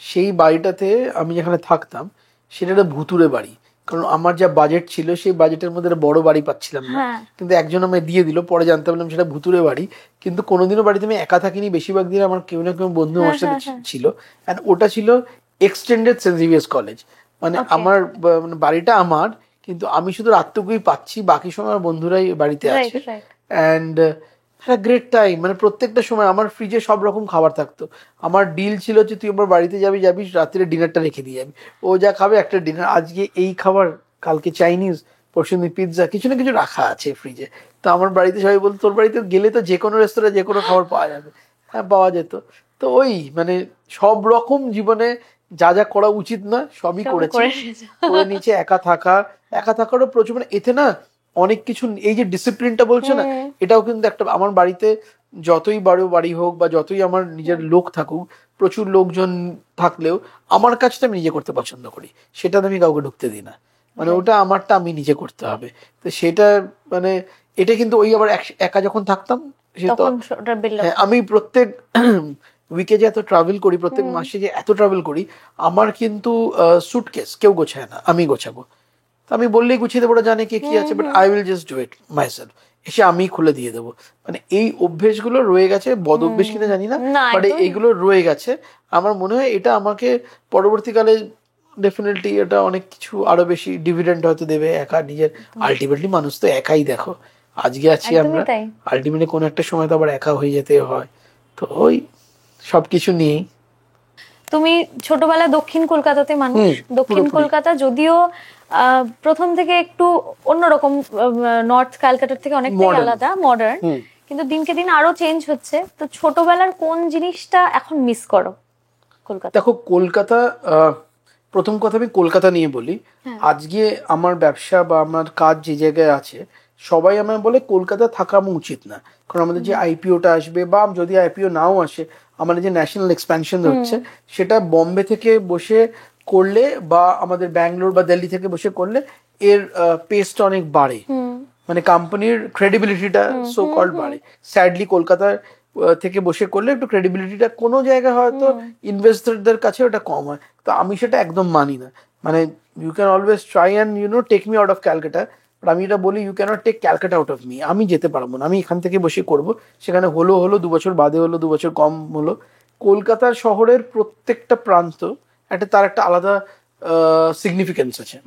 সেই বাড়িটাতে আমি যেখানে থাকতাম সেটা একটা ভুতুরে বাড়ি, কারণ আমার যা বাজেট ছিল সেই বাজেটের মধ্যে একটা বড় বাড়ি পাচ্ছিলাম না, কিন্তু একজন আমায় দিয়ে দিল, পরে জানতে পারলাম সেটা ভুতুরে বাড়ি। কিন্তু কোনোদিনও বাড়িতে আমি একা থাকিনি, বেশিরভাগ দিন আমার কেউ না কেউ বন্ধু আমার সাথে ছিল। অ্যান্ড ওটা ছিল এক্সটেন্ডেড সেন্ট জেভিয়ার্স কলেজ, মানে আমার বাড়িটা আমার, কিন্তু আমি শুধু রাতটুকুই পাচ্ছি, বাকি সময় আমার বন্ধুরাই বাড়িতে আছে। অ্যান্ড একটা গ্রেট টাইম, মানে প্রত্যেকটা সময় আমার ফ্রিজে সব রকম খাবার থাকতো। আমার ডিল ছিল যে তুই আমার বাড়িতে যাবি, রাত্রে ডিনারটা রেখে দিয়ে যাবি, ও যা খাবে একটা ডিনার, আজকে এই খাবার, কালকে চাইনিজ, পরশুদিন পিৎজা, কিছু না কিছু রাখা আছে ফ্রিজে। তো আমার বাড়িতে সবাই বলতো তোর বাড়িতে গেলে তো যে কোনো রেস্তোরাঁ যে কোনো খাবার পাওয়া যাবে। হ্যাঁ, পাওয়া যেত। তো ওই মানে সব রকম জীবনে যা যা করা উচিত না সবই করেছি, করে নিচে। একা থাকারও প্রচুর, মানে এতে না অনেক কিছু, এই যে ডিসিপ্লিনটা বলছো না, এটাও কিন্তু একটা, আমার বাড়িতে যতই বড় বাড়ি হোক বা যতই আমার নিজের লোক থাকুক, প্রচুর লোকজন থাকলেও আমার কাজটা আমি নিজে করতে পছন্দ করি, সেটা আমি কাউকে ঢুকতে দিই না, মানে ওটা আমারটা আমি নিজে করতে হবে। তো সেটা মানে এটা কিন্তু ওই আবার একা যখন থাকতাম আমি প্রত্যেক উইকে যে এত ট্রাভেল করি, প্রত্যেক মাসে যে এত ট্রাভেল করি, আমার কিন্তু সুটকেস কেউ গোছায় না, আমি গোছাবো। তো আমি বললেই গুছিয়ে দেবো, ওরা জানে কে কি আছে, but I will just do it myself, এসে আমি খুলে দিয়ে দেবো। মানে এই অভ্যেসগুলো রয়ে গেছে, বদ অভ্যেস কিনা জানি না, বাট এইগুলো রয়ে গেছে। আমার মনে হয় এটা আমাকে পরবর্তীকালে ডেফিনেটলি এটা অনেক কিছু আরো বেশি ডিভিডেন্ড হয়তো দেবে। একা নিজের, আলটিমেটলি মানুষ তো একাই, দেখো আজকে আছি আমরা, আলটিমেটলি কোনো একটা সময় তো আবার একা হয়ে যেতে হয়। তো ওই সবকিছু নিয়েই। তুমি ছোটবেলা দক্ষিণ কলকাতাতে মানুষ, দক্ষিণ কলকাতা যদিও প্রথম থেকে একটু অন্যরকম, নর্থ ক্যালকাটার থেকে অনেকটাই আলাদা, মডার্ন, কিন্তু দিনকে দিন আরো চেঞ্জ হচ্ছে। তো ছোটবেলার কোন জিনিসটা এখন মিস করো কলকাতা? দেখো কলকাতা, প্রথম কথা আমি কলকাতা নিয়ে বলি। আজকে আমার ব্যবসা বা আমার কাজ যে জায়গায় আছে, সবাই আমায় বলে কলকাতা থাকা উচিত না, কারণ আমাদের যে আইপিওটা আসবে, বা যদি আইপিও নাও আসে, আমাদের যে ন্যাশনাল এক্সপ্যানশন হচ্ছে, সেটা বম্বে থেকে বসে করলে বা আমাদের ব্যাঙ্গালোর বা দিল্লি থেকে বসে করলে এর পেসটা অনেক বাড়ে, মানে কোম্পানির ক্রেডিবিলিটিটা সো কল্ড বাড়ে। স্যাডলি কলকাতার থেকে বসে করলে একটু ক্রেডিবিলিটিটা কোনো জায়গায় হয়তো ইনভেস্টরদের কাছে ওটা কম হয়। তো আমি সেটা একদম মানি না। মানে you can always try and take me out of Calcutta, but আমি এটা বলি you can't take Calcutta out of me. আমি যেতে পারবো না, আমি এখান থেকে বসে করব, সেখানে হলো 2 বছর বাদে হলো, 2 বছর কম হলো। কলকাতার শহরের প্রত্যেকটা প্রান্ত তার একটা আলাদা সিগনিফিকেন্স আছে।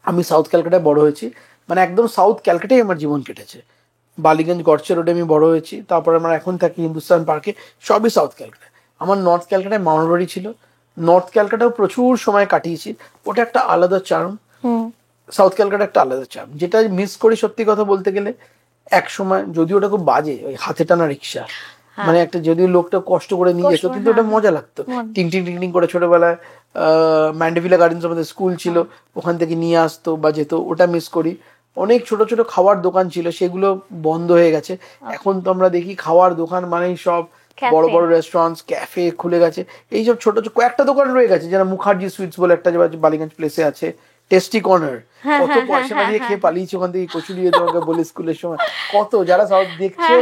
আমি সাউথ ক্যালকাটায় বড় হয়েছি, মানে একদম সাউথ ক্যালকাটায় আমার জীবন কেটেছে। বালিগঞ্জ গড়চে রোডে আমি বড় হয়েছি, তারপরে আমার এখন থাকি হিন্দুস্তান পার্কে, সবই সাউথ ক্যালকাটায়। আমার নর্থ ক্যালকাটায় মামার বাড়ি ছিল, নর্থ ক্যালকাটাও প্রচুর সময় কাটিয়েছি, ওটা একটা আলাদা চার্ম। সাউথ ক্যালকাটা একটা আলাদা চার্ম, যেটা মিস করি সত্যি কথা বলতে গেলে। এক সময় যদিও ওটা খুব বাজে, ওই হাতে টানা রিক্সা, মানে একটা যদিও লোকটা কষ্ট করে নিয়ে যেত, কিন্তু ওটা মজা লাগতো। টিং টিং টিং টিং করে ছোটবেলায় ম্যান্ডেভিলা গার্ডেন্স আমাদের স্কুল ছিল, ওখান থেকে নিয়ে আসতো বা যেত, ওটা মিস করি। অনেক ছোট ছোট খাওয়ার দোকান ছিল, সেগুলো বন্ধ হয়ে গেছে। এখন তো আমরা দেখি খাওয়ার দোকান মানেই সব বড় বড় রেস্টুরেন্টস, ক্যাফে খুলে গেছে। এইসব ছোট ছোট কয়েকটা দোকান রয়ে গেছে, যারা মুখার্জি সুইটস বলে একটা বালিগঞ্জ প্লেসে আছে, টেস্টি কর্নার, কত পয়সা না দিয়ে খেয়ে পালিয়েছি ওখান থেকে কচুরি, তোমাকে বলি স্কুলের সময় কত। যারা সাউথ দেখছে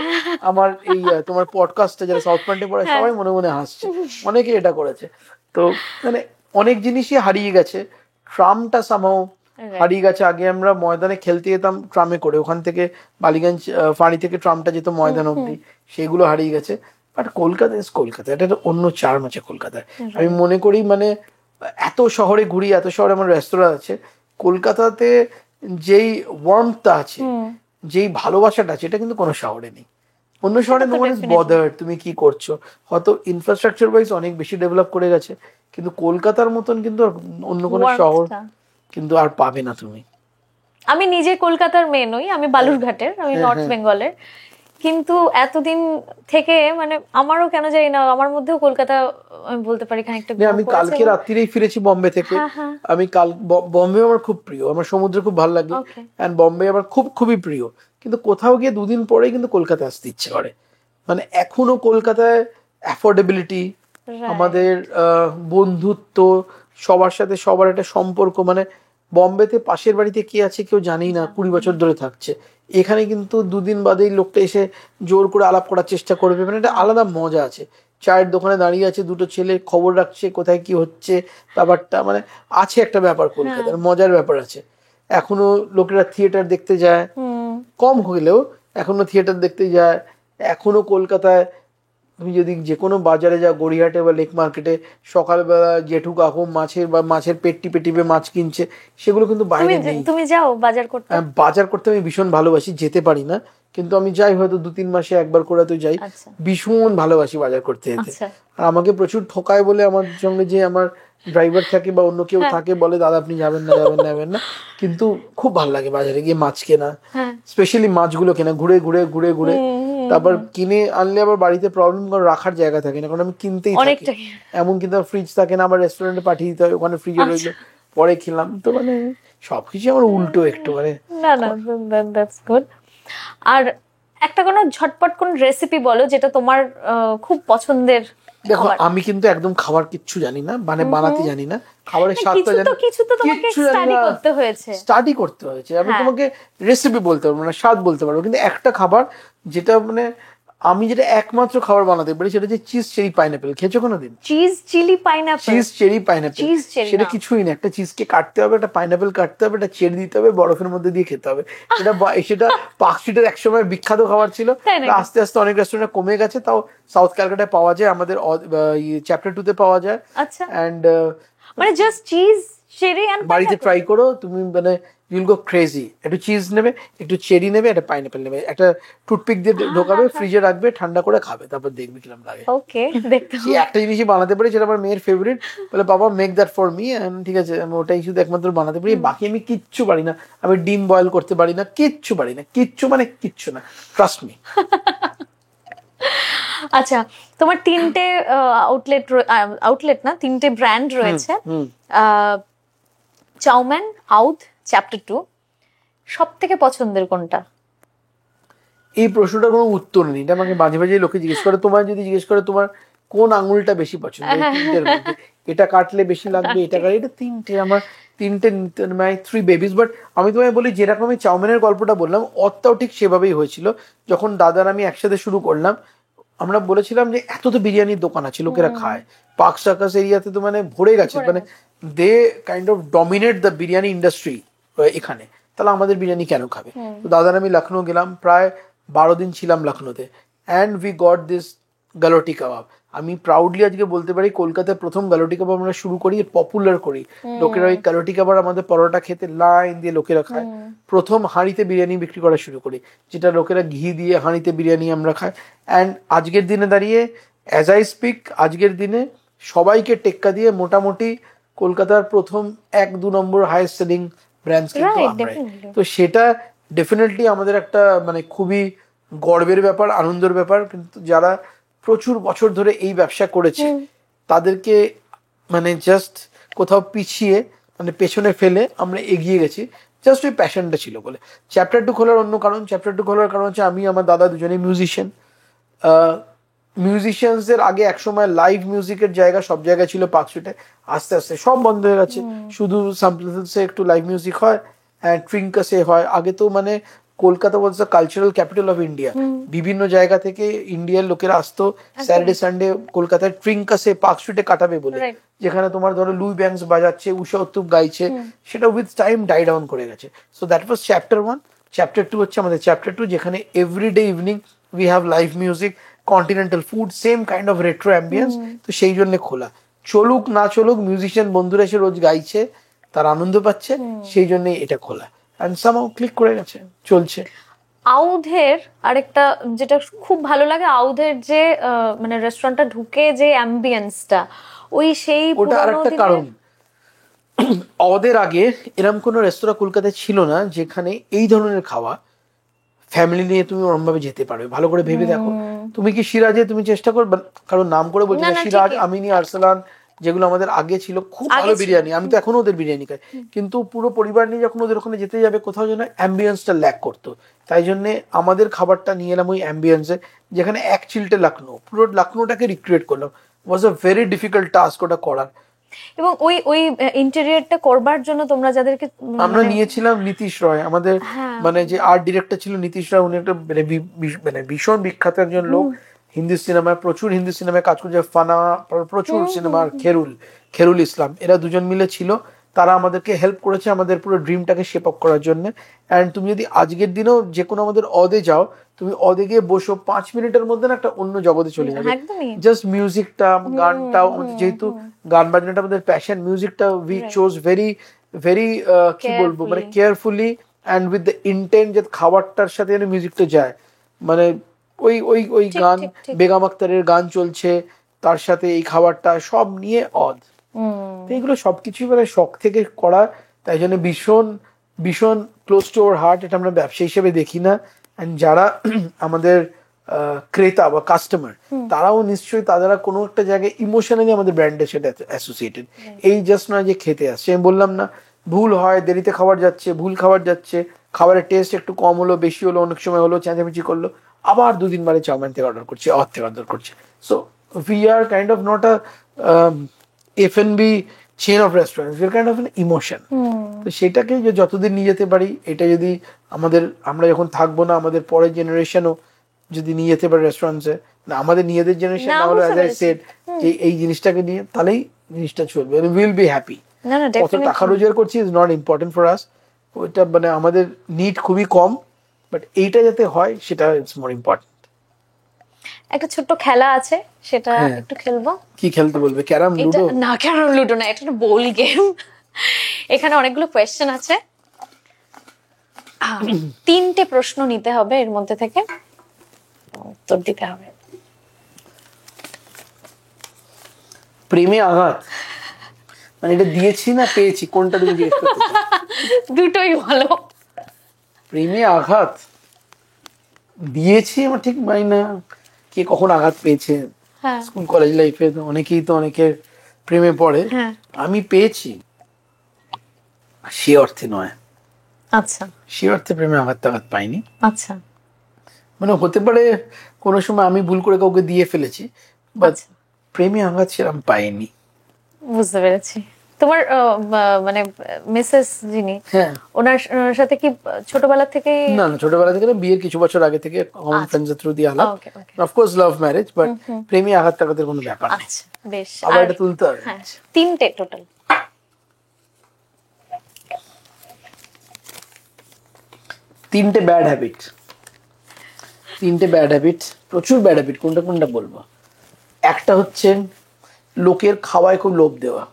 আমার এই তোমার পডকাস্টে, যারা সাউথ পয়েন্টে পড়ে, সবাই মনে মনে হাসছে, অনেকে এটা করেছে। তো মানে অনেক জিনিসই হারিয়ে গেছে। ট্রামটা সামহাও হারিয়ে গেছে। আগে আমরা ময়দানে খেলতে যেতাম ট্রামে করে, ওখান থেকে বালিগঞ্জ ফাঁড়ি থেকে ট্রামটা যেত ময়দান অব্দি, সেগুলো হারিয়ে গেছে। বাট কলকাতা ইজ কলকাতা, এটা অন্য চার্ম আছে কলকাতায়। আমি মনে করি মানে এত শহরে ঘুরি, এত শহরে আমার রেস্তোরাঁ আছে, কলকাতাতে যেই ওয়ার্মটা আছে, যেই ভালোবাসাটা আছে, এটা কিন্তু কোনো শহরে নেই। অন্য শহরে নো ওয়ান ইজ বদার্ড তুমি কি করছো, হয়তো ইনফ্রাস্ট্রাকচার ওয়াইজ অনেক বেশি ডেভেলপ করে গেছে, কিন্তু কলকাতার মতন কিন্তু অন্য কোনো শহর কিন্তু আর পাবে না তুমি। আমি নিজে কলকাতার মেয়ে নই, আমি বালুরঘাটের, আমি নর্থ বেঙ্গলের, কিন্তু এতদিন থেকে মানে আমারও কেন জানি না, আমার মধ্যেও কলকাতা আমি বলতে পারি খানিকটা। আমি কালকে রাত্রিরেই ফিরেছি বম্বে থেকে। আমি বম্বে আমার খুব প্রিয়, আমার সমুদ্র খুব ভালো লাগে, এন্ড বম্বে আমার খুবই প্রিয়। কিন্তু কোথাও গিয়ে 2 দিন পরেই কিন্তু কলকাতা আসতে ইচ্ছে করে। মানে এখনো কলকাতায় অ্যাফোর্ডেবিলিটি, আমাদের বন্ধুত্ব, সবার সাথে সবার একটা সম্পর্ক, মানে বম্বেতে পাশের বাড়িতে কে আছে কেউ জানি না, 20 বছর ধরে থাকছে। এখানে কিন্তু 2 দিন বাদেই লোকটা এসে জোর করে আলাপ করার চেষ্টা করবে, মানে একটা আলাদা মজা আছে। চায়ের দোকানে দাঁড়িয়ে আছে 2টো ছেলে, খবর রাখছে কোথায় কি হচ্ছে, ব্যাপারটা মানে আছে একটা ব্যাপার, কলকাতার মজার ব্যাপার আছে। এখনো লোকেরা থিয়েটার দেখতে যায়, কম হলেও এখনো থিয়েটার দেখতে যায়। এখনো কলকাতায় তুমি যদি যে কোনো বাজারে যাও, গড়িয়াহাটে বা লেক মার্কেটে, সকালবেলা জেঠু কাকু মাছের পেটিপে মাছ কিনছে, সেগুলো কিন্তু বাইরে নেই। তুমি যাও বাজার করতে? বাজার করতে আমি ভীষণ ভালোবাসি, যেতে পারি না, কিন্তু আমি যাই, হয়তো 2-3 মাসে একবার করে তো যাই। ভীষণ ভালোবাসি বাজার করতে যেতে। আর আমাকে প্রচুর ঠকায় বলে আমার সঙ্গে যে আমার ড্রাইভার থাকে বা অন্য কেউ থাকে, বলে দাদা আপনি যাবেন না, কিন্তু খুব ভালো লাগে বাজারে গিয়ে মাছ কেনা, স্পেশালি মাছগুলো কেনা, ঘুরে। তারপর কিনে আনলে আবার বাড়িতে প্রবলেম, কারণ রাখার জায়গা থাকে না, কারণ আমি কিনতেই থাকি। অনেকটা এমন কিন্তু ফ্রিজ থাকে না, আবার রেস্টুরেন্টে পাঠিয়ে দিতে হয়, ওখানে ফ্রিজে রইলো, পরে খেলাম। তো মানে সবকিছু আমার উল্টো একটু মানে। না না, দ্যাটস গুড। আর একটা কোনো ঝটপট কোন রেসিপি বলো যেটা তোমার খুব পছন্দের। দেখো আমি কিন্তু একদম খাবার কিচ্ছু জানি না, মানে বানাতে জানি না, খাবারের স্বাদটা জানি কিছু তো তোমাকে কিচ্ছু জানি স্টাডি না। করতে হয়েছে। স্টাডি করতে হয়েছে, আমি তোমাকে রেসিপি বলতে পারবো না, স্বাদ বলতে পারবো, কিন্তু একটা খাবার যেটা মানে আমি যেটা একমাত্র খাবার বানাতে পারি সেটা হচ্ছে চিজ চেরি পাইনাপেল। খেয়েছো কোনোদিন? Cheese chilli pineapple? Cheese cherry pineapple, cheese cherry সেটা কিছুই না, একটা চিজকে কাটতে হবে, একটা পাইনাপেল কাটতে হবে, একটা চেরি দিতে হবে, বরফের মধ্যে দিয়ে খেতে হবে। সেটা পার্ক স্ট্রিটের একসময় বিখ্যাত খাবার ছিল, আস্তে আস্তে অনেক রেস্টুরেন্টে কমে গেছে, তাও সাউথ ক্যালকাটায় পাওয়া যায়, আমাদের চ্যাপ্টার 2 তে পাওয়া যায়। আচ্ছা, এন্ড মানে জাস্ট চিজ চেরি এন্ড বাড়িতে ট্রাই করো তুমি, মানে ইউল গো ক্রেজি। একটু চিজ নেবে, একটু চেরি নেবে, একটা পাইনাপেল নেবে, একটা টুথপিক দিয়ে ঢোকাবে, ফ্রিজে রাখবে, ঠান্ডা করে খাবে, তারপর দেখবে কিরকম লাগে। ওকে, দেখতে সেই একটা জিনিসই বানাতে পারি, যেটা আমার মেয়ের ফেভারিট, বলে বাবা মেক দ্যাট ফর মি, ঠিক আছে, আমি ওটাই শুধু একমাত্র বানাতে পারি, বাকি আমি কিচ্ছু পারি না। আমি ডিম বয়েল করতে পারি না, কিচ্ছু পারি না, কিচ্ছু মানে কিচ্ছু না, ট্রাস্ট মি। আচ্ছা, তোমার তিনটে আউটলেট না, তিনটে ব্র্যান্ড রয়েছে, চাউম্যান, আউধ, চ্যাপ্টার 2, সব থেকে পছন্দের কোনটা? এই প্রশ্নটার কোনো উত্তর নেই, এটা আমাকে মাঝে মাঝে লোকে জিজ্ঞেস করে। তোমার যদি জিজ্ঞেস করে তোমার কোন আঙুলটা বেশি পছন্দ, তিনটের মধ্যে এটা কাটলে বেশি লাগবে, এটা কাটলে, এটা তিনটে আমার তিনটে মাই থ্রি বেবিজ। বাট আমি তোমায় বলি, যেরকম আমি চাউমিনের গল্পটা বললাম, অতটাও ঠিক সেভাবেই হয়েছিল। যখন দাদার আমি একসাথে শুরু করলাম, আমরা বলেছিলাম যে এত তো বিরিয়ানির দোকান আছে, লোকেরা খায়, পার্ক সার্কাস এরিয়াতে তো মানে ভরে গেছে, মানে they kind of dominate the biryani industry এখানে, তাহলে আমাদের বিরিয়ানি কেন খাবে? তো দাদার আমি লখনৌ গেলাম, প্রায় 12 দিন ছিলাম লখনৌতে, অ্যান্ড উই গট দিস গালোটি কাবাব। আমি প্রাউডলি আজকে বলতে পারি, কলকাতায় প্রথম গালোটি কাবাব আমরা শুরু করি, পপুলার করি, লোকেরা ওই গালোটি কাবাব আমাদের পরোটা খেতে লাইন দিয়ে লোকেরা খায়। প্রথম হাঁড়িতে বিরিয়ানি বিক্রি করা শুরু করি, যেটা লোকেরা ঘি দিয়ে হাঁড়িতে বিরিয়ানি আমরা খাই। অ্যান্ড আজকের দিনে দাঁড়িয়ে, অ্যাজ আই স্পিক, আজকের দিনে সবাইকে টেক্কা দিয়ে মোটামুটি কলকাতার প্রথম 1-2 নম্বর হাইয়েস্ট সেলিং ব্র্যান্ডস কিন্তু আমরাই। তো সেটা ডেফিনেটলি আমাদের একটা মানে খুবই গর্বের ব্যাপার, আনন্দের ব্যাপার। কিন্তু যারা প্রচুর বছর ধরে এই ব্যবসা করেছে, তাদেরকে মানে জাস্ট কোথাও পিছিয়ে, মানে পেছনে ফেলে আমরা এগিয়ে গেছি, জাস্ট ওই প্যাশনটা ছিল বলে। চ্যাপ্টার 2 খোলার অন্য কারণ, চ্যাপ্টার 2 খোলার কারণ হচ্ছে আমি আমার দাদা দুজনেই মিউজিশিয়ান। মিউজিশিয়ানসদের আগে একসময় লাইভ মিউজিকের জায়গা সব জায়গায় ছিল পার্ক স্ট্রিটে, আস্তে আস্তে সব বন্ধ হয়ে গেছে, শুধু সামপ্লেসে একটু লাইভ মিউজিক হয়, ট্রিঙ্কাসে হয়। আগে তো মানে Kolkata was the cultural capital of India, বিভিন্ন জায়গা থেকে ইন্ডিয়ার লোকেরা আসতো স্যাটারডে সানডে কলকাতায় ট্রিঙ্কাসে পার্ক স্ট্রিটে কাটাবে বলে, যেখানে তোমার ধরো লুই ব্যাংকস বাজাচ্ছে, উষা উত্তুপ গাইছে, সেটা উইথ টাইম ডাই ডাউন করে গেছে। So that was chapter 1। Chapter 2 হচ্ছে আমাদের চ্যাপ্টার 2, যেখানে everyday evening we have live music, continental food, same kind of retro ambience. তো সেই জন্য খোলা, চলুক না চলুক, মিউজিশিয়ান বন্ধুরা এসে রোজ গাইছে, তার আনন্দ পাচ্ছে, সেই জন্যই এটা খোলা, এন্ড সামহাউ ক্লিক করে গেছে, চলছে। আউধের আরেকটা যেটা খুব ভালো লাগে, আউধের যে মানে রেস্টুরেন্টটা ঢুকে যে অ্যাম্বিয়েন্সটা, ওই সেই ওটা আরেকটা কারণ। ওদের আগে এরকম কোনো রেস্তোরাঁ কলকাতায় ছিল না যেখানে এই ধরনের খাওয়া ফ্যামিলি নিয়ে তুমি ওরম ভাবে যেতে পারবে। ভালো করে ভেবে দেখো, তুমি কি সিরাজে তুমি চেষ্টা করবে, কারণ নাম করে বলছি না, সিরাজ, আমিনি, আরসালান, যেগুলো আমাদের আগে ছিল, খুব ভালো বিরিয়ানি, আমি তো এখনো ওদের বিরিয়ানি খাই, কিন্তু পুরো পরিবার নিয়ে যখন ওদের ওখানে যেতে যাবে, কোথাও যেন অ্যাম্বিয়েন্সটা ল্যাক করতো। তাই জন্য আমাদের খাবারটা নিয়ে এলাম ওই অ্যাম্বিয়েন্সে, যেখানে এক চিলটে লখনৌ, পুরো লখনৌটাকে রিক্রিয়েট করলাম। ওয়াজ আ ভেরি ডিফিকাল্ট টাস্ক ওটা করার। এবং ওই ওই ইন্টেরিয়রটা করবার জন্য তোমরা যাদেরকে আমরা নিয়েছিলাম নীতিশ রয়, আমাদের মানে যে আর্ট ডিরেক্টর ছিল নীতিশ রয়, উনি একটা মানে ভীষণ বিখ্যাত একজন লোক, হিন্দি সিনেমায় প্রচুর হিন্দি সিনেমায় কাজ করছে, ফানা, প্রচুর সিনেমার খেরুল ইসলাম, এরা দুজন মিলে ছিল। তারা আমাদেরকে হেল্প করেছে আমাদের পুরো ড্রিমটাকে শেপ আপ করার জন্য। অ্যান্ড তুমি যদি আজকের দিনেও যে কোনো আমাদের অদে যাও, তুমি অদে গিয়ে বসো, 5 মিনিটের মধ্যে না একটা অন্য জগতে চলে যাবে। জাস্ট মিউজিকটা, গানটাও আমাদের, যেহেতু গান বাজনাটা আমাদের প্যাশন, মিউজিকটা উই চোজ ভেরি ভেরি কি বলবো, মানে carefully and with the intent যে খাবারটার সাথে যেন মিউজিকটা যায়। মানে ওই ওই ওই গান, বেগম আক্তারের গান চলছে, তার সাথে এই খাবারটা, সব নিয়ে অদ। এইগুলো সবকিছুই মানে শখ থেকে করা, তাই জন্য ভীষণ ভীষণ ক্লোজ টু আওয়ার হার্ট। এটা আমরা ব্যবসা হিসেবে দেখি না। অ্যান্ড যারা আমাদের ক্রেতা বা কাস্টমার, তারাও নিশ্চয়ই তারা কোনো একটা জায়গায় ইমোশনালি আমাদের ব্র্যান্ডের সাথে অ্যাসোসিয়েটেড। এই জাস্ট নয় যে খেতে আসছে, আমি বললাম না ভুল হয়, দেরিতে খাবার যাচ্ছে, ভুল খাবার যাচ্ছে, খাবারের টেস্ট একটু কম হলো বেশি হলো, অনেক সময় হলো চেঁচামেচি করলো, আবার 2 দিন বাদে চাউমিন থেকে অর্ডার করছে, থেকে অর্ডার করছে। So we are kind of not a F&B chain of restaurants, we are kind of an emotion. তো সেটাকে যে যতদিন নিয়ে যেতে পারি, এটা যদি আমরা যখন থাকবো না, আমাদের পরের জেনারেশনও যদি নিয়ে যেতে পারে রেস্টুরেন্টসে, না আমাদের নিজেদের জেনারেশন না হলো, অ্যাজ আই সেড, এই জিনিসটাকে নিয়ে, তাহলেই জিনিসটা চলবে, উইল বি হ্যাপি। না না কত টাকা রোজগার করছি is not important for us, ওইটা মানে আমাদের নিড খুবই কম, বাট এইটা যাতে হয় সেটা ইটস মোর ইম্পর্টেন্ট। একটা ছোট্ট খেলা আছে, সেটা একটু খেলবো। কি খেলতে বলবে? Carrom, ludo? না, ক্যারাম লুডো না, এটা একটা বোল গেম। এখানে অনেকগুলো কোয়েশ্চেন আছে, 3টে প্রশ্ন নিতে হবে, এর মধ্যে থেকে উত্তর দিতে হবে। প্রেমে আঘাত মানে এটা দিয়েছি না পেয়েছি, কোনটা তুমি জিজ্ঞেস করতে চাও? দুটোই ভালো। প্রেমে আঘাত দিয়েছি আমার ঠিক মানে না, কে কখন আঘাত পেয়েছে। স্কুল কলেজ লাইফে তো অনেকের প্রেমে পড়ে, আমি পেয়েছি সে অর্থে নয়। আচ্ছা, সে অর্থে প্রেমে আঘাত পাইনি। আচ্ছা, মানে হতে পারে কোনো সময় আমি ভুল করে কাউকে দিয়ে ফেলেছি, বাট প্রেমে আঘাত সেরকম পাইনি। বুঝতে পেরেছি। তোমার মানে মিসেস যিনি, ওনার সাথে কি ছোটবেলা থেকে? না না, ছোটবেলা থেকে না, বিয়ের কিছু বছর আগে থেকে কমন ফ্রেন্ডসের থ্রু দিয়ে আলাপ। অফকোর্স লাভ ম্যারেজ, বাট প্রেমে আঘাত টাঘাতের কোনো ব্যাপার নেই। আচ্ছা, বেশ। আবার এটা তুলতে হবে। 3টে টোটাল। 3টে ব্যাড হ্যাবিট। 3টে ব্যাড হ্যাবিট, প্রচুর ব্যাড হ্যাবিট। কোনটা কোনটা বলবো? একটা হচ্ছে লোকের খাওয়ায় খুব লোভ দেওয়া।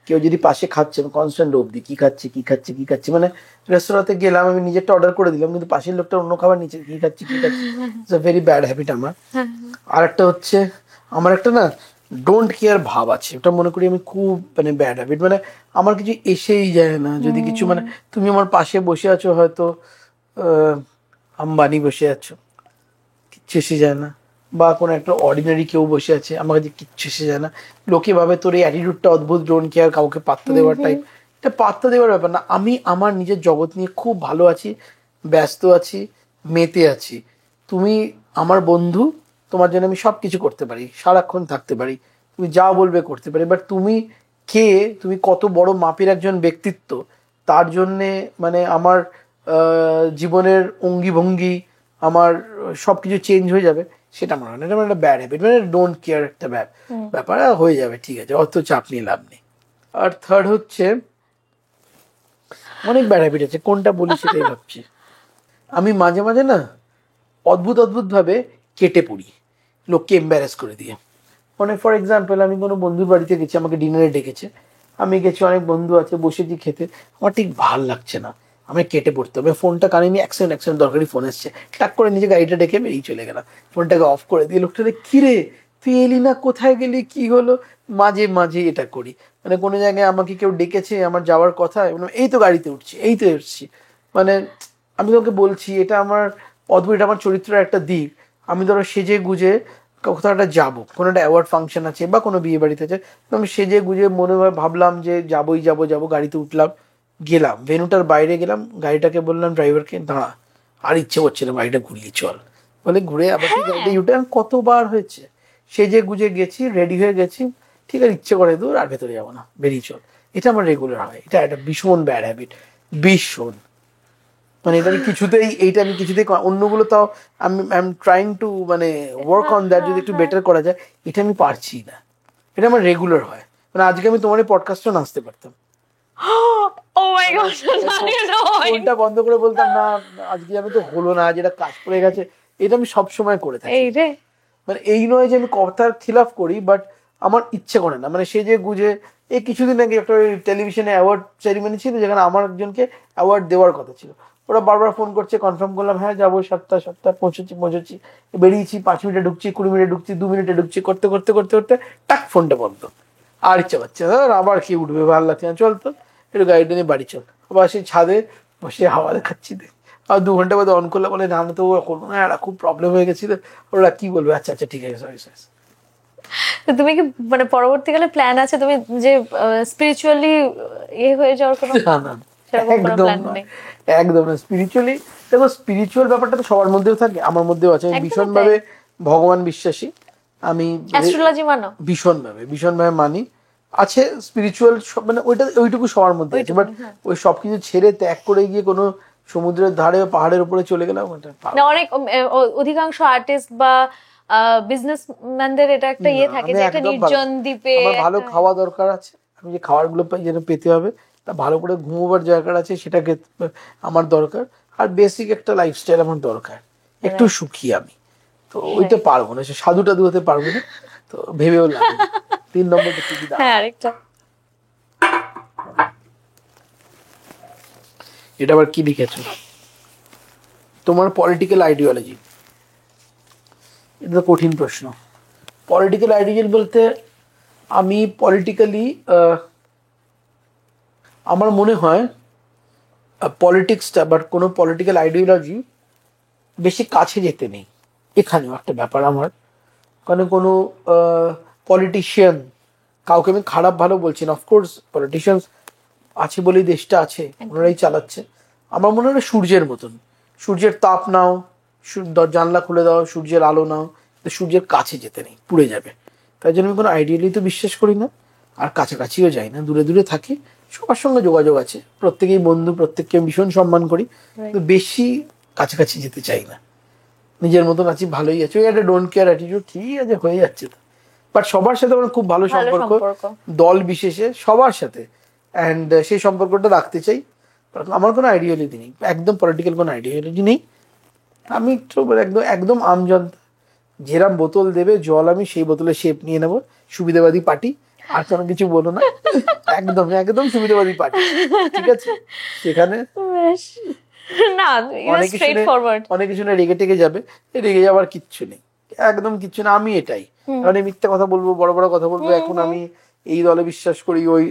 কেউ যদি পাশে খাচ্ছে, কনস্ট্যান্ট লোভ দিই, কি খাচ্ছে কি খাচ্ছে কি খাচ্ছে। মানে রেস্তোরাঁতে গেলাম, আমি নিজেরটা অর্ডার করে দিলাম, কিন্তু পাশের লোকটা অন্য খাবার নিচে, কি খাচ্ছে কি খাচ্ছে। It's a very bad habit আমার। আর একটা হচ্ছে আমার একটা না ডোন্ট কেয়ার ভাব আছে, ওটা মনে করি আমি খুব মানে ব্যাড হ্যাবিট। মানে আমার কিছু এসেই যায় না, যদি কিছু মানে তুমি আমার পাশে বসে আছো, হয়তো আম্বানি বসে আছো, কিচ্ছু এসে যায় না, বা কোনো একটা অর্ডিনারি কেউ বসে আছে, আমার কাছে কিচ্ছু এসে যায় না। লোকে ভাবে তোর এই অ্যাটিটিউডটা অদ্ভুত, ডোন্ট কেয়ার, কাউকে পাত্তা দেওয়ার টাইপ। এটা পাত্তা দেওয়ার ব্যাপার না, আমি আমার নিজের জগৎ নিয়ে খুব ভালো আছি, ব্যস্ত আছি, মেতে আছি। তুমি আমার বন্ধু, তোমার জন্য আমি সব কিছু করতে পারি, সারাক্ষণ থাকতে পারি, তুমি যা বলবে করতে পারি, বাট তুমি কে, তুমি কত বড় মাপের একজন ব্যক্তিত্ব, তার জন্যে মানে আমার জীবনের অঙ্গি ভঙ্গি, আমার সব কিছু চেঞ্জ হয়ে যাবে, সেটা মনে হয় না। এটা মানে একটা ব্যাড হ্যাবিট, মানে ডোন্ট কেয়ার একটা ব্যাপার, হয়ে যাবে ঠিক আছে, অত চাপ নিয়ে লাভ নেই। আর থার্ড হচ্ছে, অনেক ব্যাড হ্যাবিট আছে, কোনটা বলি সেটাই ভাবছি। আমি মাঝে মাঝে না অদ্ভুত ভাবে কেটে পড়ি, লোককে এম্বারেস করে দিয়ে। মানে ফর এক্সাম্পল, আমি কোনো বন্ধুর বাড়িতে গেছি, আমাকে ডিনারে ডেকেছে, আমি গেছি, অনেক বন্ধু আছে, বসেছি খেতে, আমার ঠিক ভাল লাগছে না, আমি কেটে পড়তে হবে। ফোনটা কানে নিয়ে অ্যাক্সিডেন্ট দরকারি ফোন এসছে, টাক করে নিজে গাড়িটা ডেকে বেরিয়ে চলে গেলাম, ফোনটাকে অফ করে দিয়ে। লোকটা কিরে তুই এলি না, কোথায় গেলি, কি হলো? মাঝে মাঝে এটা করি। মানে কোনো জায়গায় আমাকে কেউ ডেকেছে, আমার যাওয়ার কথা, এই তো গাড়িতে উঠছি, এই তো এসছি, মানে আমি তোকে বলছি এটা আমার অদ্ভুত, এটা আমার চরিত্রের একটা দিক। আমি ধরো সেজে গুজে কোথাও একটা যাবো, কোনো একটা অ্যাওয়ার্ড ফাংশন আছে বা কোনো বিয়ে বাড়িতে আছে, আমি সেজে গুজে মনে হয় ভাবলাম যে যাবো, গাড়িতে উঠলাম, গেলাম, ভেনুটার বাইরে গেলাম, গাড়িটাকে বললাম ড্রাইভারকে দাঁড়া, আর ইচ্ছে করছে না, গাড়িটা ঘুরিয়ে চল, বলে ঘুরে আবার গাড়িটা ইউটার্ন। কতবার হয়েছে, সেজে গুজে গেছি, রেডি হয়ে গেছি, ঠিক আছে, ইচ্ছে করে দূর, আর ভেতরে যাবো না, বেরিয়ে চল। এটা আমার রেগুলার হয়, এটা একটা ভীষণ ব্যাড হ্যাবিট, ভীষণ। মানে এটা আমি কিছুতেই, অন্যগুলো তাও আমি ট্রাইং টু মানে ওয়ার্ক অন দ্যাট, যদি একটু বেটার করা যায়, এটা আমি পারছি না, এটা আমার রেগুলার হয়। মানে আজকে আমি তোমার এই পডকাস্টও নাচতে পারতাম, ফোনটা বন্ধ করে বলতাম না, আজকে আমি তো হলো না, যেটা কাজ পড়ে গেছে, এটা আমি সবসময় করে থাকি। মানে এই নয় যে আমি কথার খিলাফ করি, বাট আমার ইচ্ছে করে না। মানে সেজে গুজে, এই কিছুদিন আগে একটা টেলিভিশনে অ্যাওয়ার্ড সেরিমনি ছিল, যেখানে আমার একজনকে অ্যাওয়ার্ড দেওয়ার কথা ছিল, ওরা বারবার ফোন করছে, কনফার্ম করলাম, হ্যাঁ যাবো, 7টা পৌঁছচ্ছি, বেরিয়েছি, 5 মিনিটে ঢুকছি, 20 মিনিটে ঢুকছি, 2 মিনিটে ঢুকছি, করতে টাক ফোনটা বন্ধ। আর ইচ্ছে পাচ্ছে আবার কি উঠবে, ভালো লাগছে না, চল তো একটু গাড়িটা নিয়ে বাড়ি চল। আবার সেই ছাদে বসে হাওয়া দেখাচ্ছি, আর 2 ঘন্টা বাদে অন করলে বলে না আমরা তো ও করবো না, এটা খুব প্রবলেম হয়ে গেছিল। ওরা কি বলবে, আচ্ছা আচ্ছা ঠিক আছে, সরি সরি। তো তুমি কি মানে পরবর্তীকালে প্ল্যান আছে তুমি যে স্পিরিচুয়ালি হয়ে যাওয়ার কোনো না না সেরকম কোনো একদম প্ল্যান না, নেই? একদম না। স্পিরিচুয়ালি দেখো, স্পিরিচুয়াল ব্যাপারটা তো সবার মধ্যেও থাকে, আমার মধ্যেও আছে। আমি একদমই ভীষণভাবে ভগবান বিশ্বাসী, আমি অ্যাস্ট্রোলজি মানো? ভীষণভাবে মানি। আছে স্পিরিচুয়াল মানে ওইটুকু সবার মধ্যে আছে, বাট ওই সবকিছু ছেড়ে ত্যাগ করে গিয়ে কোনো সমুদ্রের ধারে বা পাহাড়ের উপরে চলে গেলাম ওটা না, অনেক অধিকাংশ আর্টিস্ট বা বিজনেসম্যানদের এটা একটা থাকে যে একটা নির্জন দ্বীপে আমার ভালো খাওয়া দরকার আছে, আমি যে খাবারগুলো পাই যেন পেতে হবে, তা ভালো করে ঘুমোবার জায়গা আছে সেটাকে আমার দরকার, আর বেসিক একটা লাইফস্টাইল আমার দরকার, একটু সুখী আমি। তো ওইটা পারবো না, সে সাধু টাধু হতে পারবো না, তো ভেবেও লাগে। 3 নম্বরটা কি দাও? হ্যাঁ, আরেকটা। এটা আবার কি লিখেছো? তোমার পলিটিক্যাল আইডিওলজি। এটা তো কঠিন প্রশ্ন। পলিটিক্যাল আইডিওলজি বলতে আমি পলিটিক্যালি আমার মনে হয় পলিটিক্সটা বা কোনো পলিটিক্যাল আইডিওলজি বেশি কাছে যেতে নেই। এখানেও একটা ব্যাপার আমার, কারণ কোনো পলিটিশিয়ান, কাউকে আমি খারাপ ভালো বলছি না, অফকোর্স পলিটিশিয়ানস আছে বলেই দেশটা আছে, ওনারাই চালাচ্ছে। আমার মনে হয় সূর্যের মতন, সূর্যের তাপ নাও, জানলা খুলে দাও, সূর্যের আলো নাও, সূর্যের কাছে যেতে নেই, পুড়ে যাবে। তাই জন্য আমি কোনো আইডিয়ালি তো বিশ্বাস করি না, আর কাছাকাছিও যাই না, দূরে দূরে থাকি। সবার সঙ্গে যোগাযোগ আছে, প্রত্যেকেই বন্ধু, প্রত্যেককে আমি ভীষণ সম্মান করি, কিন্তু বেশি কাছাকাছি যেতে চাই না। নিজের মতন আছি, ভালোই আছে, ওই একটা ডোন্ট কেয়ার অ্যাটিটিউড, ঠিক আছে হয়ে যাচ্ছে তো। বাট সবার সাথে আমার খুব ভালো সম্পর্ক, দল বিশেষে সবার সাথে, অ্যান্ড সেই সম্পর্কটা রাখতে চাই। আমার কোনো আইডিওলজি নেই, একদম পলিটিক্যাল কোনো আইডিওলজি নেই। আমি একটু একদম একদম আমজনতা, যেরাম বোতল দেবে জল আমি সেই বোতলে শেপ নিয়ে নেবো, সুবিধাবাদী পার্টি, আর কোনো কিছু বলো না। একদম একদম সুবিধাবাদী পার্টি, ঠিক আছে। সেখানে না, অনেক কিছু না রেগে টেগে যাবে, রেগে যাওয়ার কিচ্ছু নেই, একদম কিচ্ছু না। আমি এটাই, কারণ মিথ্যা কথা বলবো, বড় বড় কথা বলবো। এখন আমি এই দলে বিশ্বাস করি, ওই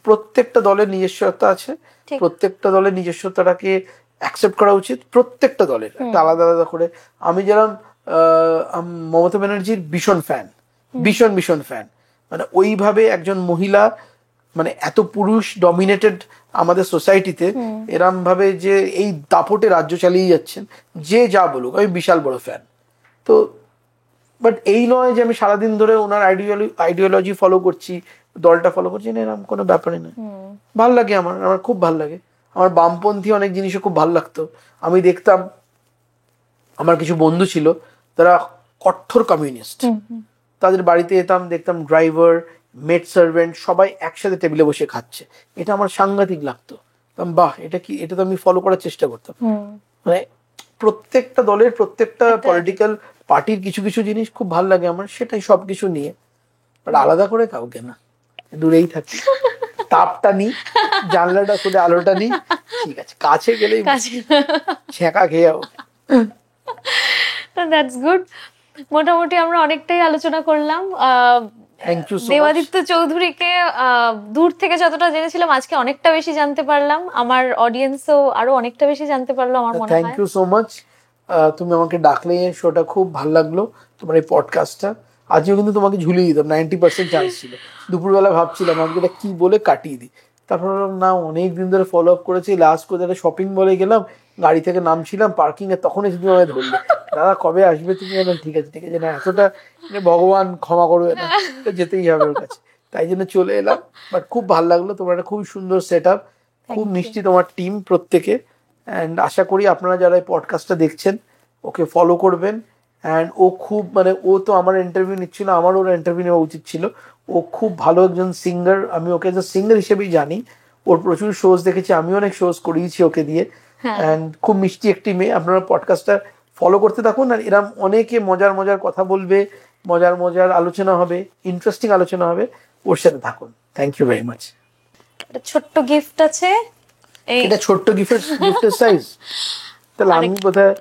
প্রত্যেকটা দলের নিজস্বতা আছে, প্রত্যেকটা দলের নিজস্বতাটাকে অ্যাকসেপ্ট করা উচিত, প্রত্যেকটা দলের একটা আলাদা আলাদা করে। আমি যেরকম মমতা ব্যানার্জির ভীষণ ফ্যান, ভীষণ ফ্যান, মানে ওইভাবে একজন মহিলা, মানে এত পুরুষ ডমিনেটেড আমাদের সোসাইটিতে, এরম ভাবে যে এই দাপটে রাজ্য চালিয়ে যাচ্ছেন, যে যা বলুক আমি বিশাল বড় ফ্যান। তো বাট এই নয় যে আমি সারাদিন ধরে ওনার আইডিওলজি ফলো করছি, দলটা ফলো করছি না, এরকম কোনো ব্যাপারই নয়। ভাল লাগে আমার খুব ভাল লাগে। আমার বামপন্থী অনেক জিনিসও খুব ভাল লাগতো। আমি দেখতাম, আমার কিছু বন্ধু ছিল তারা কঠোর কমিউনিস্ট, তাদের বাড়িতে যেতাম, দেখতাম ড্রাইভার, মেড সার্ভেন্ট সবাই একসাথে টেবিলে বসে খাচ্ছে, এটা আমার সাংঘাতিক লাগতো। বাহ, এটা কি, এটা তো আমি ফলো করার চেষ্টা করতাম। মানে প্রত্যেকটা দলের, প্রত্যেকটা পলিটিক্যাল পার্টির কিছু কিছু জিনিস খুব ভালো লাগে আমার, সেটাই সবকিছু নিয়ে, বাট আলাদা করে কাউকে না, দূরেই থাকি, তাপটা নি, জানলাটা খুলে আলোটা নি, ঠিক আছে, কাছে গেলেই ছেঁকা খেয়ে যাবো। That's good. মোটামুটি আমরা অনেকটাই আলোচনা করলাম। দেবাদিত্য চৌধুরীকে দূর থেকে যতটা জেনেছিলাম, আজকে অনেকটা বেশি জানতে পারলাম, আমার অডিয়েন্সও আরো অনেকটা বেশি জানতে পারলো আমার মনে হয়। Thank you so much. তুমি আমাকে ডাকলে, শোটা খুব ভালো লাগলো, তোমার এই পডকাস্টটা। আজও কিন্তু তোমাকে ঝুলিয়ে দিতাম, 90% চান্স ছিল। দুপুরবেলা ভাবছিলাম আমাকে এটা কি বলে কাটিয়ে দিই, তারপর না অনেক দিন ধরে ফলো আপ করেছি। লাস্ট কোথায় শপিং মলে গেলাম, গাড়ি থেকে নামছিলাম পার্কিং এ, তখন এসে তুমি আমায় ধরলে, দাদা কবে আসবে তুমি? ঠিক আছে ঠিক আছে, না এতটা ভগবান ক্ষমা করবে না, যেতেই হবে ওর কাছে, তাই জন্য চলে এলাম। বাট খুব ভালো লাগলো, তোমার একটা খুব সুন্দর সেট আপ, খুব মিষ্টি তোমার টিম প্রত্যেকে। অ্যান্ড আশা করি আপনারা যারা এই পডকাস্টটা দেখছেন ওকে ফলো করবেন। অ্যান্ড ও খুব, মানে ও তো আমার ইন্টারভিউ নিচ্ছিল, আমারও ওর ইন্টারভিউ নেওয়া উচিত ছিল। ও খুব ভালো একজন সিঙ্গার, আমি ওকে এজ সিঙ্গার হিসেবেই জানি। ওর প্রচুর শোজ দেখেছি, আমি অনেক শোজ করিয়েছি ওকে দিয়ে। অ্যান্ড খুব মিষ্টি একটি মেয়ে। আপনারা পডকাস্টটা ফলো করতে থাকুন, আর এরম অনেকে মজার মজার কথা বলবে, মজার মজার আলোচনা হবে, ইন্টারেস্টিং আলোচনা হবে, ওর সাথে থাকুন। Thank you very much. ছোট্ট গিফট আছে, এটা ছোট্ট গিফটের সাইজ, তাহলে আমি বোধহয়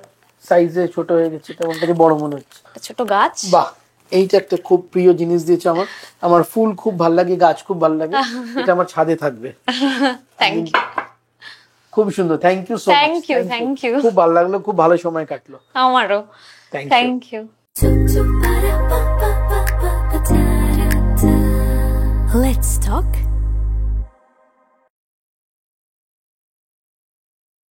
সাইজে ছোট হয়ে গেছে, তেমন কাছে বড় মনে হচ্ছে। ছোট গাছ, বাহ, এইটা একটা খুব প্রিয় জিনিস দিয়েছে আমার। আমার ফুল খুব ভালো লাগে, গাছ খুব ভালো লাগে, এটা আমার ছাদে থাকবে। Thank you. খুব সুন্দর, thank you so Thank you, thank you. খুব ভালো লাগলো, খুব ভালো সময় কাটলো। আমারও thank you. Thank you. Let's talk